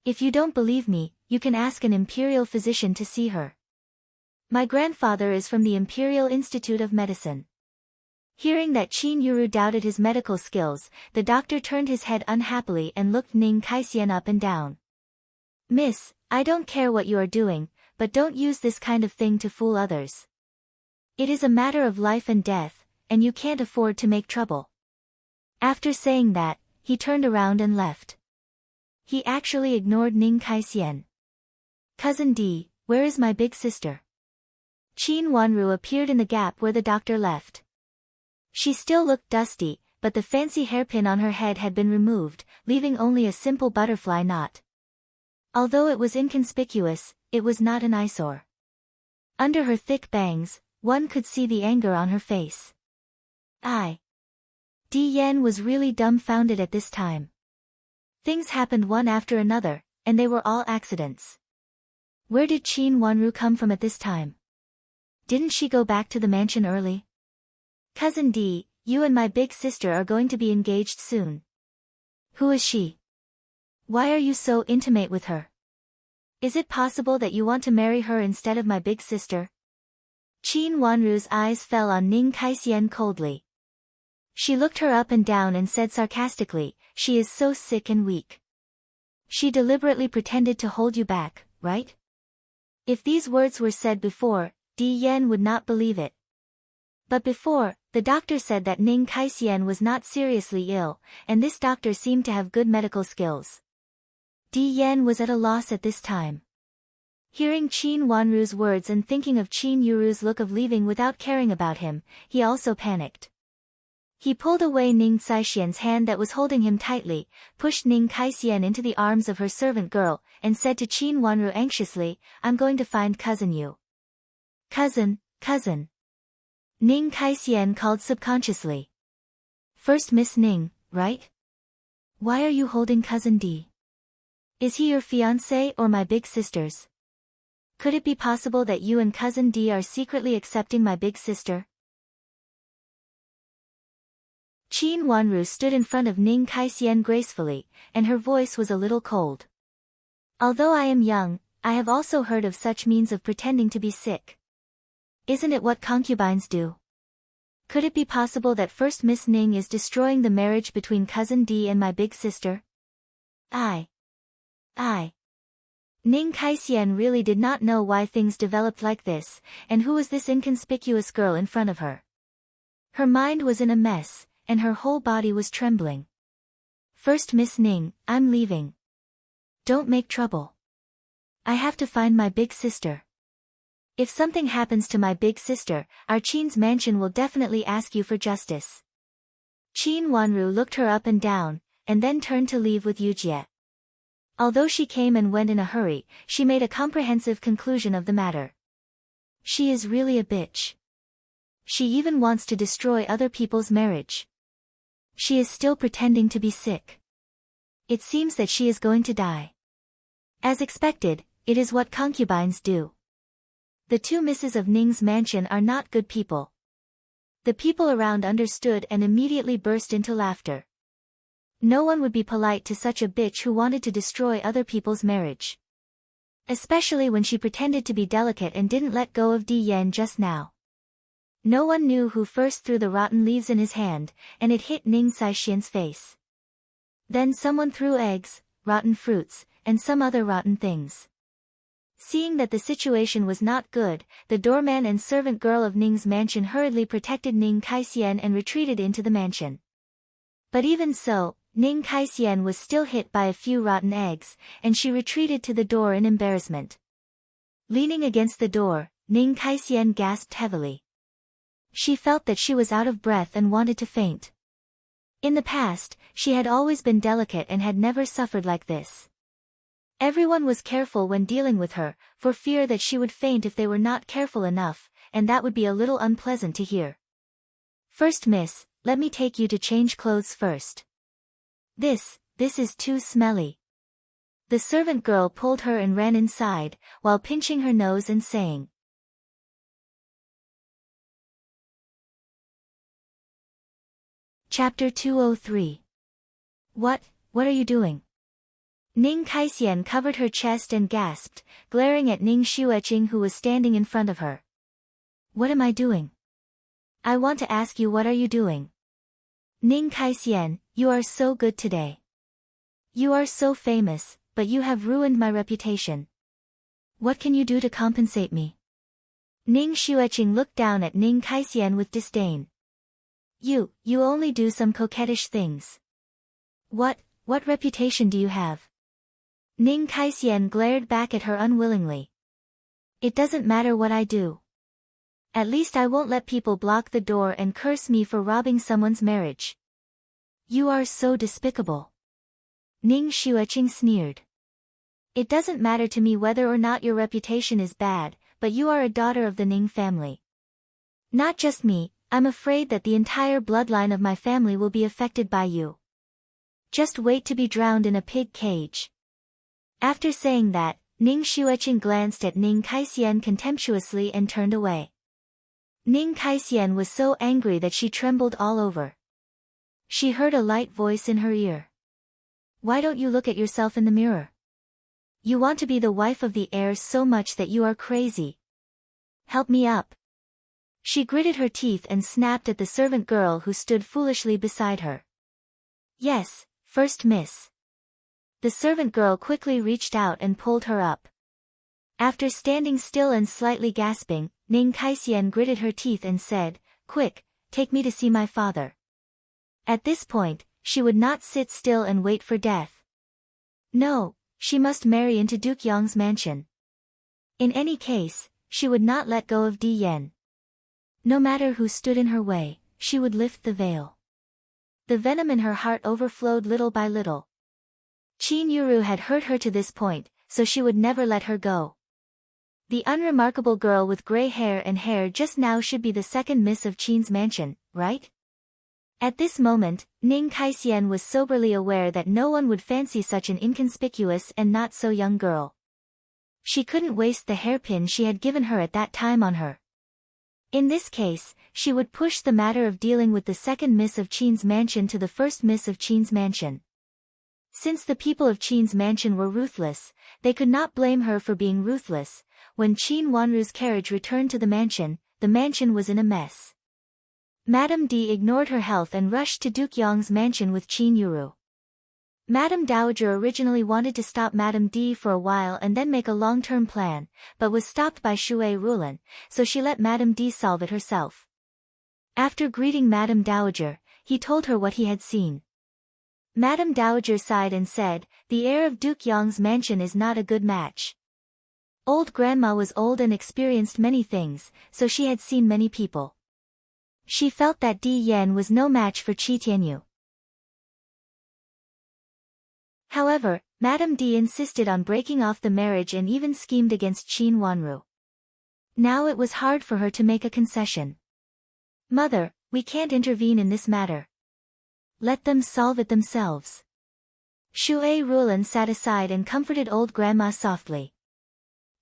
If you don't believe me, you can ask an imperial physician to see her. My grandfather is from the Imperial Institute of Medicine." Hearing that Qin Yuru doubted his medical skills, the doctor turned his head unhappily and looked Ning Kaixian up and down. "Miss, I don't care what you are doing, but don't use this kind of thing to fool others. It is a matter of life and death, and you can't afford to make trouble." After saying that, he turned around and left. He actually ignored Ning Kaixian. "Cousin Di, where is my big sister?" Qin Wanru appeared in the gap where the doctor left. She still looked dusty, but the fancy hairpin on her head had been removed, leaving only a simple butterfly knot. Although it was inconspicuous, it was not an eyesore. Under her thick bangs, one could see the anger on her face. Di Yan was really dumbfounded at this time. Things happened one after another, and they were all accidents. Where did Qin Wanru come from at this time? Didn't she go back to the mansion early? "Cousin Di, you and my big sister are going to be engaged soon." "Who is she? Why are you so intimate with her? Is it possible that you want to marry her instead of my big sister?" Qin Wanru's eyes fell on Ning Kaixian coldly. She looked her up and down and said sarcastically, "She is so sick and weak. She deliberately pretended to hold you back, right?" If these words were said before, Di Yan would not believe it. But before, the doctor said that Ning Kaixian was not seriously ill, and this doctor seemed to have good medical skills. Di Yan was at a loss at this time. Hearing Qin Wanru's words and thinking of Qin Yuru's look of leaving without caring about him, he also panicked. He pulled away Ning Caishian's hand that was holding him tightly, pushed Ning Caishian into the arms of her servant girl, and said to Qin Wanru anxiously, "I'm going to find cousin Yu." "Cousin, cousin." Ning Caishian called subconsciously. "First Miss Ning, right? Why are you holding cousin D? Is he your fiancé or my big sister's? Could it be possible that you and cousin D are secretly accepting my big sister?" Qin Wanru stood in front of Ning Caishian gracefully, and her voice was a little cold. "Although I am young, I have also heard of such means of pretending to be sick. Isn't it what concubines do? Could it be possible that first Miss Ning is destroying the marriage between cousin D and my big sister?" I. Ning Caishian really did not know why things developed like this, and who was this inconspicuous girl in front of her. Her mind was in a mess, and her whole body was trembling. "First Miss Ning, I'm leaving. Don't make trouble. I have to find my big sister. If something happens to my big sister, our Qin's mansion will definitely ask you for justice." Qin Wanru looked her up and down, and then turned to leave with Yujie. Although she came and went in a hurry, she made a comprehensive conclusion of the matter. She is really a bitch. She even wants to destroy other people's marriage. She is still pretending to be sick. It seems that she is going to die. As expected, it is what concubines do. The two misses of Ning's mansion are not good people. The people around understood and immediately burst into laughter. No one would be polite to such a bitch who wanted to destroy other people's marriage. Especially when she pretended to be delicate and didn't let go of Di Yan just now. No one knew who first threw the rotten leaves in his hand, and it hit Ning Caishian's face. Then someone threw eggs, rotten fruits, and some other rotten things. Seeing that the situation was not good, the doorman and servant girl of Ning's mansion hurriedly protected Ning Caishian and retreated into the mansion. But even so, Ning Caishian was still hit by a few rotten eggs, and she retreated to the door in embarrassment. Leaning against the door, Ning Caishian gasped heavily. She felt that she was out of breath and wanted to faint. In the past, she had always been delicate and had never suffered like this. Everyone was careful when dealing with her, for fear that she would faint if they were not careful enough, and that would be a little unpleasant to hear. "First miss, let me take you to change clothes first. This is too smelly." The servant girl pulled her and ran inside, while pinching her nose and saying. Chapter 203. What are you doing? Ning Caishian covered her chest and gasped, glaring at Ning Xueqing who was standing in front of her. "What am I doing? I want to ask you, what are you doing? Ning Caishian, you are so good today. You are so famous, but you have ruined my reputation. What can you do to compensate me?" Ning Xueqing looked down at Ning Caishian with disdain. You only do some coquettish things. What reputation do you have?" Ning Caishian glared back at her unwillingly. "It doesn't matter what I do. At least I won't let people block the door and curse me for robbing someone's marriage." "You are so despicable." Ning Xueqing sneered. "It doesn't matter to me whether or not your reputation is bad, but you are a daughter of the Ning family. Not just me, I'm afraid that the entire bloodline of my family will be affected by you. Just wait to be drowned in a pig cage." After saying that, Ning Xueqing glanced at Ning Caishian contemptuously and turned away. Ning Caishian was so angry that she trembled all over. She heard a light voice in her ear. "Why don't you look at yourself in the mirror? You want to be the wife of the heir so much that you are crazy. Help me up." She gritted her teeth and snapped at the servant girl who stood foolishly beside her. "Yes, first miss." The servant girl quickly reached out and pulled her up. After standing still and slightly gasping, Ning Caishian gritted her teeth and said, "Quick, take me to see my father." At this point, she would not sit still and wait for death. No, she must marry into Duke Yong's mansion. In any case, she would not let go of Di Yan. No matter who stood in her way, she would lift the veil. The venom in her heart overflowed little by little. Qin Yuru had hurt her to this point, so she would never let her go. The unremarkable girl with gray hair and hair just now should be the second miss of Qin's mansion, right? At this moment, Ning Kaixian was soberly aware that no one would fancy such an inconspicuous and not so young girl. She couldn't waste the hairpin she had given her at that time on her. In this case, she would push the matter of dealing with the second miss of Qin's mansion to the first miss of Qin's mansion. Since the people of Qin's mansion were ruthless, they could not blame her for being ruthless. When Qin Wanru's carriage returned to the mansion was in a mess. Madame D ignored her health and rushed to Duke Yong's mansion with Qin Yuru. Madame Dowager originally wanted to stop Madame D for a while and then make a long-term plan, but was stopped by Shui Rulan, so she let Madame D solve it herself. After greeting Madame Dowager, he told her what he had seen. Madame Dowager sighed and said, "The heir of Duke Yong's mansion is not a good match." Old grandma was old and experienced many things, so she had seen many people. She felt that Di Yan was no match for Qi Tianyu. However, Madame D insisted on breaking off the marriage and even schemed against Qin Wanru. Now it was hard for her to make a concession. "Mother, we can't intervene in this matter. Let them solve it themselves." Shui Rulan sat aside and comforted old grandma softly.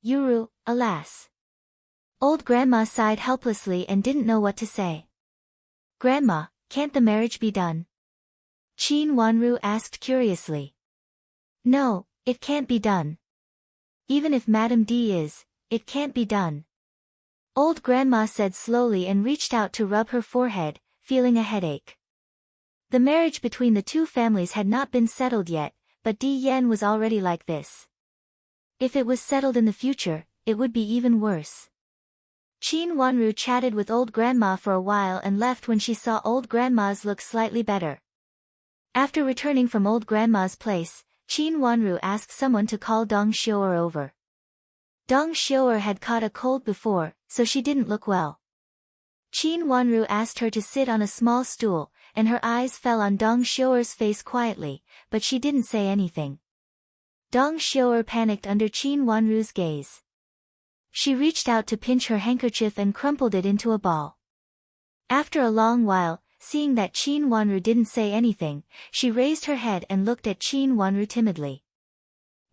"Yuru, alas." Old grandma sighed helplessly and didn't know what to say. "Grandma, can't the marriage be done?" Qin Wanru asked curiously. "No, it can't be done. Even if Madame D is, it can't be done." Old grandma said slowly and reached out to rub her forehead, feeling a headache. The marriage between the two families had not been settled yet, but Di Yan was already like this. If it was settled in the future, it would be even worse. Qin Wanru chatted with old grandma for a while and left when she saw old grandma's look slightly better. After returning from old grandma's place, Qin Wanru asked someone to call Dong Xiu'er over. Dong Xiu'er had caught a cold before, so she didn't look well. Qin Wanru asked her to sit on a small stool, and her eyes fell on Dong Xiu'er's face quietly, but she didn't say anything. Dong Xiu'er panicked under Qin Wanru's gaze. She reached out to pinch her handkerchief and crumpled it into a ball. After a long while, seeing that Qin Wanru didn't say anything, she raised her head and looked at Qin Wanru timidly.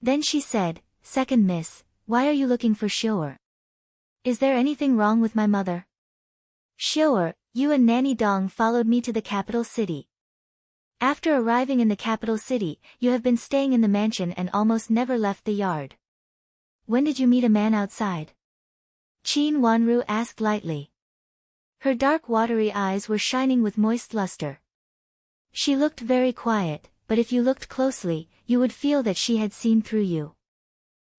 Then she said, "Second miss, why are you looking for Xiu'er? Is there anything wrong with my mother?" "Xiu'er, you and Nanny Dong followed me to the capital city. After arriving in the capital city, you have been staying in the mansion and almost never left the yard. When did you meet a man outside?" Qin Wanru asked lightly. Her dark watery eyes were shining with moist luster. She looked very quiet, but if you looked closely, you would feel that she had seen through you.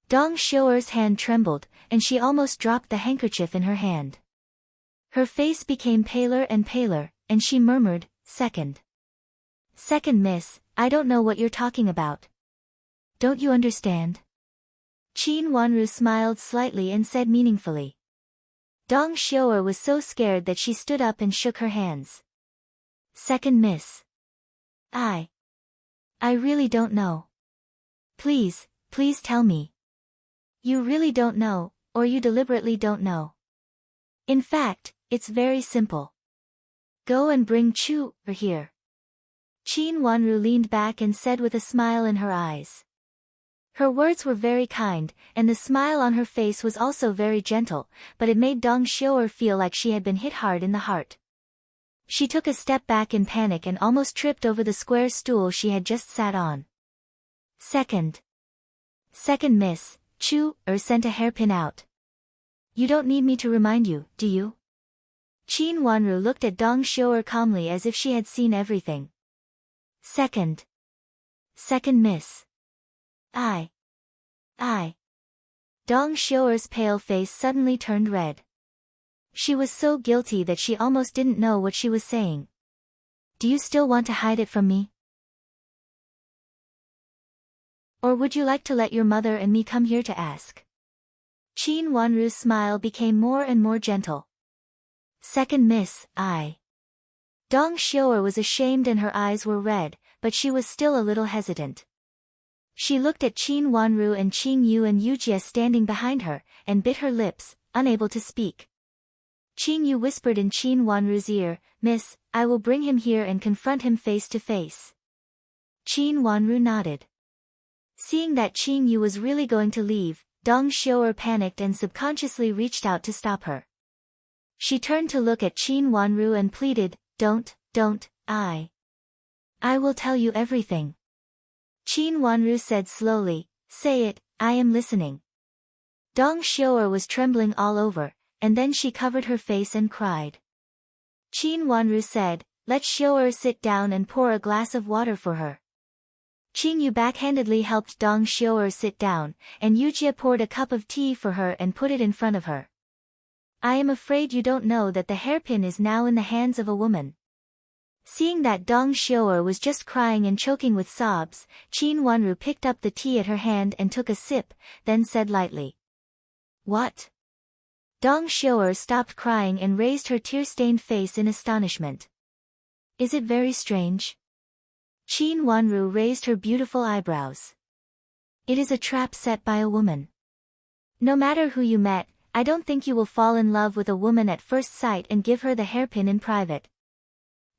Dong Xiu'er's hand trembled, and she almost dropped the handkerchief in her hand. Her face became paler and paler, and she murmured, Second miss, I don't know what you're talking about. Don't you understand?" Qin Wanru smiled slightly and said meaningfully. Dong Xiu'er was so scared that she stood up and shook her hands. "Second miss. I really don't know. Please tell me. You really don't know, or you deliberately don't know. In fact, it's very simple. Go and bring Chu here." Qin Wanru leaned back and said with a smile in her eyes. Her words were very kind, and the smile on her face was also very gentle, but it made Dong Xiu'er feel like she had been hit hard in the heart. She took a step back in panic and almost tripped over the square stool she had just sat on. Second miss, Chu-er sent a hairpin out. You don't need me to remind you, do you? Qin Wanru looked at Dong Xiu'er calmly as if she had seen everything. Second miss. I. Dong Xiu'er's pale face suddenly turned red. She was so guilty that she almost didn't know what she was saying. Do you still want to hide it from me? Or would you like to let your mother and me come here to ask? Qin Wanru's smile became more and more gentle. Second miss, Dong Xiu'er was ashamed and her eyes were red, but she was still a little hesitant. She looked at Qin Wanru and Qing Yu and Yujie standing behind her, and bit her lips, unable to speak. Qing Yu whispered in Qin Wanru's ear, "Miss, I will bring him here and confront him face to face." Qin Wanru nodded. Seeing that Qing Yu was really going to leave, Dong Xiu'er panicked and subconsciously reached out to stop her. She turned to look at Qin Wanru and pleaded, Don't, I will tell you everything." Qin Wanru said slowly, "Say it, I am listening." Dong Xiu'er was trembling all over, and then she covered her face and cried. Qin Wanru said, "Let Xiu'er sit down and pour a glass of water for her." Qing Yu backhandedly helped Dong Xiu'er sit down, and Yujie poured a cup of tea for her and put it in front of her. "I am afraid you don't know that the hairpin is now in the hands of a woman." Seeing that Dong Xiu'er was just crying and choking with sobs, Qin Wanru picked up the tea at her hand and took a sip, then said lightly, "What?" Dong Xiu'er stopped crying and raised her tear-stained face in astonishment. "Is it very strange?" Qin Wanru raised her beautiful eyebrows. "It is a trap set by a woman. No matter who you met, I don't think you will fall in love with a woman at first sight and give her the hairpin in private.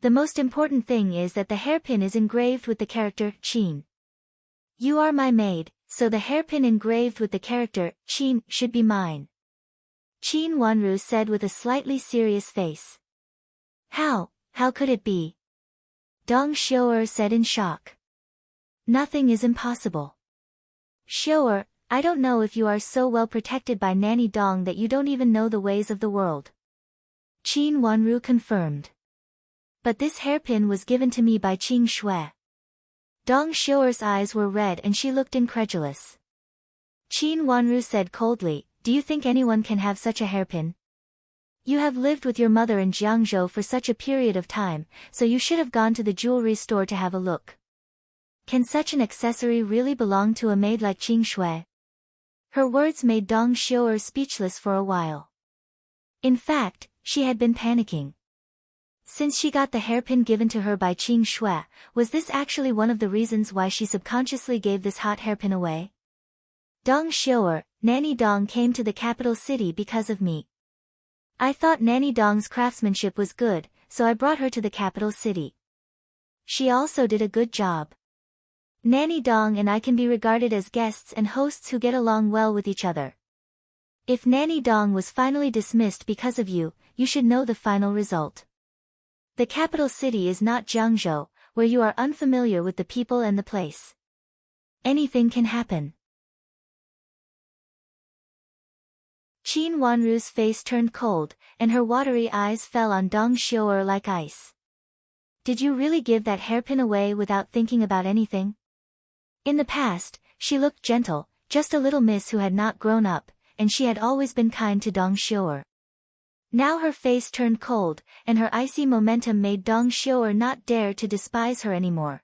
The most important thing is that the hairpin is engraved with the character Qin. You are my maid, so the hairpin engraved with the character Qin should be mine." Qin Wanru said with a slightly serious face. How could it be?" Dong Xiu'er said in shock. "Nothing is impossible. Xiu'er, I don't know if you are so well protected by Nanny Dong that you don't even know the ways of the world." Qin Wanru confirmed. "But this hairpin was given to me by Qing Shui." Dong Xiu'er's eyes were red and she looked incredulous. Qin Wanru said coldly, "Do you think anyone can have such a hairpin? You have lived with your mother in Jiangzhou for such a period of time, so you should have gone to the jewelry store to have a look. Can such an accessory really belong to a maid like Qing Shui?" Her words made Dong Xiu'er speechless for a while. In fact, she had been panicking. Since she got the hairpin given to her by Qing Shui, was this actually one of the reasons why she subconsciously gave this hot hairpin away? "Dong Xiu'er, Nanny Dong came to the capital city because of me. I thought Nanny Dong's craftsmanship was good, so I brought her to the capital city. She also did a good job. Nanny Dong and I can be regarded as guests and hosts who get along well with each other. If Nanny Dong was finally dismissed because of you, you should know the final result. The capital city is not Jiangzhou, where you are unfamiliar with the people and the place. Anything can happen." Qin Wanru's face turned cold, and her watery eyes fell on Dong Xiu'er like ice. "Did you really give that hairpin away without thinking about anything?" In the past, she looked gentle, just a little miss who had not grown up, and she had always been kind to Dong Xiu'er. Now her face turned cold, and her icy momentum made Dong Xiu'er not dare to despise her anymore.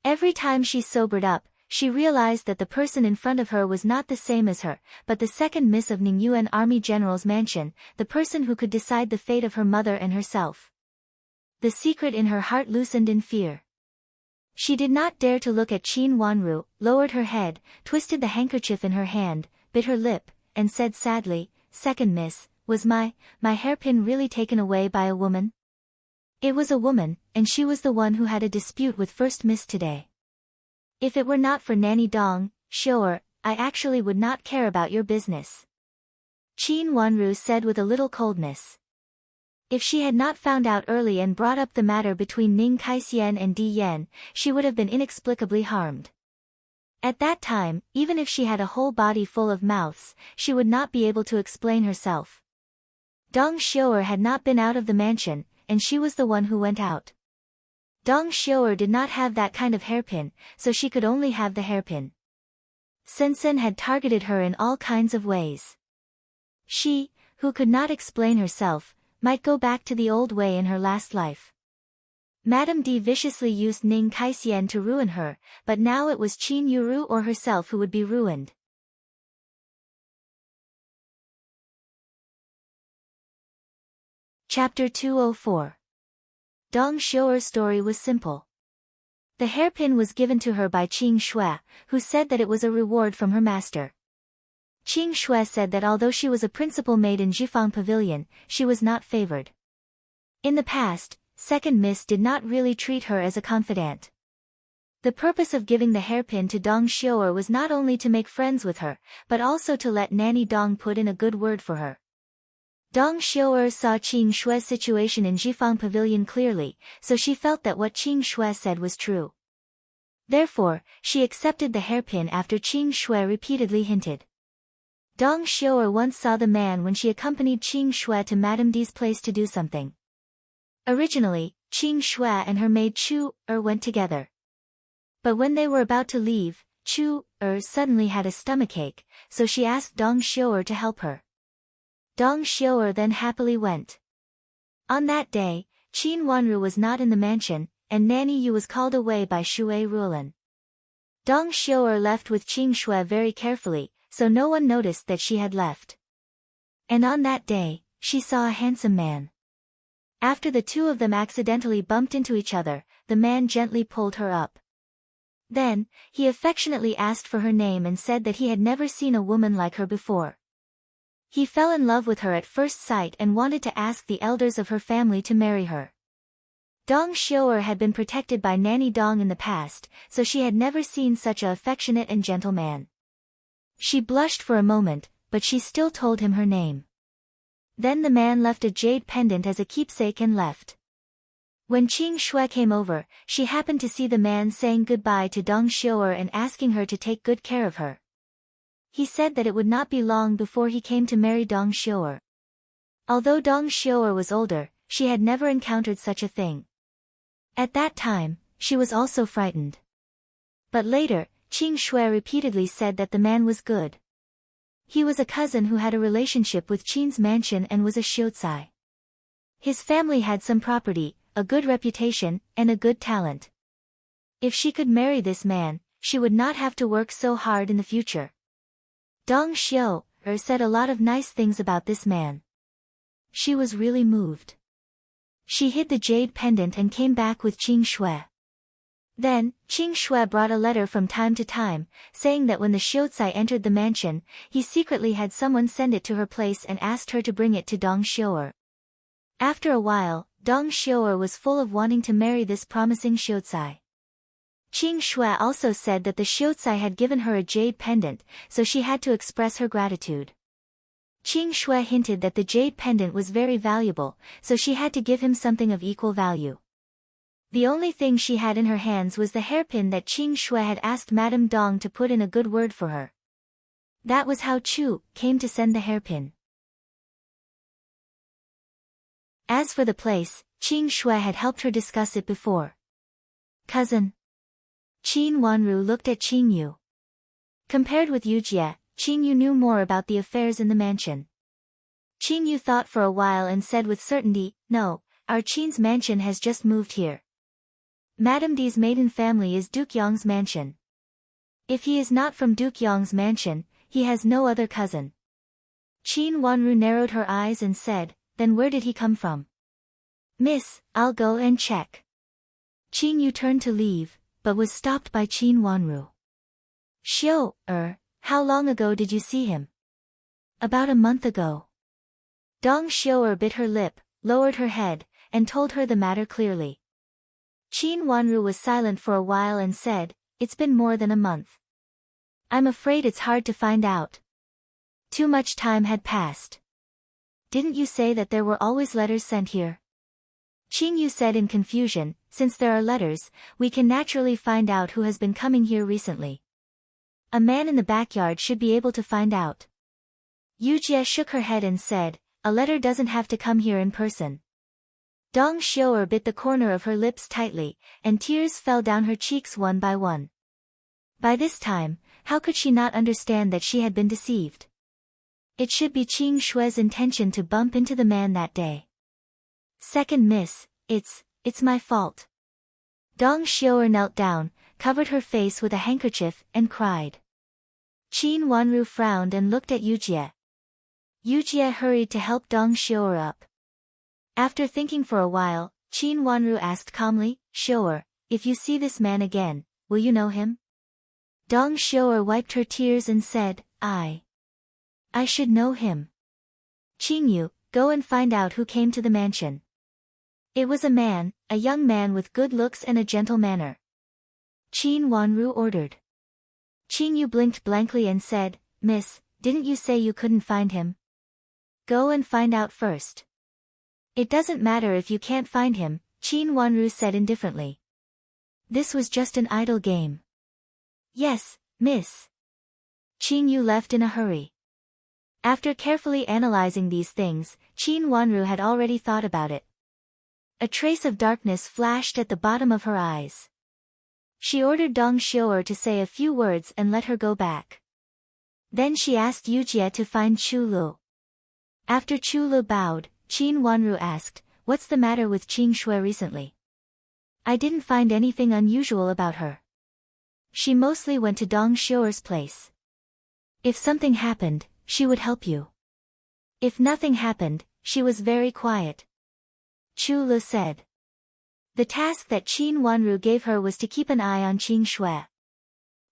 Every time she sobered up, she realized that the person in front of her was not the same as her, but the second miss of Ningyuan Army General's mansion, the person who could decide the fate of her mother and herself. The secret in her heart loosened in fear. She did not dare to look at Qin Wanru, lowered her head, twisted the handkerchief in her hand, bit her lip, and said sadly, "Second miss, was my hairpin really taken away by a woman?" "It was a woman, and she was the one who had a dispute with first miss today. If it were not for Nanny Dong, Xiu'er, I actually would not care about your business," Qin Wanru said with a little coldness. If she had not found out early and brought up the matter between Ning Kaixian and Di Yan, she would have been inexplicably harmed. At that time, even if she had a whole body full of mouths, she would not be able to explain herself. Dong Xiu'er had not been out of the mansion, and she was the one who went out. Dong Xiu'er did not have that kind of hairpin, so she could only have the hairpin. Sensen had targeted her in all kinds of ways. She, who could not explain herself, might go back to the old way in her last life. Madame D viciously used Ning Kaixian to ruin her, but now it was Qin Yuru or herself who would be ruined. Chapter 204. Dong Xiuer's story was simple. The hairpin was given to her by Qing Shui, who said that it was a reward from her master. Qing Shui said that although she was a principal maid in Jifang Pavilion, she was not favored. In the past, Second Miss did not really treat her as a confidant. The purpose of giving the hairpin to Dong Xiuer was not only to make friends with her, but also to let Nanny Dong put in a good word for her. Dong Xiuer saw Qing Shui's situation in Jifang Pavilion clearly, so she felt that what Qing Shui said was true. Therefore, she accepted the hairpin after Qing Shui repeatedly hinted. Dong Xiuer once saw the man when she accompanied Qing Shui to Madame D's place to do something. Originally, Qing Shui and her maid Chu went together. But when they were about to leave, Chu suddenly had a stomachache, so she asked Dong Xiuer to help her. Dong Xiuer then happily went. On that day, Qin Wanru was not in the mansion, and Nanny Yu was called away by Shui Rulan. Dong Xiuer left with Qing Shui very carefully, so no one noticed that she had left. And on that day, she saw a handsome man. After the two of them accidentally bumped into each other, the man gently pulled her up. Then, he affectionately asked for her name and said that he had never seen a woman like her before. He fell in love with her at first sight and wanted to ask the elders of her family to marry her. Dong Xiuer had been protected by Nanny Dong in the past, so she had never seen such an affectionate and gentle man. She blushed for a moment, but she still told him her name. Then the man left a jade pendant as a keepsake and left. When Qing Shui came over, she happened to see the man saying goodbye to Dong Xiuer and asking her to take good care of her. He said that it would not be long before he came to marry Dong Xiuer. Although Dong Xiuer was older, she had never encountered such a thing. At that time, she was also frightened. But later, Qing Shui repeatedly said that the man was good. He was a cousin who had a relationship with Qin's mansion and was a Xiuzai. His family had some property, a good reputation, and a good talent. If she could marry this man, she would not have to work so hard in the future. Dong Xiuer said a lot of nice things about this man. She was really moved. She hid the jade pendant and came back with Qing Shui. Then, Qing Shui brought a letter from time to time, saying that when the Xiuzai entered the mansion, he secretly had someone send it to her place and asked her to bring it to Dong Xiuer. After a while, Dong Xiuer was full of wanting to marry this promising Xiuzai. Qing Shui also said that the Xiuzai had given her a jade pendant, so she had to express her gratitude. Qing Shui hinted that the jade pendant was very valuable, so she had to give him something of equal value. The only thing she had in her hands was the hairpin that Qing Shui had asked Madame Dong to put in a good word for her. That was how Chu came to send the hairpin. As for the place, Qing Shui had helped her discuss it before. Cousin. Qin Wanru looked at Qing Yu. Compared with Yu Jie, Qing Yu knew more about the affairs in the mansion. Qing Yu thought for a while and said with certainty, "No, our Qin's mansion has just moved here. Madame D's maiden family is Duke Yong's mansion. If he is not from Duke Yong's mansion, he has no other cousin." Qin Wanru narrowed her eyes and said, "Then where did he come from?" "Miss, I'll go and check." Qing Yu turned to leave, but was stopped by Qin Wanru. "Xiu, how long ago did you see him?" "About a month ago." Dong Xiuer bit her lip, lowered her head, and told her the matter clearly. Qin Wanru was silent for a while and said, "It's been more than a month. I'm afraid it's hard to find out. Too much time had passed." "Didn't you say that there were always letters sent here?" Qing Yu said in confusion, "Since there are letters, we can naturally find out who has been coming here recently. A man in the backyard should be able to find out." Yu Jie shook her head and said, "A letter doesn't have to come here in person." Dong Xiuer bit the corner of her lips tightly, and tears fell down her cheeks one by one. By this time, how could she not understand that she had been deceived? It should be Qing Shui's intention to bump into the man that day. "Second Miss, it's my fault." Dong Xiuer knelt down, covered her face with a handkerchief, and cried. Qin Wanru frowned and looked at Yu Jie. Yu Jie hurried to help Dong Xiuer up. After thinking for a while, Qin Wanru asked calmly. Shower, if you see this man again, will you know him? Dong Shower wiped her tears and said, I should know him. Qin Yu, go and find out who came to the mansion. It was a man, a young man with good looks and a gentle manner. Qin Wanru ordered. Qin Yu blinked blankly and said, Miss, didn't you say you couldn't find him? Go and find out first. It doesn't matter if you can't find him, Qin Wanru said indifferently. This was just an idle game. Yes, miss. Qin Yu left in a hurry. After carefully analyzing these things, Qin Wanru had already thought about it. A trace of darkness flashed at the bottom of her eyes. She ordered Dong Xiu'er to say a few words and let her go back. Then she asked Yujie to find Chu Lu. After Chu Lu bowed, Qin Wanru asked, What's the matter with Qing Shui recently? I didn't find anything unusual about her. She mostly went to Dong Xiu'er's place. If something happened, she would help you. If nothing happened, she was very quiet. Chu Lu said. The task that Qin Wanru gave her was to keep an eye on Qing Shui.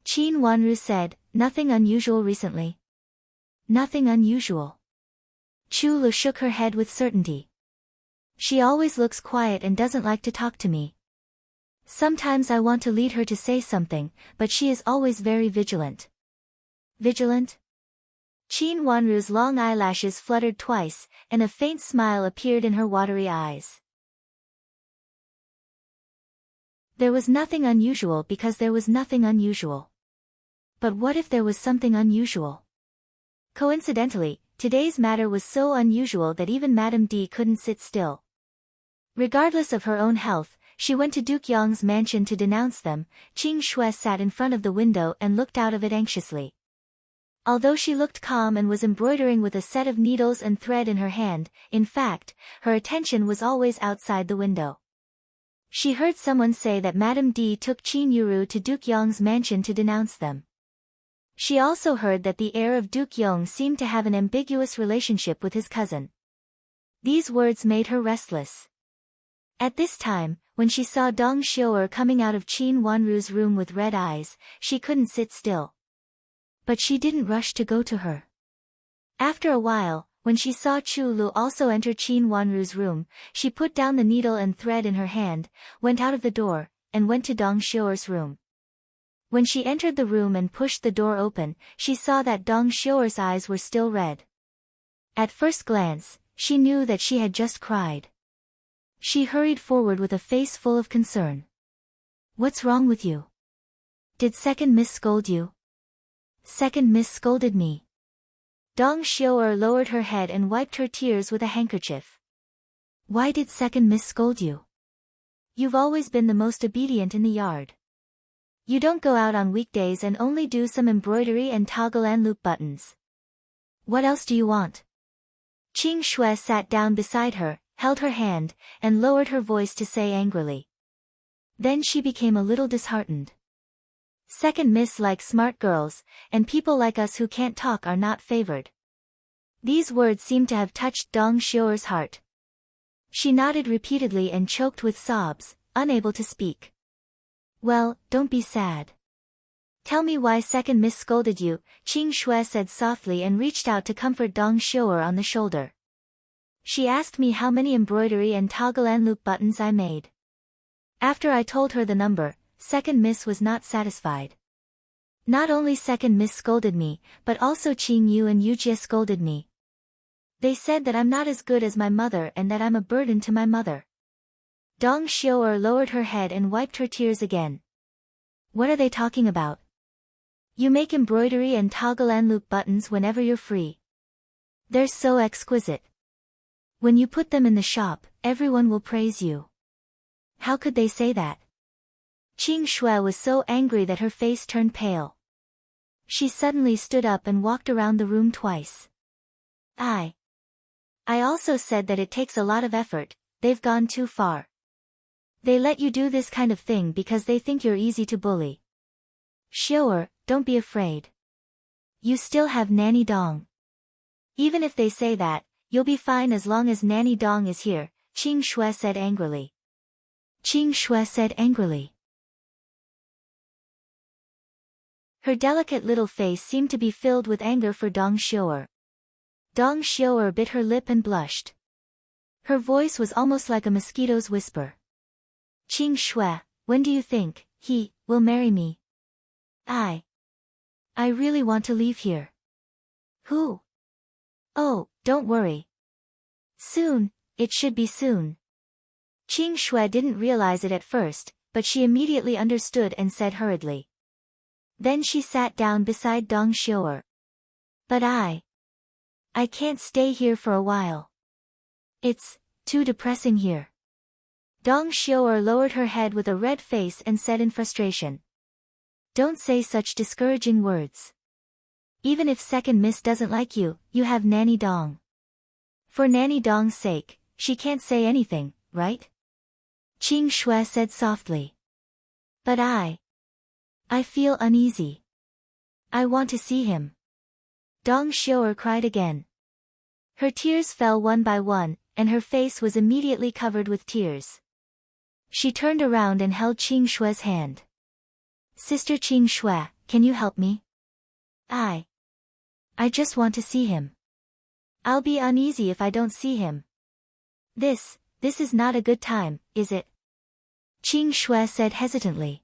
Qin Wanru said, Nothing unusual recently. Nothing unusual. Chu Lu shook her head with certainty. She always looks quiet and doesn't like to talk to me. Sometimes I want to lead her to say something, but she is always very vigilant. Vigilant? Qin Wanru's long eyelashes fluttered twice, and a faint smile appeared in her watery eyes. There was nothing unusual because there was nothing unusual. But what if there was something unusual? Coincidentally, today's matter was so unusual that even Madame D couldn't sit still. Regardless of her own health, she went to Duke Yong's mansion to denounce them. Qing Shui sat in front of the window and looked out of it anxiously. Although she looked calm and was embroidering with a set of needles and thread in her hand, in fact, her attention was always outside the window. She heard someone say that Madame D took Qin Yuru to Duke Yong's mansion to denounce them. She also heard that the heir of Duke Yong seemed to have an ambiguous relationship with his cousin. These words made her restless. At this time, when she saw Dong Xiu'er coming out of Qin Wanru's room with red eyes, she couldn't sit still. But she didn't rush to go to her. After a while, when she saw Chu Lu also enter Qin Wanru's room, she put down the needle and thread in her hand, went out of the door, and went to Dong Xiu'er's room. When she entered the room and pushed the door open, she saw that Dong Xiu'er's eyes were still red. At first glance, she knew that she had just cried. She hurried forward with a face full of concern. What's wrong with you? Did Second Miss scold you? Second Miss scolded me. Dong Xiu'er lowered her head and wiped her tears with a handkerchief. Why did Second Miss scold you? You've always been the most obedient in the yard. You don't go out on weekdays and only do some embroidery and toggle and loop buttons. What else do you want? Qing Shui sat down beside her, held her hand, and lowered her voice to say angrily. Then she became a little disheartened. Second Miss likes smart girls, and people like us who can't talk are not favored. These words seemed to have touched Dong Xiu'er's heart. She nodded repeatedly and choked with sobs, unable to speak. Well, don't be sad. Tell me why Second Miss scolded you, Qing Shui said softly and reached out to comfort Dong Xiu'er on the shoulder. She asked me how many embroidery and toggle and loop buttons I made. After I told her the number, Second Miss was not satisfied. Not only Second Miss scolded me, but also Qing Yu and Yujie scolded me. They said that I'm not as good as my mother and that I'm a burden to my mother. Dong Xiu'er lowered her head and wiped her tears again. What are they talking about? You make embroidery and toggle and loop buttons whenever you're free. They're so exquisite. When you put them in the shop, everyone will praise you. How could they say that? Qing Shui was so angry that her face turned pale. She suddenly stood up and walked around the room twice. I also said that it takes a lot of effort. They've gone too far. They let you do this kind of thing because they think you're easy to bully. Xiu'er, don't be afraid. You still have Nanny Dong. Even if they say that, you'll be fine as long as Nanny Dong is here, Qing Shui said angrily. Qing Shui said angrily. Her delicate little face seemed to be filled with anger for Dong Xiu'er. Dong Xiu'er bit her lip and blushed. Her voice was almost like a mosquito's whisper. Qing Shui, when do you think he will marry me? I really want to leave here. Who? Oh, don't worry. Soon, it should be soon. Qing Shui didn't realize it at first, but she immediately understood and said hurriedly. Then she sat down beside Dong Xiu'er. But I can't stay here for a while. It's too depressing here. Dong Xiu'er lowered her head with a red face and said in frustration. Don't say such discouraging words. Even if second miss doesn't like you, you have Nanny Dong. For Nanny Dong's sake, she can't say anything, right? Qing Shui said softly. But I feel uneasy. I want to see him. Dong Xiu'er cried again. Her tears fell one by one, and her face was immediately covered with tears. She turned around and held Qing Shui's hand. Sister Qing Shui, can you help me? I just want to see him. I'll be uneasy if I don't see him. This is not a good time, is it? Qing Shui said hesitantly.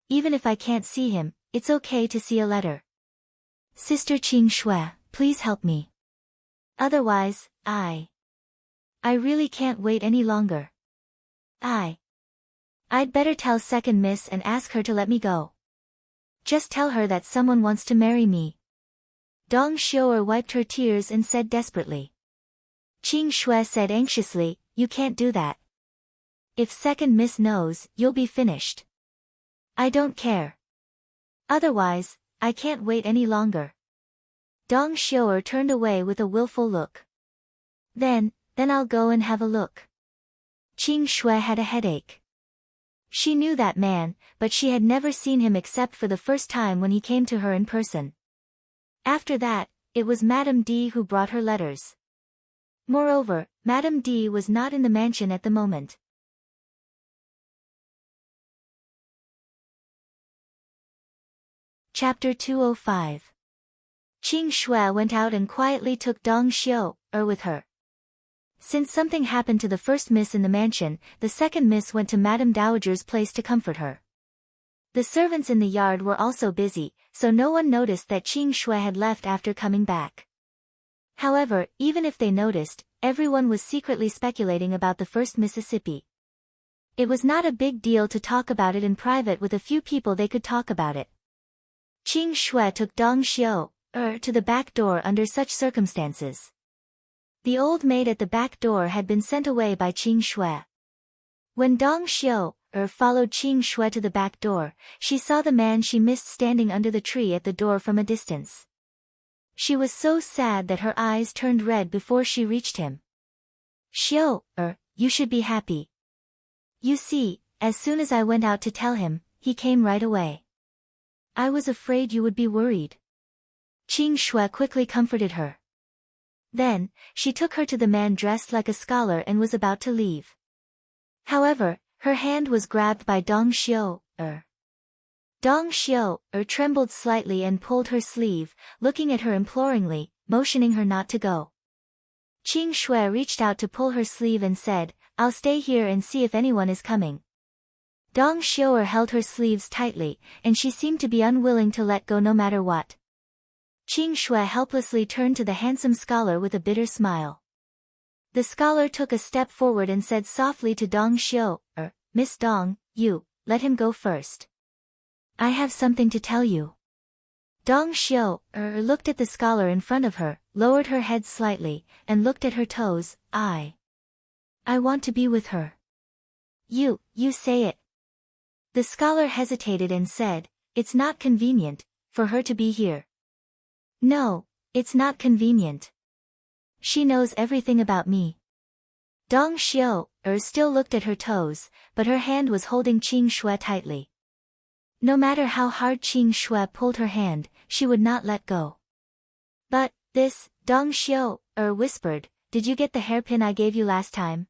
Even if I can't see him, it's okay to see a letter. Sister Qing Shui, please help me. Otherwise, I really can't wait any longer. I'd better tell second miss and ask her to let me go. Just tell her that someone wants to marry me. Dong Xiu'er wiped her tears and said desperately. Qing Shui said anxiously, you can't do that. If second miss knows, you'll be finished. I don't care. Otherwise, I can't wait any longer. Dong Xiu'er turned away with a willful look. Then I'll go and have a look. Qing Shui had a headache. She knew that man, but she had never seen him except for the first time when he came to her in person. After that, it was Madame D who brought her letters. Moreover, Madame D was not in the mansion at the moment. Chapter 205. Qing Shui went out and quietly took Dong Xiu'er with her. Since something happened to the first miss in the mansion, the second miss went to Madame Dowager's place to comfort her. The servants in the yard were also busy, so no one noticed that Qing Shui had left after coming back. However, even if they noticed, everyone was secretly speculating about the first Mississippi. It was not a big deal to talk about it in private with a few people they could talk about it. Qing Shui took Dong Xiu'er to the back door under such circumstances. The old maid at the back door had been sent away by Qing Shui. When Dong Xiu'er followed Qing Shui to the back door, she saw the man she missed standing under the tree at the door from a distance. She was so sad that her eyes turned red before she reached him. Xiu'er, you should be happy. You see, as soon as I went out to tell him, he came right away. I was afraid you would be worried. Qing Shui quickly comforted her. Then, she took her to the man dressed like a scholar and was about to leave. However, her hand was grabbed by Dong Xiu'er. Dong Xiu'er trembled slightly and pulled her sleeve, looking at her imploringly, motioning her not to go. Qing Shui reached out to pull her sleeve and said, I'll stay here and see if anyone is coming. Dong Xiu'er held her sleeves tightly, and she seemed to be unwilling to let go no matter what. Qing Shui helplessly turned to the handsome scholar with a bitter smile. The scholar took a step forward and said softly to Dong Xiu'er, Miss Dong, you, let him go first. I have something to tell you. Dong Xiu'er looked at the scholar in front of her, lowered her head slightly, and looked at her toes. I want to be with her. You say it. The scholar hesitated and said, It's not convenient for her to be here. No, it's not convenient. She knows everything about me. Dong Xiu'er still looked at her toes, but her hand was holding Qing Shui tightly. No matter how hard Qing Shui pulled her hand, she would not let go. But, Dong Xiu'er whispered, did you get the hairpin I gave you last time?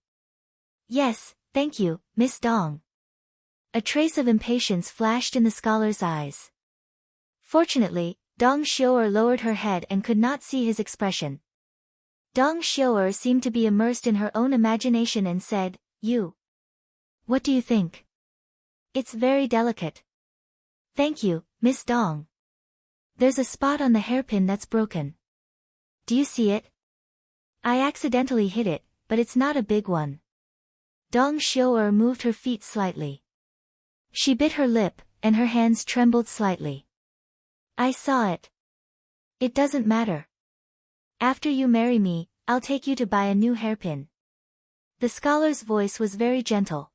Yes, Thank you, Miss Dong. A trace of impatience flashed in the scholar's eyes. Fortunately, Dong Xiu'er lowered her head and could not see his expression. Dong Xiu'er seemed to be immersed in her own imagination and said, "You. What do you think? It's very delicate." "Thank you, Miss Dong. There's a spot on the hairpin that's broken. Do you see it? I accidentally hit it, but it's not a big one." Dong Xiu'er moved her feet slightly. She bit her lip, and her hands trembled slightly. "I saw it. It doesn't matter. After you marry me, I'll take you to buy a new hairpin." The scholar's voice was very gentle.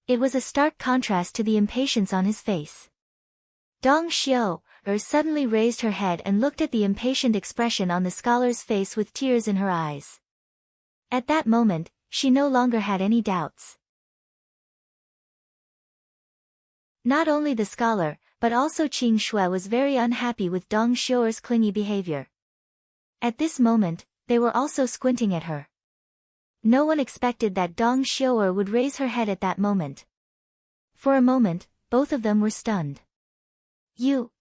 It was a stark contrast to the impatience on his face. Dong Xiu'er suddenly raised her head and looked at the impatient expression on the scholar's face with tears in her eyes. At that moment, she no longer had any doubts. Not only the scholar, but also Qing Shui was very unhappy with Dong Xiu'er's clingy behavior. At this moment, they were also squinting at her. No one expected that Dong Xiu'er would raise her head at that moment. For a moment, both of them were stunned. You.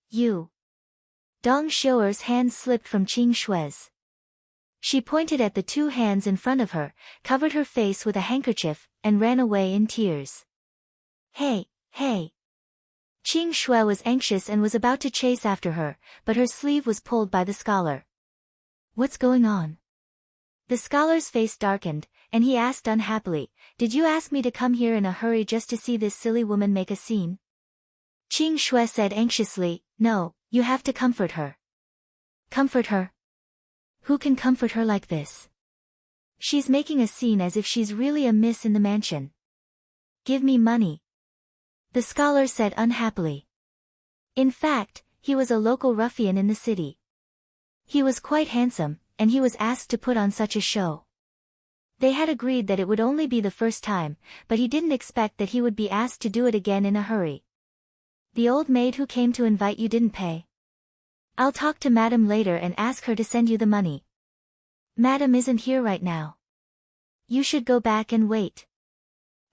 Dong Xiu'er's hand slipped from Qing Shui's. She pointed at the two hands in front of her, covered her face with a handkerchief, and ran away in tears. Hey. Qing Shui was anxious and was about to chase after her, but her sleeve was pulled by the scholar. "What's going on?" The scholar's face darkened, and he asked unhappily, "Did you ask me to come here in a hurry just to see this silly woman make a scene?" Qing Shui said anxiously, "No, you have to comfort her." "Comfort her? Who can comfort her like this? She's making a scene as if she's really a miss in the mansion." "Give me money," the scholar said unhappily. In fact, he was a local ruffian in the city. He was quite handsome, and he was asked to put on such a show. They had agreed that it would only be the first time, but he didn't expect that he would be asked to do it again in a hurry. "The old maid who came to invite you didn't pay. I'll talk to Madam later and ask her to send you the money. Madam isn't here right now. You should go back and wait."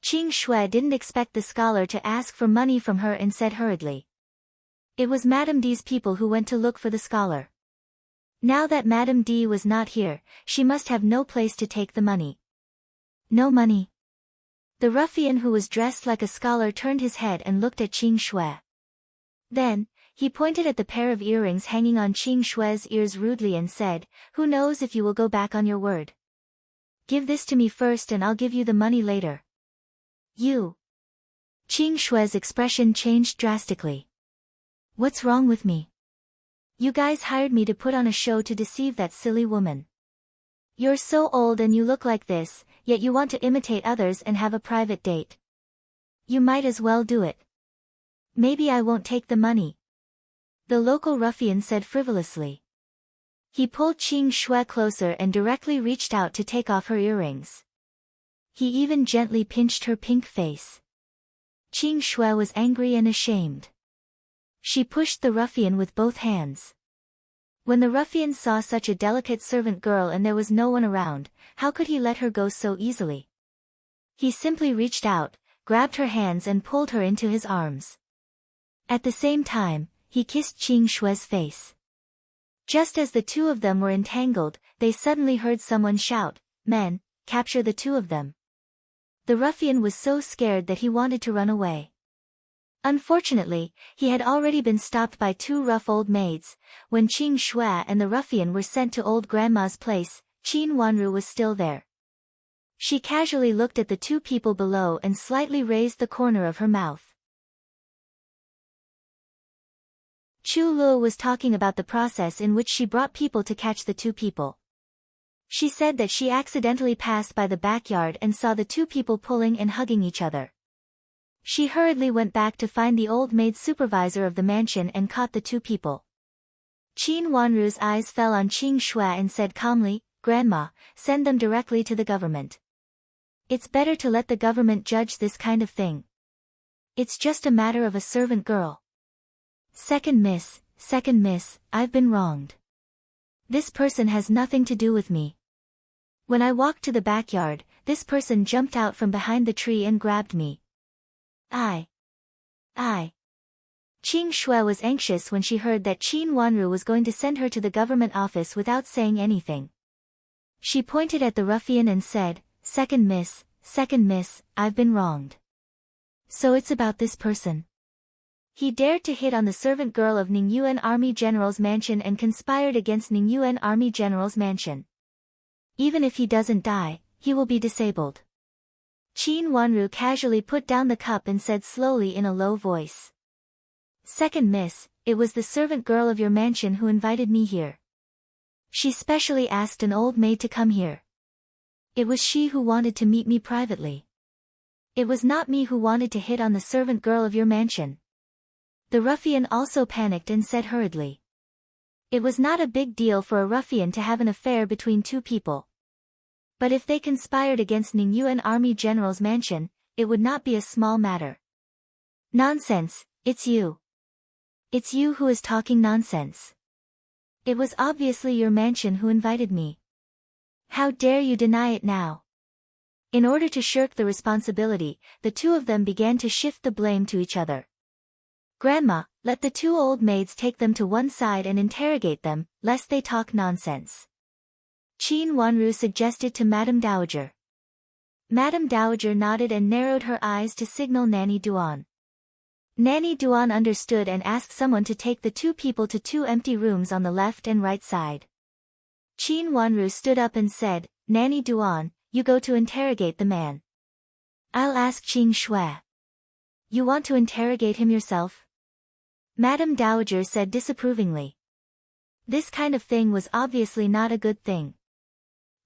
Qing Shui didn't expect the scholar to ask for money from her and said hurriedly. It was Madame D's people who went to look for the scholar. Now that Madame D was not here, she must have no place to take the money. "No money?" The ruffian who was dressed like a scholar turned his head and looked at Qing Shui. Then, he pointed at the pair of earrings hanging on Qing Shui's ears rudely and said, "Who knows if you will go back on your word? Give this to me first and I'll give you the money later." "You." Qing Shui's expression changed drastically. "What's wrong with me? You guys hired me to put on a show to deceive that silly woman. You're so old and you look like this, yet you want to imitate others and have a private date. You might as well do it. Maybe I won't take the money," the local ruffian said frivolously. He pulled Qing Shui closer and directly reached out to take off her earrings. He even gently pinched her pink face. Qing Shui was angry and ashamed. She pushed the ruffian with both hands. When the ruffian saw such a delicate servant girl and there was no one around, how could he let her go so easily? He simply reached out, grabbed her hands and pulled her into his arms. At the same time, he kissed Qing Shui's face. Just as the two of them were entangled, they suddenly heard someone shout, "Men, capture the two of them." The ruffian was so scared that he wanted to run away. Unfortunately, he had already been stopped by two rough old maids. When Qing Shui and the ruffian were sent to old grandma's place, Qin Wanru was still there. She casually looked at the two people below and slightly raised the corner of her mouth. Chu Luo was talking about the process in which she brought people to catch the two people. She said that she accidentally passed by the backyard and saw the two people pulling and hugging each other. She hurriedly went back to find the old maid supervisor of the mansion and caught the two people. Qin Wanru's eyes fell on Qing Shui and said calmly, "Grandma, send them directly to the government. It's better to let the government judge this kind of thing. It's just a matter of a servant girl. Second miss, I've been wronged. This person has nothing to do with me. When I walked to the backyard, this person jumped out from behind the tree and grabbed me. I. Qing Shui was anxious when she heard that Qin Wanru was going to send her to the government office without saying anything. She pointed at the ruffian and said, second miss, I've been wronged. So it's about this person. He dared to hit on the servant girl of Ningyuan Army General's mansion and conspired against Ningyuan Army General's mansion. Even if he doesn't die, he will be disabled. Qin Wanru casually put down the cup and said slowly in a low voice. Second miss, it was the servant girl of your mansion who invited me here. She specially asked an old maid to come here. It was she who wanted to meet me privately. It was not me who wanted to hit on the servant girl of your mansion. The ruffian also panicked and said hurriedly. It was not a big deal for a ruffian to have an affair between two people. But if they conspired against Ningyuan Army General's mansion, it would not be a small matter. Nonsense, it's you. It's you who is talking nonsense. It was obviously your mansion who invited me. How dare you deny it now? In order to shirk the responsibility, the two of them began to shift the blame to each other. Grandma, let the two old maids take them to one side and interrogate them, lest they talk nonsense. Qin Wanru suggested to Madame Dowager. Madame Dowager nodded and narrowed her eyes to signal Nanny Duan. Nanny Duan understood and asked someone to take the two people to two empty rooms on the left and right side. Qin Wanru stood up and said, Nanny Duan, you go to interrogate the man. I'll ask Qing Shui. You want to interrogate him yourself? Madame Dowager said disapprovingly. This kind of thing was obviously not a good thing.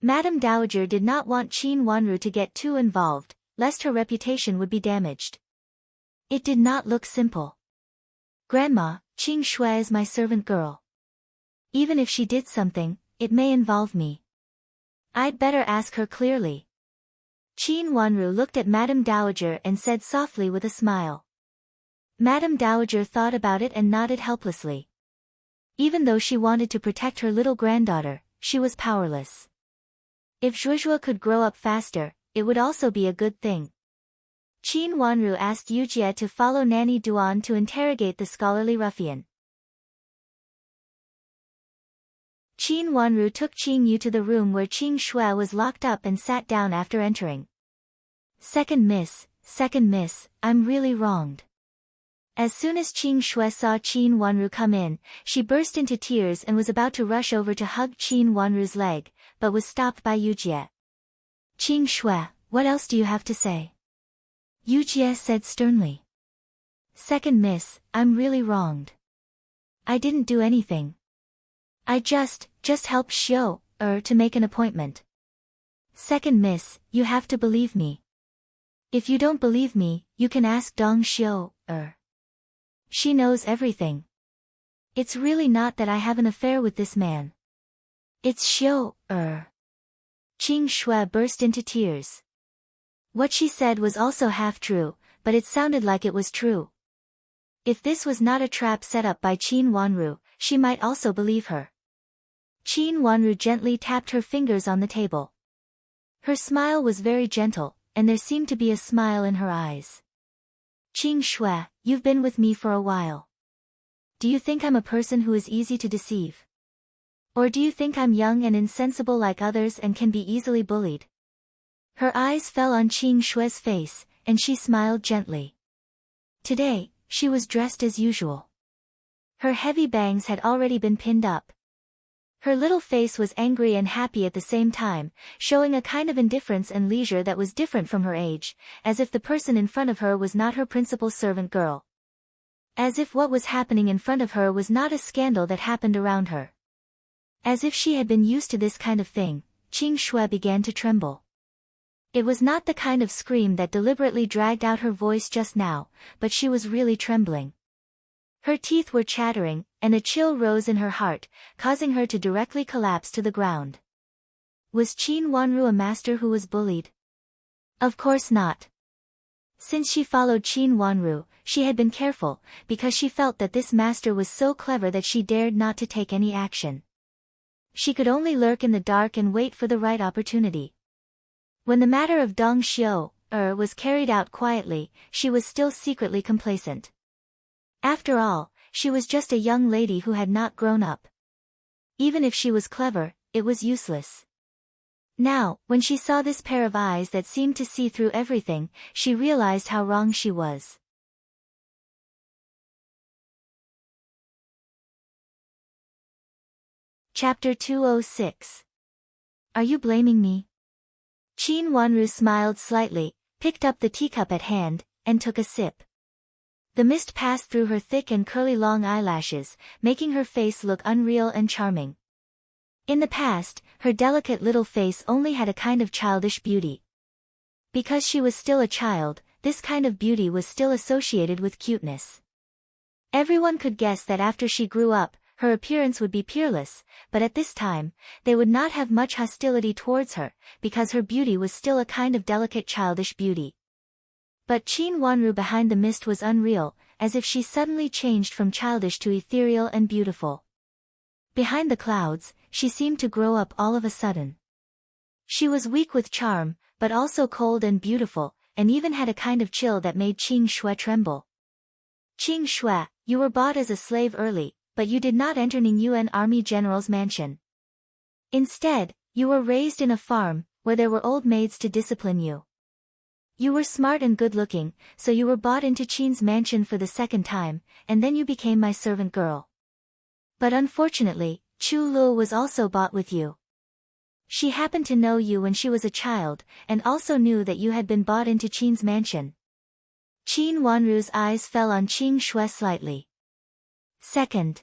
Madame Dowager did not want Qin Wanru to get too involved, lest her reputation would be damaged. It did not look simple. Grandma, Qing Shui is my servant girl. Even if she did something, it may involve me. I'd better ask her clearly. Qin Wanru looked at Madame Dowager and said softly with a smile. Madame Dowager thought about it and nodded helplessly. Even though she wanted to protect her little granddaughter, she was powerless. If Zhuozhuo could grow up faster, it would also be a good thing. Qin Wanru asked Yujie to follow Nanny Duan to interrogate the scholarly ruffian. Qin Wanru took Qing Yu to the room where Qing Shui was locked up and sat down after entering. Second miss, I'm really wronged. As soon as Qing Shui saw Qin Wanru come in, she burst into tears and was about to rush over to hug Qin Wanru's leg, but was stopped by Yujie. Qing Shui, what else do you have to say? Yujie said sternly. Second miss, I'm really wronged. I didn't do anything. I just helped Xiu to make an appointment. Second miss, you have to believe me. If you don't believe me, you can ask Dong Xiu She knows everything. It's really not that I have an affair with this man. It's Xiu Qing Shui burst into tears. What she said was also half true, but it sounded like it was true. If this was not a trap set up by Qin Wanru, she might also believe her. Qin Wanru gently tapped her fingers on the table. Her smile was very gentle, and there seemed to be a smile in her eyes. Qing Shui, you've been with me for a while. Do you think I'm a person who is easy to deceive? Or do you think I'm young and insensible like others and can be easily bullied? Her eyes fell on Qing Shui's face, and she smiled gently. Today, she was dressed as usual. Her heavy bangs had already been pinned up. Her little face was angry and happy at the same time, showing a kind of indifference and leisure that was different from her age, as if the person in front of her was not her principal servant girl. As if what was happening in front of her was not a scandal that happened around her. As if she had been used to this kind of thing, Qing Shui began to tremble. It was not the kind of scream that deliberately dragged out her voice just now, but she was really trembling. Her teeth were chattering, and a chill rose in her heart, causing her to directly collapse to the ground. Was Qin Wanru a master who was bullied? Of course not. Since she followed Qin Wanru, she had been careful, because she felt that this master was so clever that she dared not to take any action. She could only lurk in the dark and wait for the right opportunity. When the matter of Dong Xiu was carried out quietly, she was still secretly complacent. After all, she was just a young lady who had not grown up. Even if she was clever, it was useless. Now, when she saw this pair of eyes that seemed to see through everything, she realized how wrong she was. Chapter 206. Are you blaming me? Qin Wanru smiled slightly, picked up the teacup at hand, and took a sip. The mist passed through her thick and curly long eyelashes, making her face look unreal and charming. In the past, her delicate little face only had a kind of childish beauty. Because she was still a child, this kind of beauty was still associated with cuteness. Everyone could guess that after she grew up, her appearance would be peerless, but at this time, they would not have much hostility towards her, because her beauty was still a kind of delicate childish beauty. But Qin Wanru behind the mist was unreal, as if she suddenly changed from childish to ethereal and beautiful. Behind the clouds, she seemed to grow up all of a sudden. She was weak with charm, but also cold and beautiful, and even had a kind of chill that made Qing Shui tremble. Qing Shui, you were bought as a slave early, but you did not enter Ningyuan Army General's mansion. Instead, you were raised in a farm, where there were old maids to discipline you. You were smart and good-looking, so you were bought into Qin's mansion for the second time, and then you became my servant girl. But unfortunately, Chu Lu was also bought with you. She happened to know you when she was a child, and also knew that you had been bought into Qin's mansion. Qin Wanru's eyes fell on Qing Shui slightly. Second,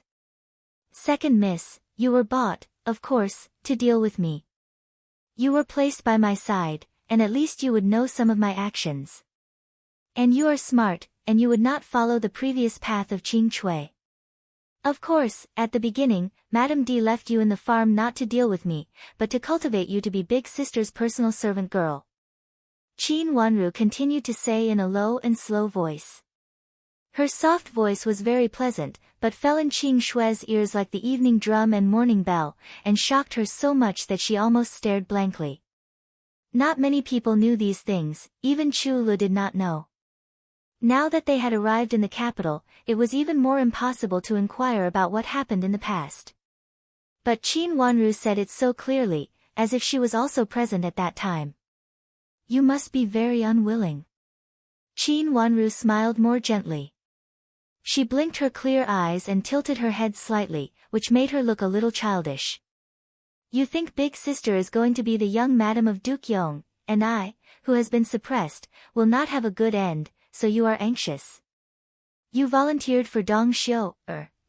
miss, you were bought, of course, to deal with me. You were placed by my side, and at least you would know some of my actions. And you are smart, and you would not follow the previous path of Qing Chui. Of course, at the beginning, Madame D left you in the farm not to deal with me, but to cultivate you to be Big Sister's personal servant girl. Qin Wanru continued to say in a low and slow voice. Her soft voice was very pleasant, but fell in Qing Shui's ears like the evening drum and morning bell, and shocked her so much that she almost stared blankly. Not many people knew these things, even Chu Lu did not know. Now that they had arrived in the capital, it was even more impossible to inquire about what happened in the past. But Qin Wanru said it so clearly, as if she was also present at that time. You must be very unwilling. Qin Wanru smiled more gently. She blinked her clear eyes and tilted her head slightly, which made her look a little childish. You think Big Sister is going to be the young madam of Duke Yong, and I, who has been suppressed, will not have a good end, so you are anxious. You volunteered for Dong Xiu,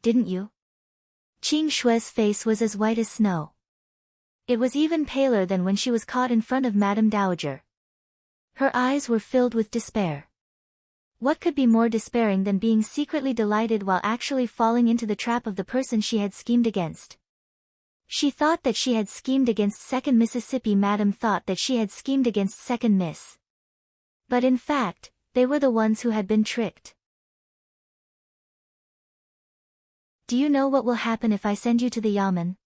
didn't you? Qing Shui's face was as white as snow. It was even paler than when she was caught in front of Madame Dowager. Her eyes were filled with despair. What could be more despairing than being secretly delighted while actually falling into the trap of the person she had schemed against? She thought that she had schemed against Second Mississippi. Madame thought that she had schemed against Second Miss. But in fact, they were the ones who had been tricked. Do you know what will happen if I send you to the yamen?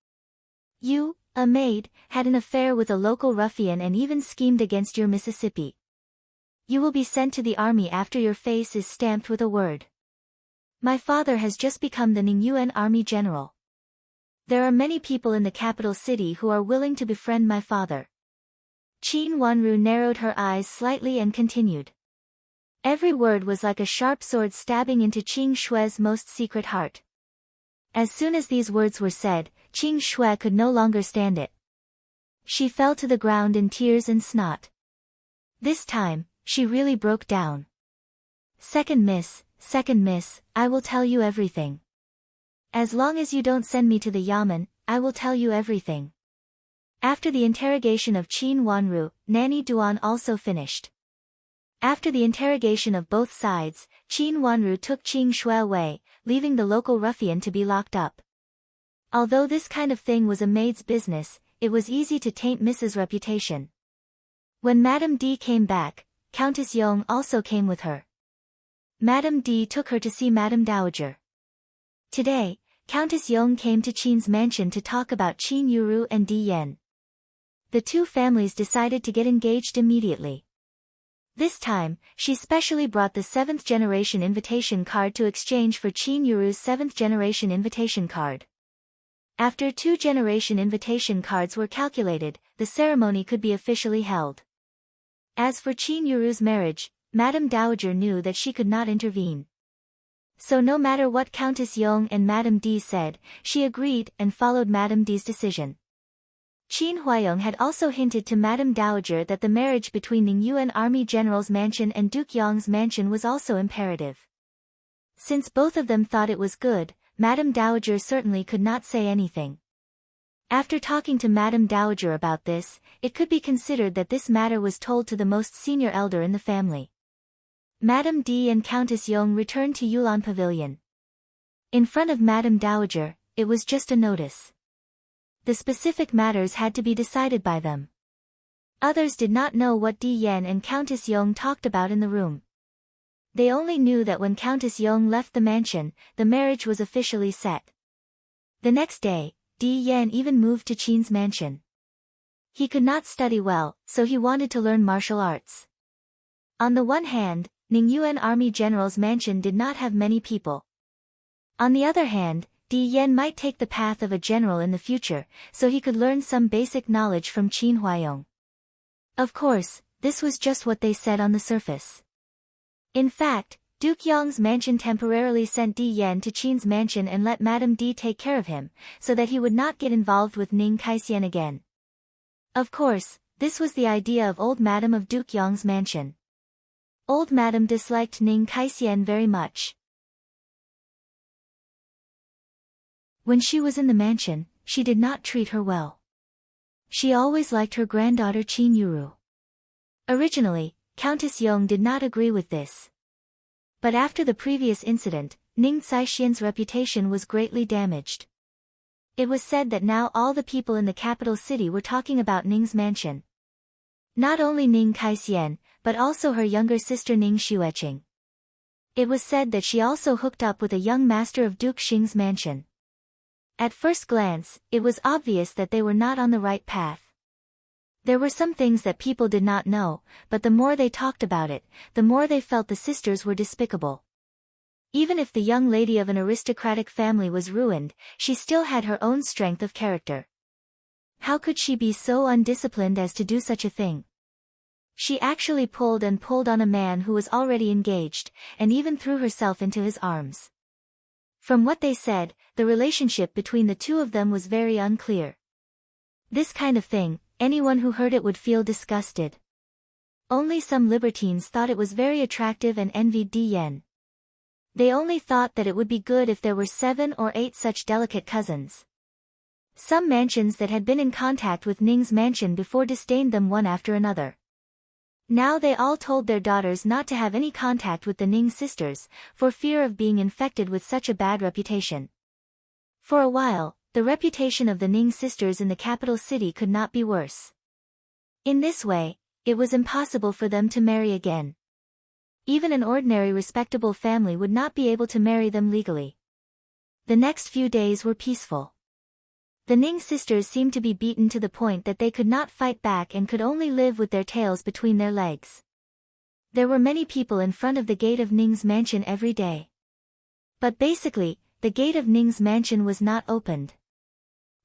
You, a maid, had an affair with a local ruffian and even schemed against your Mississippi. You will be sent to the army after your face is stamped with a word. My father has just become the Ningyuan Army General. There are many people in the capital city who are willing to befriend my father. Qin Wanru narrowed her eyes slightly and continued. Every word was like a sharp sword stabbing into Qing Shui's most secret heart. As soon as these words were said, Qing Shui could no longer stand it. She fell to the ground in tears and snot. This time, she really broke down. Second miss, I will tell you everything. As long as you don't send me to the yamen, I will tell you everything. After the interrogation of Qin Wanru, Nanny Duan also finished. After the interrogation of both sides, Qin Wanru took Qing Shui away, leaving the local ruffian to be locked up. Although this kind of thing was a maid's business, it was easy to taint Mrs. reputation. When Madame D came back, Countess Yong also came with her. Madame D took her to see Madame Dowager. Today, Countess Yong came to Qin's mansion to talk about Qin Yuru and Di Yen. The two families decided to get engaged immediately. This time, she specially brought the 7th generation invitation card to exchange for Qin Yuru's 7th generation invitation card. After 2 generation invitation cards were calculated, the ceremony could be officially held. As for Qin Yuru's marriage, Madame Dowager knew that she could not intervene. So no matter what Countess Yong and Madame D said, she agreed and followed Madame D's decision. Qin Huaiyong had also hinted to Madame Dowager that the marriage between Ning Yuan Army General's mansion and Duke Yong's mansion was also imperative. Since both of them thought it was good, Madame Dowager certainly could not say anything. After talking to Madame Dowager about this, it could be considered that this matter was told to the most senior elder in the family. Madame D and Countess Yong returned to Yulan Pavilion. In front of Madame Dowager, it was just a notice. The specific matters had to be decided by them. Others did not know what Di Yan and Countess Yong talked about in the room. They only knew that when Countess Yong left the mansion, the marriage was officially set. The next day, Di Yan even moved to Qin's mansion. He could not study well, so he wanted to learn martial arts. On the one hand, Ning Yuan Army General's mansion did not have many people. On the other hand, Di Yan might take the path of a general in the future, so he could learn some basic knowledge from Qin Huaiyong. Of course, this was just what they said on the surface. In fact, Duke Yong's mansion temporarily sent Di Yan to Qin's mansion and let Madame D take care of him, so that he would not get involved with Ning Kaixian again. Of course, this was the idea of old Madame of Duke Yong's mansion. Old Madame disliked Ning Kaixian very much. When she was in the mansion, she did not treat her well. She always liked her granddaughter Qin Yuru. Originally, Countess Yong did not agree with this. But after the previous incident, Ning Caixian's reputation was greatly damaged. It was said that now all the people in the capital city were talking about Ning's mansion. Not only Ning Kaixian, but also her younger sister Ning Xueqing. It was said that she also hooked up with a young master of Duke Xing's mansion. At first glance, it was obvious that they were not on the right path. There were some things that people did not know, but the more they talked about it, the more they felt the sisters were despicable. Even if the young lady of an aristocratic family was ruined, she still had her own strength of character. How could she be so undisciplined as to do such a thing? She actually pulled on a man who was already engaged, and even threw herself into his arms. From what they said, the relationship between the two of them was very unclear. This kind of thing, anyone who heard it would feel disgusted. Only some libertines thought it was very attractive and envied Di Yan. They only thought that it would be good if there were 7 or 8 such delicate cousins. Some mansions that had been in contact with Ning's mansion before disdained them one after another. Now they all told their daughters not to have any contact with the Ning sisters, for fear of being infected with such a bad reputation. For a while, the reputation of the Ning sisters in the capital city could not be worse. In this way, it was impossible for them to marry again. Even an ordinary respectable family would not be able to marry them legally. The next few days were peaceful. The Ning sisters seemed to be beaten to the point that they could not fight back and could only live with their tails between their legs. There were many people in front of the gate of Ning's mansion every day. But basically, the gate of Ning's mansion was not opened.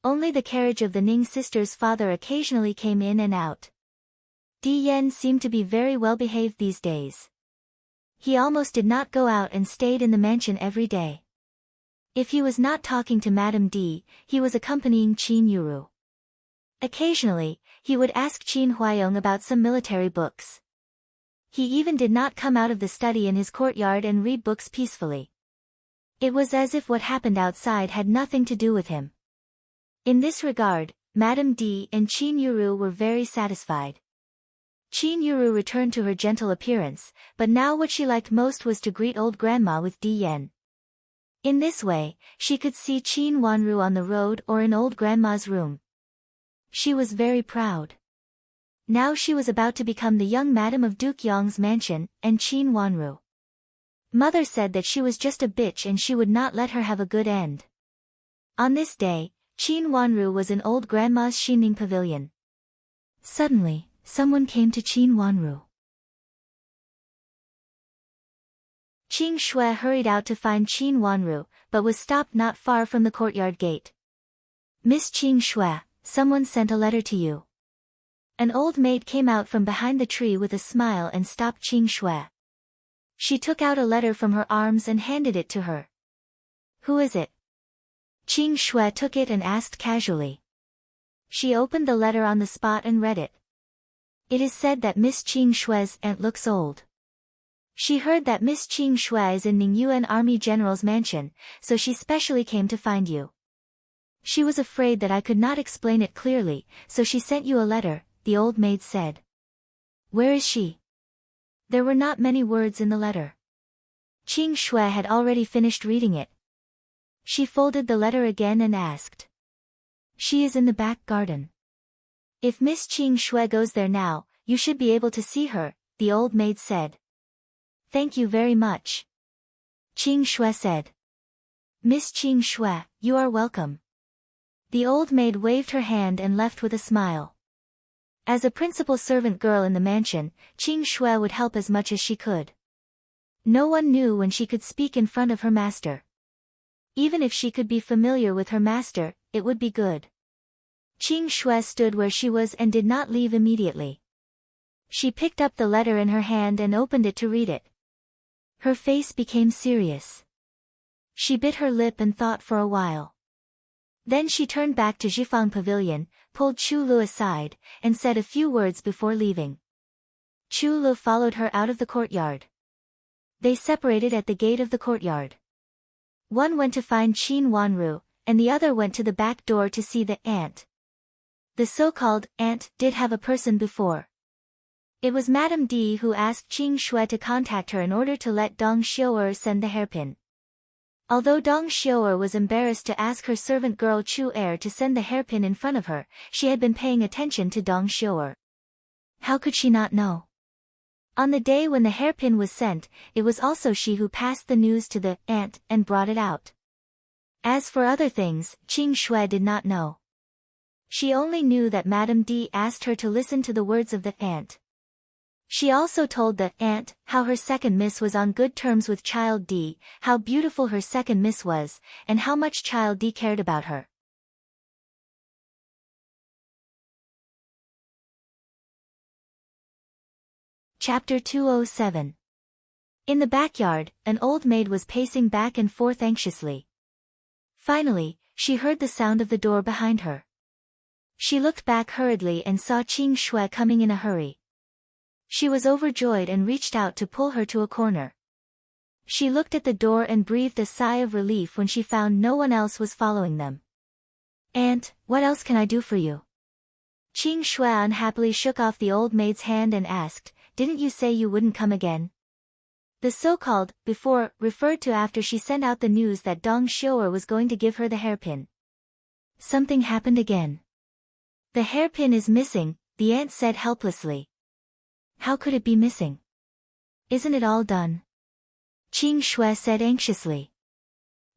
Only the carriage of the Ning sisters' father occasionally came in and out. Di Yan seemed to be very well behaved these days. He almost did not go out and stayed in the mansion every day. If he was not talking to Madame D, he was accompanying Qin Yuru. Occasionally, he would ask Qin Huaiyong about some military books. He even did not come out of the study in his courtyard and read books peacefully. It was as if what happened outside had nothing to do with him. In this regard, Madame D and Qin Yuru were very satisfied. Qin Yuru returned to her gentle appearance, but now what she liked most was to greet old grandma with Di Yan. In this way, she could see Qin Wanru on the road or in old grandma's room. She was very proud. Now she was about to become the young madam of Duke Yong's mansion, and Qin Wanru. Mother said that she was just a bitch and she would not let her have a good end. On this day, Qin Wanru was in old grandma's Xining pavilion. Suddenly, someone came to Qin Wanru. Qing Shui hurried out to find Qin Wanru, but was stopped not far from the courtyard gate. Miss Qing Shui, someone sent a letter to you. An old maid came out from behind the tree with a smile and stopped Qing Shui. She took out a letter from her arms and handed it to her. Who is it? Qing Shui took it and asked casually. She opened the letter on the spot and read it. It is said that Miss Qing Shui's aunt looks old. She heard that Miss Qing Shui is in Ningyuan Army General's mansion, so she specially came to find you. She was afraid that I could not explain it clearly, so she sent you a letter, the old maid said. Where is she? There were not many words in the letter. Qing Shui had already finished reading it. She folded the letter again and asked. She is in the back garden. If Miss Qing Shui goes there now, you should be able to see her, the old maid said. Thank you very much. Qing Shui said. Miss Qing Shui, you are welcome. The old maid waved her hand and left with a smile. As a principal servant girl in the mansion, Qing Shui would help as much as she could. No one knew when she could speak in front of her master. Even if she could be familiar with her master, it would be good. Qing Shui stood where she was and did not leave immediately. She picked up the letter in her hand and opened it to read it. Her face became serious. She bit her lip and thought for a while. Then she turned back to Jifang Pavilion, pulled Chu Lu aside, and said a few words before leaving. Chu Lu followed her out of the courtyard. They separated at the gate of the courtyard. One went to find Qin Wanru, and the other went to the back door to see the aunt. The so-called aunt did have a person before. It was Madame D who asked Qing Shui to contact her in order to let Dong Xiu'er send the hairpin. Although Dong Xiu'er was embarrassed to ask her servant girl Chu Er to send the hairpin in front of her, she had been paying attention to Dong Xiu'er. How could she not know? On the day when the hairpin was sent, it was also she who passed the news to the aunt and brought it out. As for other things, Qing Shui did not know. She only knew that Madame D asked her to listen to the words of the aunt. She also told the aunt how her second miss was on good terms with Child D, how beautiful her second miss was, and how much Child D cared about her. Chapter 207. In the backyard, an old maid was pacing back and forth anxiously. Finally, she heard the sound of the door behind her. She looked back hurriedly and saw Qing Shui coming in a hurry. She was overjoyed and reached out to pull her to a corner. She looked at the door and breathed a sigh of relief when she found no one else was following them. Aunt, what else can I do for you? Qing Shui unhappily shook off the old maid's hand and asked, didn't you say you wouldn't come again? The so-called before referred to after she sent out the news that Dong Xiu'er was going to give her the hairpin. Something happened again. The hairpin is missing, the aunt said helplessly. How could it be missing? Isn't it all done? Qing Shui said anxiously.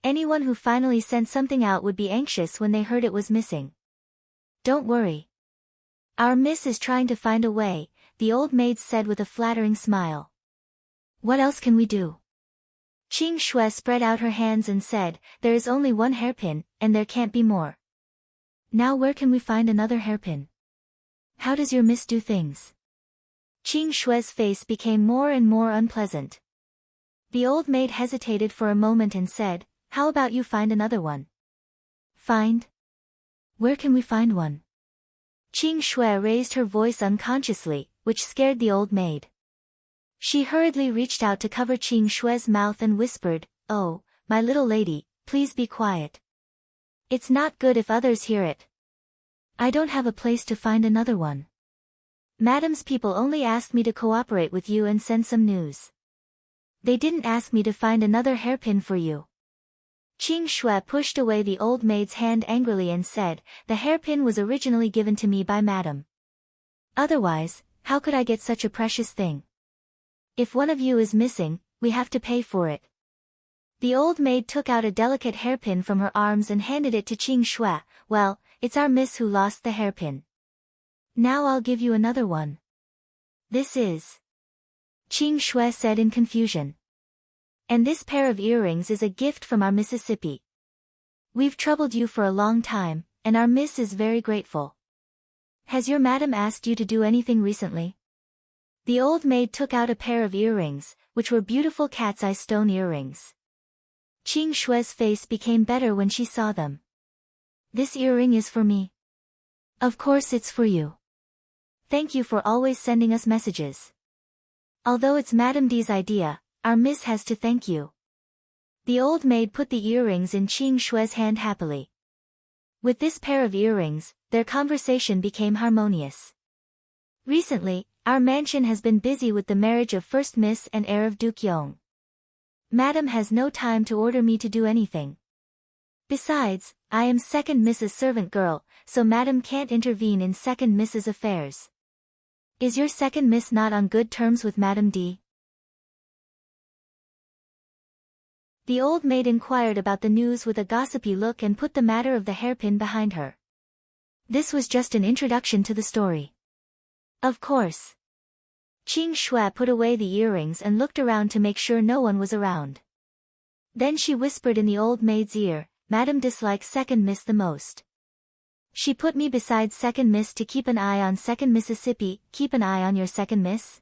Anyone who finally sent something out would be anxious when they heard it was missing. Don't worry. Our miss is trying to find a way, the old maid said with a flattering smile. What else can we do? Qing Shui spread out her hands and said, there is only one hairpin, and there can't be more. Now where can we find another hairpin? How does your miss do things? Qing Shui's face became more and more unpleasant. The old maid hesitated for a moment and said, how about you find another one? Find? Where can we find one? Qing Shui raised her voice unconsciously, which scared the old maid. She hurriedly reached out to cover Qing Shui's mouth and whispered, oh, my little lady, please be quiet. It's not good if others hear it. I don't have a place to find another one. Madame's people only asked me to cooperate with you and send some news. They didn't ask me to find another hairpin for you. Qing Shui pushed away the old maid's hand angrily and said, the hairpin was originally given to me by Madame. Otherwise, how could I get such a precious thing? If one of you is missing, we have to pay for it. The old maid took out a delicate hairpin from her arms and handed it to Qing Shui. Well, it's our miss who lost the hairpin. Now I'll give you another one. This is. Qing Shui said in confusion. And this pair of earrings is a gift from our Mississippi. We've troubled you for a long time, and our miss is very grateful. Has your madam asked you to do anything recently? The old maid took out a pair of earrings, which were beautiful cat's eye stone earrings. Qing Shui's face became better when she saw them. This earring is for me. Of course it's for you. Thank you for always sending us messages. Although it's Madame D's idea, our miss has to thank you. The old maid put the earrings in Qing Shui's hand happily. With this pair of earrings, their conversation became harmonious. Recently, our mansion has been busy with the marriage of First Miss and heir of Duke Yong. Madam has no time to order me to do anything. Besides, I am Second Miss's servant girl, so Madam can't intervene in Second Miss's affairs. Is your Second Miss not on good terms with Madame D? The old maid inquired about the news with a gossipy look and put the matter of the hairpin behind her. This was just an introduction to the story. Of course. Qing Shui put away the earrings and looked around to make sure no one was around. Then she whispered in the old maid's ear, Madam dislikes Second Miss the most. She put me beside Second Miss to keep an eye on Second Mississippi. Keep an eye on your Second Miss?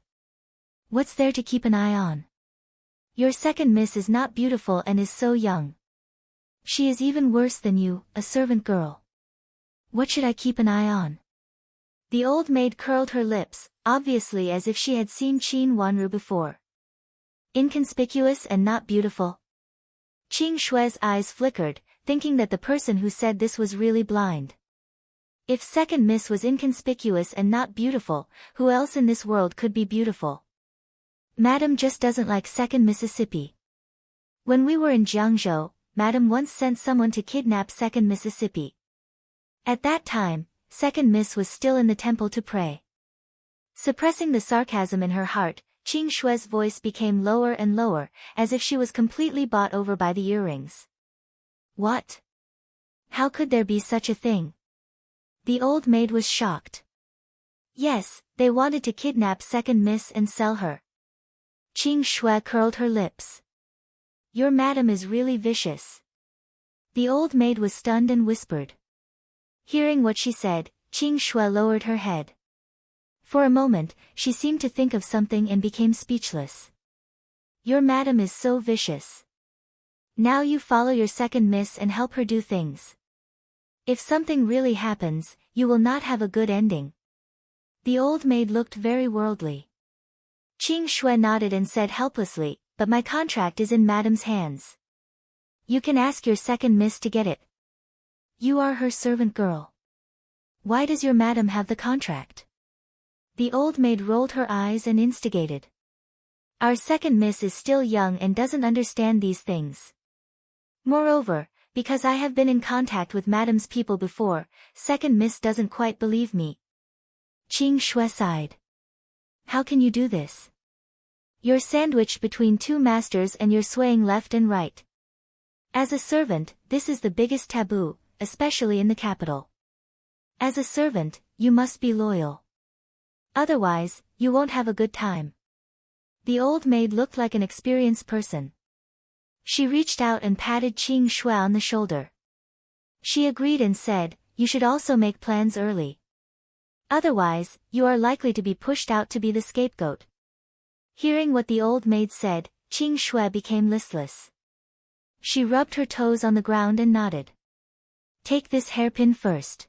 What's there to keep an eye on? Your Second Miss is not beautiful and is so young. She is even worse than you, a servant girl. What should I keep an eye on? The old maid curled her lips, obviously as if she had seen Qin Wanru before. Inconspicuous and not beautiful. Qing Shui's eyes flickered, thinking that the person who said this was really blind. If Second Miss was inconspicuous and not beautiful, who else in this world could be beautiful? Madam just doesn't like Second Mississippi. When we were in Jiangzhou, Madam once sent someone to kidnap Second Mississippi. At that time, Second Miss was still in the temple to pray. Suppressing the sarcasm in her heart, Qing Shui's voice became lower and lower, as if she was completely bought over by the earrings. What? How could there be such a thing? The old maid was shocked. Yes, they wanted to kidnap Second Miss and sell her. Qing Shui curled her lips. Your madam is really vicious. The old maid was stunned and whispered. Hearing what she said, Qing Shui lowered her head. For a moment, she seemed to think of something and became speechless. Your madam is so vicious. Now you follow your Second Miss and help her do things. If something really happens, you will not have a good ending. The old maid looked very worldly. Qing Shui nodded and said helplessly, but my contract is in Madam's hands. You can ask your Second Miss to get it. You are her servant girl. Why does your madam have the contract? The old maid rolled her eyes and instigated. Our Second Miss is still young and doesn't understand these things. Moreover, because I have been in contact with Madam's people before, Second Miss doesn't quite believe me. Qing Shui sighed. How can you do this? You're sandwiched between two masters and you're swaying left and right. As a servant, this is the biggest taboo, especially in the capital. As a servant, you must be loyal. Otherwise, you won't have a good time. The old maid looked like an experienced person. She reached out and patted Qing Shui on the shoulder. She agreed and said, you should also make plans early. Otherwise, you are likely to be pushed out to be the scapegoat. Hearing what the old maid said, Qing Shui became listless. She rubbed her toes on the ground and nodded. Take this hairpin first.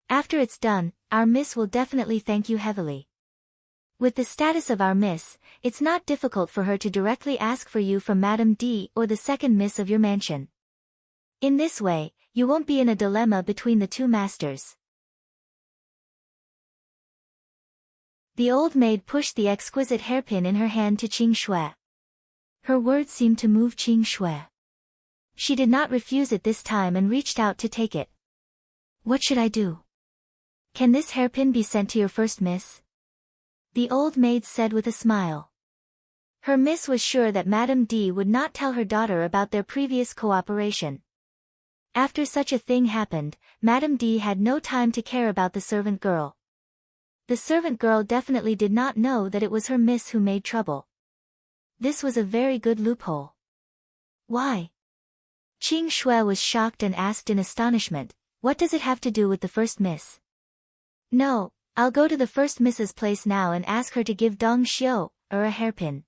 After it's done, our miss will definitely thank you heavily. With the status of our miss, it's not difficult for her to directly ask for you from Madame D or the Second Miss of your mansion. In this way, you won't be in a dilemma between the two masters. The old maid pushed the exquisite hairpin in her hand to Qing Shui. Her words seemed to move Qing Shui. She did not refuse it this time and reached out to take it. What should I do? Can this hairpin be sent to your First Miss? The old maid said with a smile. Her miss was sure that Madame D would not tell her daughter about their previous cooperation. After such a thing happened, Madame D had no time to care about the servant girl. The servant girl definitely did not know that it was her miss who made trouble. This was a very good loophole. Why? Qing Shui was shocked and asked in astonishment, what does it have to do with the first miss? No, I'll go to the first miss's place now and ask her to give Dong Xiu, a hairpin.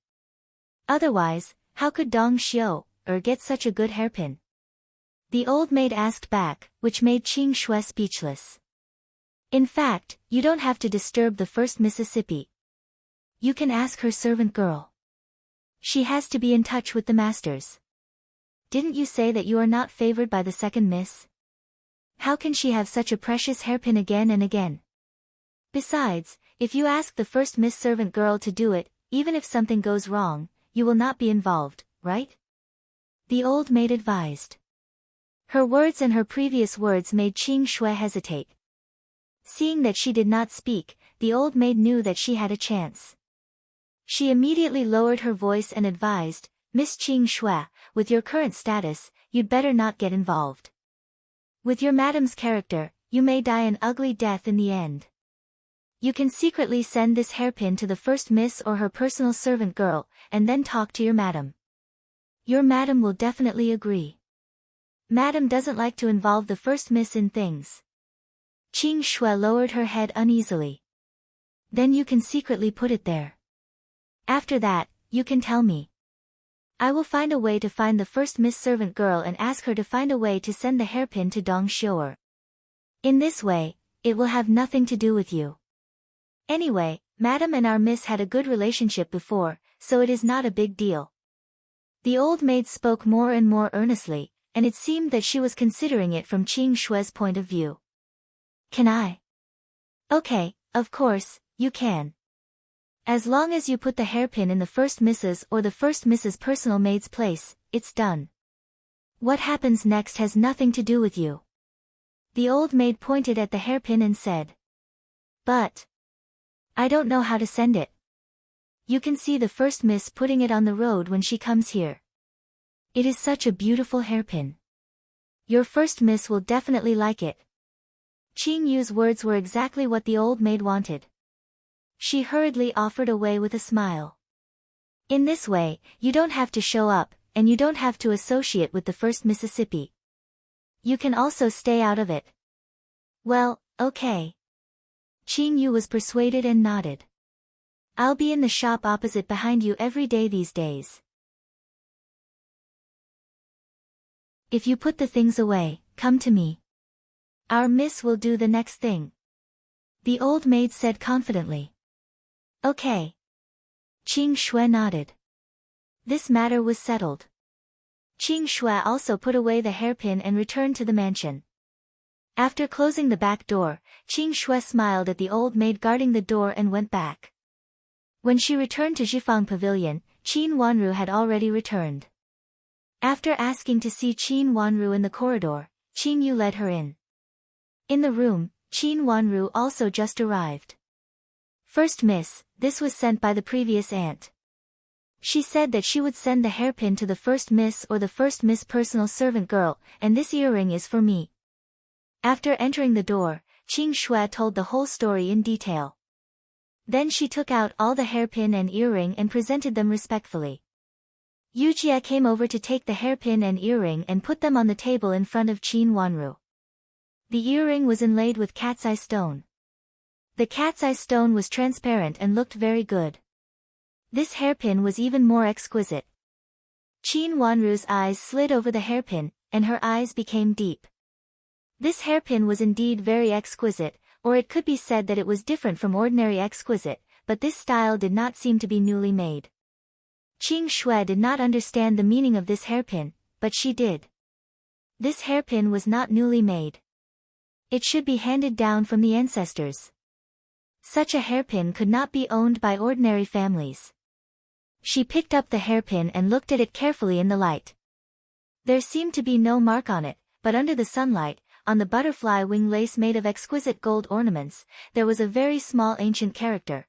Otherwise, how could Dong Xiu, get such a good hairpin? The old maid asked back, which made Qing Shui speechless. In fact, you don't have to disturb the first Mississippi. You can ask her servant girl. She has to be in touch with the masters. Didn't you say that you are not favored by the second miss? How can she have such a precious hairpin again and again? Besides, if you ask the first miss servant girl to do it, even if something goes wrong, you will not be involved, right? The old maid advised. Her words and her previous words made Qing Shui hesitate. Seeing that she did not speak, the old maid knew that she had a chance. She immediately lowered her voice and advised, Miss Qing Shui, with your current status, you'd better not get involved. With your madam's character, you may die an ugly death in the end. You can secretly send this hairpin to the first miss or her personal servant girl, and then talk to your madam. Your madam will definitely agree. Madam doesn't like to involve the first miss in things. Qing Shui lowered her head uneasily. Then you can secretly put it there. After that, you can tell me. I will find a way to find the first miss servant girl and ask her to find a way to send the hairpin to Dong Xiu. In this way, it will have nothing to do with you. Anyway, madam and our miss had a good relationship before, so it is not a big deal. The old maid spoke more and more earnestly, and it seemed that she was considering it from Qing Shui's point of view. Can I? Okay, of course, you can. As long as you put the hairpin in the first miss's or the first miss's personal maid's place, it's done. What happens next has nothing to do with you. The old maid pointed at the hairpin and said. But I don't know how to send it. You can see the first miss putting it on the road when she comes here. It is such a beautiful hairpin. Your first miss will definitely like it. Qing Yu's words were exactly what the old maid wanted. She hurriedly offered away with a smile. In this way, you don't have to show up, and you don't have to associate with the first Mississippi. You can also stay out of it. Well, okay. Qing Yu was persuaded and nodded. I'll be in the shop opposite behind you every day these days. If you put the things away, come to me. Our miss will do the next thing. The old maid said confidently. Okay. Qing Shui nodded. This matter was settled. Qing Shui also put away the hairpin and returned to the mansion. After closing the back door, Qing Shui smiled at the old maid guarding the door and went back. When she returned to Jifang Pavilion, Qin Wanru had already returned. After asking to see Qin Wanru in the corridor, Qing Yu led her in. In the room, Qin Wanru also just arrived. First miss, this was sent by the previous aunt. She said that she would send the hairpin to the first miss or the first miss personal servant girl, and this earring is for me. After entering the door, Qing Shui told the whole story in detail. Then she took out all the hairpin and earring and presented them respectfully. Yu Jie came over to take the hairpin and earring and put them on the table in front of Qin Wanru. The earring was inlaid with cat's eye stone. The cat's eye stone was transparent and looked very good. This hairpin was even more exquisite. Qin Wanru's eyes slid over the hairpin, and her eyes became deep. This hairpin was indeed very exquisite, or it could be said that it was different from ordinary exquisite, but this style did not seem to be newly made. Qing Shui did not understand the meaning of this hairpin, but she did. This hairpin was not newly made. It should be handed down from the ancestors. Such a hairpin could not be owned by ordinary families. She picked up the hairpin and looked at it carefully in the light. There seemed to be no mark on it, but under the sunlight, on the butterfly wing lace made of exquisite gold ornaments, there was a very small ancient character.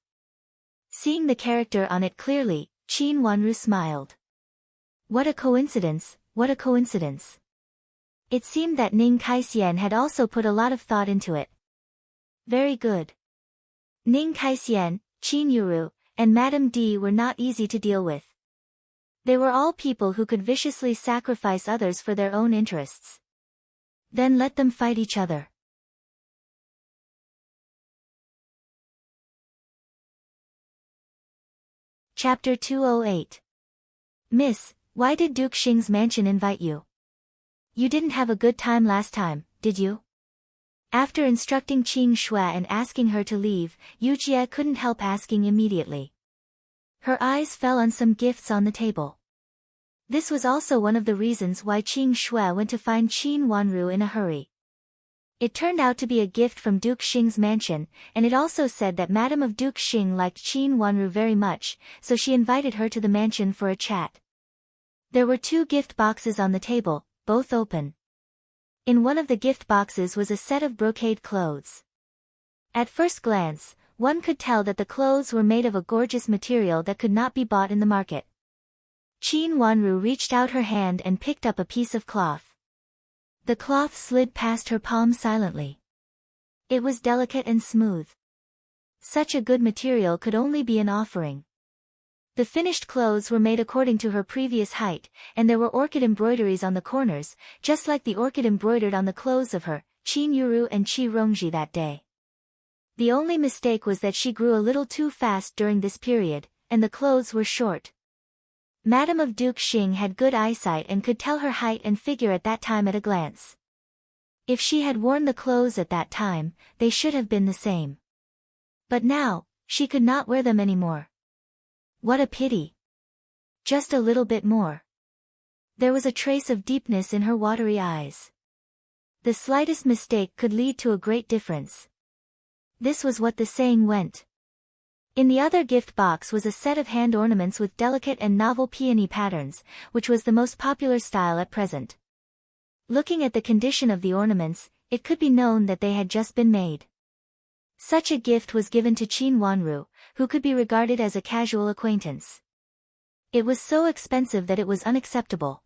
Seeing the character on it clearly, Qin Wanru smiled. What a coincidence, what a coincidence. It seemed that Ning Kaixian had also put a lot of thought into it. Very good. Ning Kaixian, Qin Yuru, and Madame D were not easy to deal with. They were all people who could viciously sacrifice others for their own interests. Then let them fight each other. Chapter 208. Miss, why did Duke Xing's mansion invite you? You didn't have a good time last time, did you? After instructing Qing Shui and asking her to leave, Yu Jie couldn't help asking immediately. Her eyes fell on some gifts on the table. This was also one of the reasons why Qing Shui went to find Qin Wanru in a hurry. It turned out to be a gift from Duke Xing's mansion, and it also said that Madame of Duke Xing liked Qin Wanru very much, so she invited her to the mansion for a chat. There were 2 gift boxes on the table, both open. In one of the gift boxes was a set of brocade clothes. At first glance, one could tell that the clothes were made of a gorgeous material that could not be bought in the market. Qin Wanru reached out her hand and picked up a piece of cloth. The cloth slid past her palm silently. It was delicate and smooth. Such a good material could only be an offering. The finished clothes were made according to her previous height, and there were orchid embroideries on the corners, just like the orchid embroidered on the clothes of her, Qin Yuru and Qi Rongji that day. The only mistake was that she grew a little too fast during this period, and the clothes were short. Madame of Duke Xing had good eyesight and could tell her height and figure at that time at a glance. If she had worn the clothes at that time, they should have been the same. But now, she could not wear them anymore. What a pity. Just a little bit more. There was a trace of deepness in her watery eyes. The slightest mistake could lead to a great difference. This was what the saying went. In the other gift box was a set of hand ornaments with delicate and novel peony patterns, which was the most popular style at present. Looking at the condition of the ornaments, it could be known that they had just been made. Such a gift was given to Qin Wanru, who could be regarded as a casual acquaintance. It was so expensive that it was unacceptable.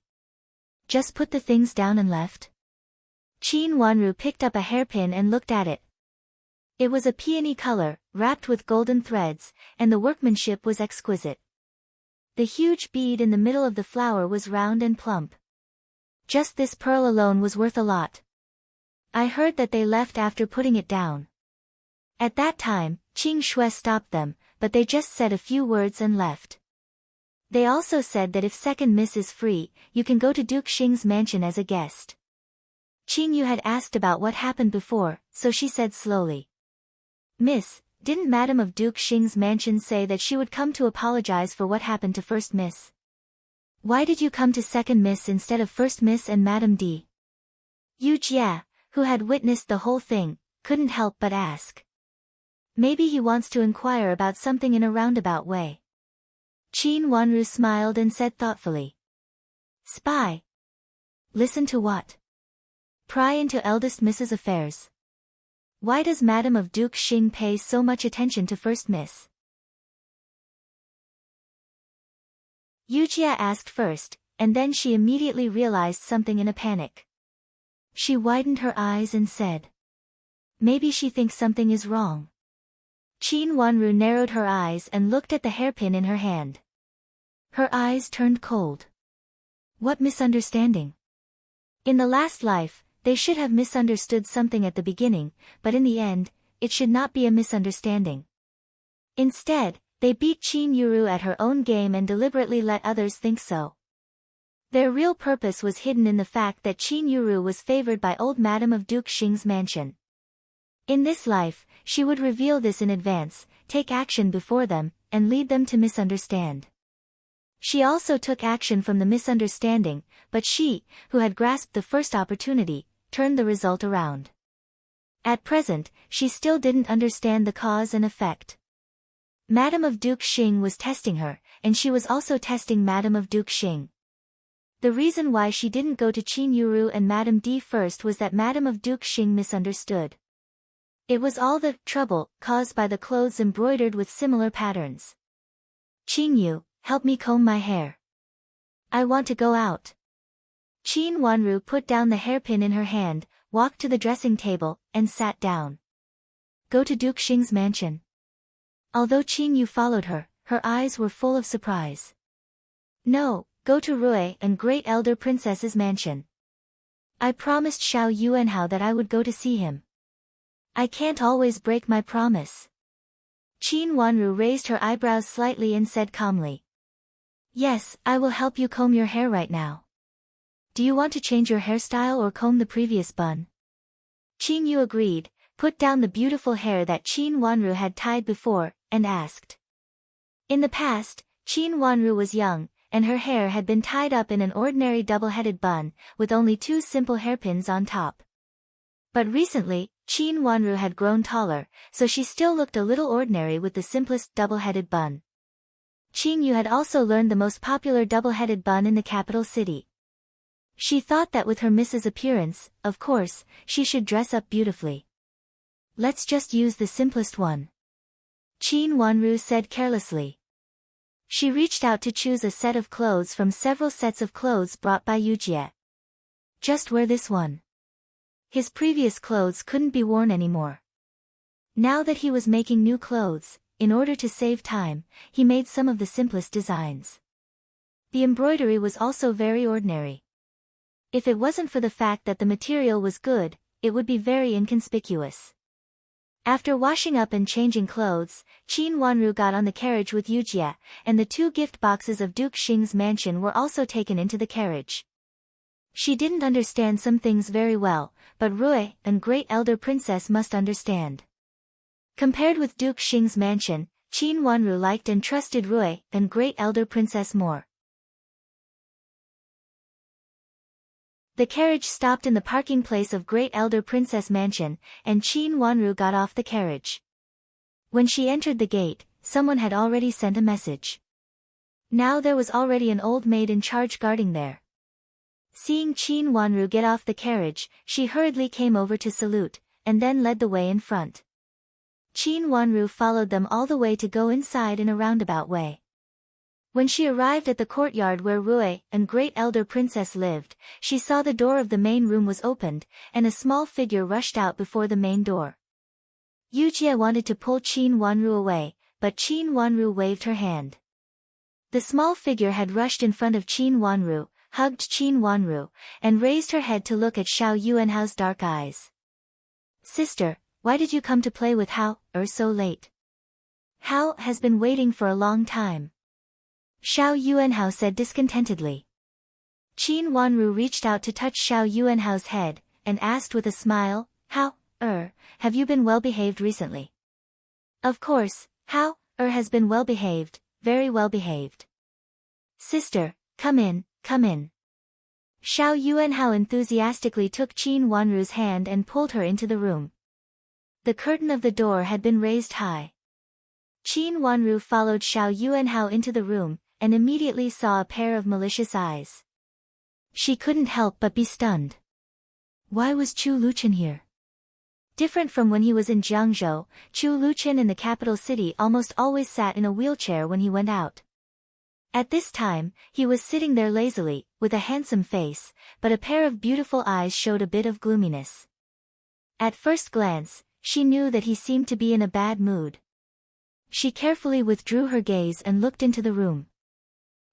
Just put the things down and left? Qin Wanru picked up a hairpin and looked at it. It was a peony color, wrapped with golden threads, and the workmanship was exquisite. The huge bead in the middle of the flower was round and plump. Just this pearl alone was worth a lot. I heard that they left after putting it down. At that time, Qing Shui stopped them, but they just said a few words and left. They also said that if second miss is free, you can go to Duke Xing's mansion as a guest. Qing Yu had asked about what happened before, so she said slowly. Miss, didn't Madame of Duke Xing's mansion say that she would come to apologize for what happened to first miss? Why did you come to second miss instead of first miss and Madame D? Yu Jie, who had witnessed the whole thing, couldn't help but ask. Maybe he wants to inquire about something in a roundabout way. Qin Wanru smiled and said thoughtfully. Spy. Listen to what? Pry into eldest Miss's affairs. Why does Madame of Duke Xing pay so much attention to first miss? Yu Jie asked first, and then she immediately realized something in a panic. She widened her eyes and said. Maybe she thinks something is wrong. Qin Wanru narrowed her eyes and looked at the hairpin in her hand. Her eyes turned cold. What misunderstanding? In the last life, they should have misunderstood something at the beginning, but in the end, it should not be a misunderstanding. Instead, they beat Qin Yuru at her own game and deliberately let others think so. Their real purpose was hidden in the fact that Qin Yuru was favored by old Madame of Duke Xing's mansion. In this life, she would reveal this in advance, take action before them, and lead them to misunderstand. She also took action from the misunderstanding, but she, who had grasped the first opportunity, turned the result around. At present, she still didn't understand the cause and effect. Madame of Duke Xing was testing her, and she was also testing Madame of Duke Xing. The reason why she didn't go to Qin Yuru and Madame D first was that Madame of Duke Xing misunderstood. It was all the trouble caused by the clothes embroidered with similar patterns. Qin Yu, help me comb my hair. I want to go out. Qin Wanru put down the hairpin in her hand, walked to the dressing table, and sat down. Go to Duke Xing's mansion. Although Qing Yu followed her, her eyes were full of surprise. No, go to Rui and Great Elder Princess's mansion. I promised Xiao Yuanhao that I would go to see him. I can't always break my promise. Qin Wanru raised her eyebrows slightly and said calmly. Yes, I will help you comb your hair right now. Do you want to change your hairstyle or comb the previous bun? Qing Yu agreed, put down the beautiful hair that Qin Wanru had tied before, and asked. In the past, Qin Wanru was young, and her hair had been tied up in an ordinary double-headed bun, with only 2 simple hairpins on top. But recently, Qin Wanru had grown taller, so she still looked a little ordinary with the simplest double-headed bun. Qing Yu had also learned the most popular double-headed bun in the capital city. She thought that with her Mrs. appearance, of course, she should dress up beautifully. Let's just use the simplest one. Qin Wanru said carelessly. She reached out to choose a set of clothes from several sets of clothes brought by Yujie. Just wear this one. His previous clothes couldn't be worn anymore. Now that he was making new clothes, in order to save time, he made some of the simplest designs. The embroidery was also very ordinary. If it wasn't for the fact that the material was good, it would be very inconspicuous. After washing up and changing clothes, Qin Wanru got on the carriage with Yujie, and the 2 gift boxes of Duke Xing's mansion were also taken into the carriage. She didn't understand some things very well, but Rui and Great Elder Princess must understand. Compared with Duke Xing's mansion, Qin Wanru liked and trusted Rui and Great Elder Princess more. The carriage stopped in the parking place of Great Elder Princess Mansion, and Qin Wanru got off the carriage. When she entered the gate, someone had already sent a message. Now there was already an old maid in charge guarding there. Seeing Qin Wanru get off the carriage, she hurriedly came over to salute, and then led the way in front. Qin Wanru followed them all the way to go inside in a roundabout way. When she arrived at the courtyard where Rui and Great Elder Princess lived, she saw the door of the main room was opened, and a small figure rushed out before the main door. Yujie wanted to pull Qin Wanru away, but Qin Wanru waved her hand. The small figure had rushed in front of Qin Wanru, hugged Qin Wanru, and raised her head to look at Xiao Yuanhao's dark eyes. Sister, why did you come to play with Hao so late? Hao has been waiting for a long time. Xiao Yuanhao said discontentedly. Qin Wanru reached out to touch Xiao Yuanhao's head, and asked with a smile, Hao, have you been well behaved recently? Of course, Hao, has been well behaved, very well behaved. Sister, come in, come in. Xiao Yuanhao enthusiastically took Qin Wanru's hand and pulled her into the room. The curtain of the door had been raised high. Qin Wanru followed Xiao Yuanhao into the room, and immediately saw a pair of malicious eyes. She couldn't help but be stunned. Why was Chu Luchen here? Different from when he was in Jiangzhou, Chu Luchen in the capital city almost always sat in a wheelchair when he went out. At this time, he was sitting there lazily, with a handsome face, but a pair of beautiful eyes showed a bit of gloominess. At first glance, she knew that he seemed to be in a bad mood. She carefully withdrew her gaze and looked into the room.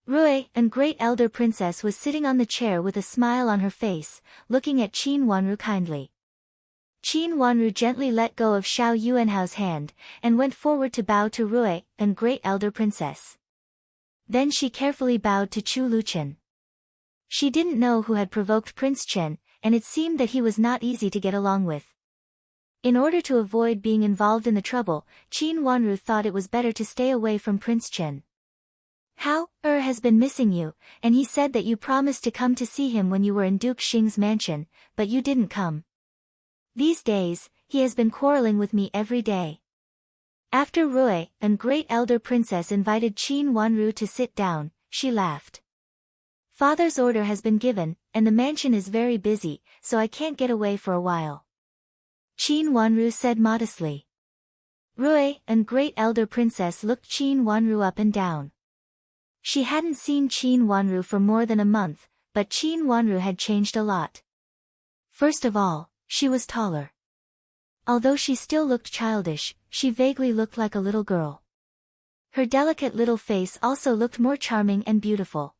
Rui and Great Elder Princess was sitting on the chair with a smile on her face, looking at Qin Wanru kindly. Qin Wanru gently let go of Xiao Yuanhao's hand, and went forward to bow to Rui and Great Elder Princess. Then she carefully bowed to Chu Luchen. She didn't know who had provoked Prince Chen, and it seemed that he was not easy to get along with. In order to avoid being involved in the trouble, Qin Wanru thought it was better to stay away from Prince Chen. Hao has been missing you, and he said that you promised to come to see him when you were in Duke Xing's mansion, but you didn't come. These days, he has been quarreling with me every day. After Rui and Great Elder Princess invited Qin Wanru to sit down, she laughed. Father's order has been given, and the mansion is very busy, so I can't get away for a while. Qin Wanru said modestly. Rui and Great Elder Princess looked Qin Wanru up and down. She hadn't seen Qin Wanru for more than a month, but Qin Wanru had changed a lot. First of all, she was taller. Although she still looked childish, she vaguely looked like a little girl. Her delicate little face also looked more charming and beautiful.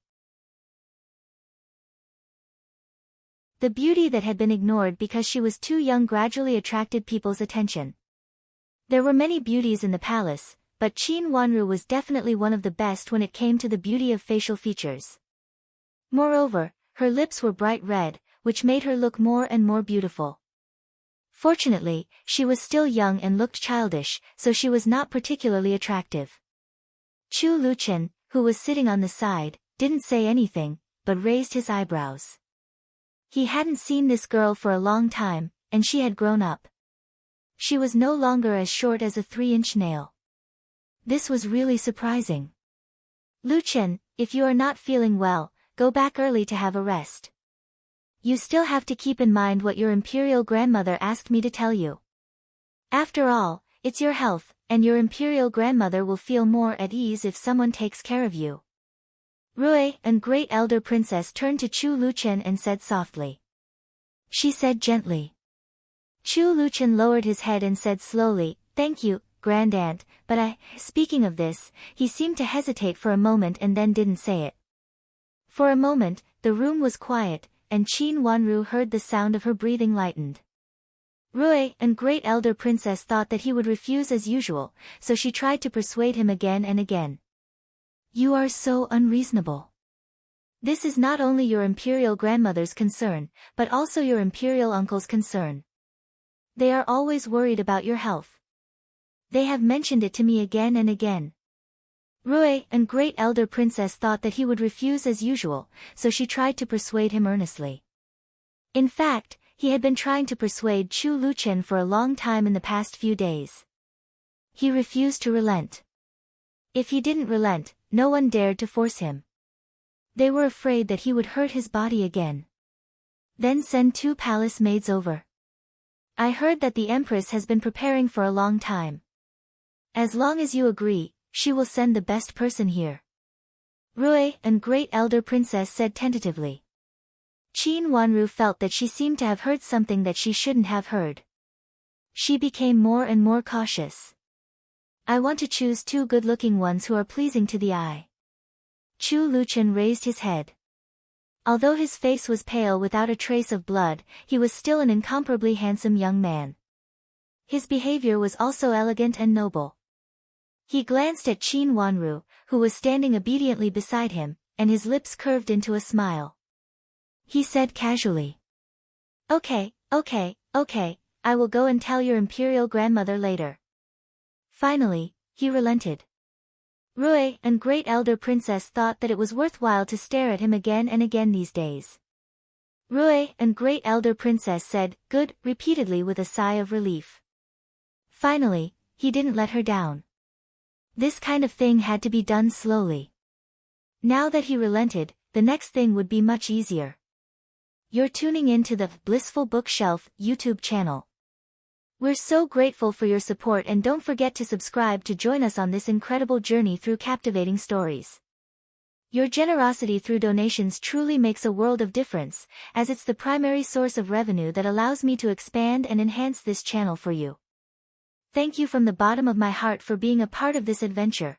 The beauty that had been ignored because she was too young gradually attracted people's attention. There were many beauties in the palace, but Qin Wanru was definitely one of the best when it came to the beauty of facial features. Moreover, her lips were bright red, which made her look more and more beautiful. Fortunately, she was still young and looked childish, so she was not particularly attractive. Chu Luchen, who was sitting on the side, didn't say anything, but raised his eyebrows. He hadn't seen this girl for a long time, and she had grown up. She was no longer as short as a 3-inch nail. This was really surprising. Luchen, if you are not feeling well, go back early to have a rest. You still have to keep in mind what your imperial grandmother asked me to tell you. After all, it's your health, and your imperial grandmother will feel more at ease if someone takes care of you. Rui and great elder princess turned to Chu Luchen and said softly. She said gently. Chu Luchen lowered his head and said slowly, "Thank you, Grand Aunt, but speaking of this," he seemed to hesitate for a moment and then didn't say it. For a moment, the room was quiet, and Qin Wanru heard the sound of her breathing lightened. Rui and great elder princess thought that he would refuse as usual, so she tried to persuade him again and again. You are so unreasonable. This is not only your imperial grandmother's concern, but also your imperial uncle's concern. They are always worried about your health. They have mentioned it to me again and again. Rui and great elder princess thought that he would refuse as usual, so she tried to persuade him earnestly. In fact, he had been trying to persuade Chu Luchen for a long time in the past few days. He refused to relent. If he didn't relent, no one dared to force him. They were afraid that he would hurt his body again. Then send 2 palace maids over. I heard that the Empress has been preparing for a long time. As long as you agree, she will send the best person here. Rui and great elder princess said tentatively. Qin Wanru felt that she seemed to have heard something that she shouldn't have heard. She became more and more cautious. I want to choose 2 good-looking ones who are pleasing to the eye. Chu Luchen raised his head. Although his face was pale without a trace of blood, he was still an incomparably handsome young man. His behavior was also elegant and noble. He glanced at Qin Wanru, who was standing obediently beside him, and his lips curved into a smile. He said casually. Okay, I will go and tell your imperial grandmother later. Finally, he relented. Rui and great elder princess thought that it was worthwhile to stare at him again and again these days. Rui and great elder princess said, "Good," repeatedly with a sigh of relief. Finally, he didn't let her down. This kind of thing had to be done slowly. Now that he relented, the next thing would be much easier. You're tuning in to the Blissful Bookshelf YouTube channel. We're so grateful for your support, and don't forget to subscribe to join us on this incredible journey through captivating stories. Your generosity through donations truly makes a world of difference, as it's the primary source of revenue that allows me to expand and enhance this channel for you. Thank you from the bottom of my heart for being a part of this adventure.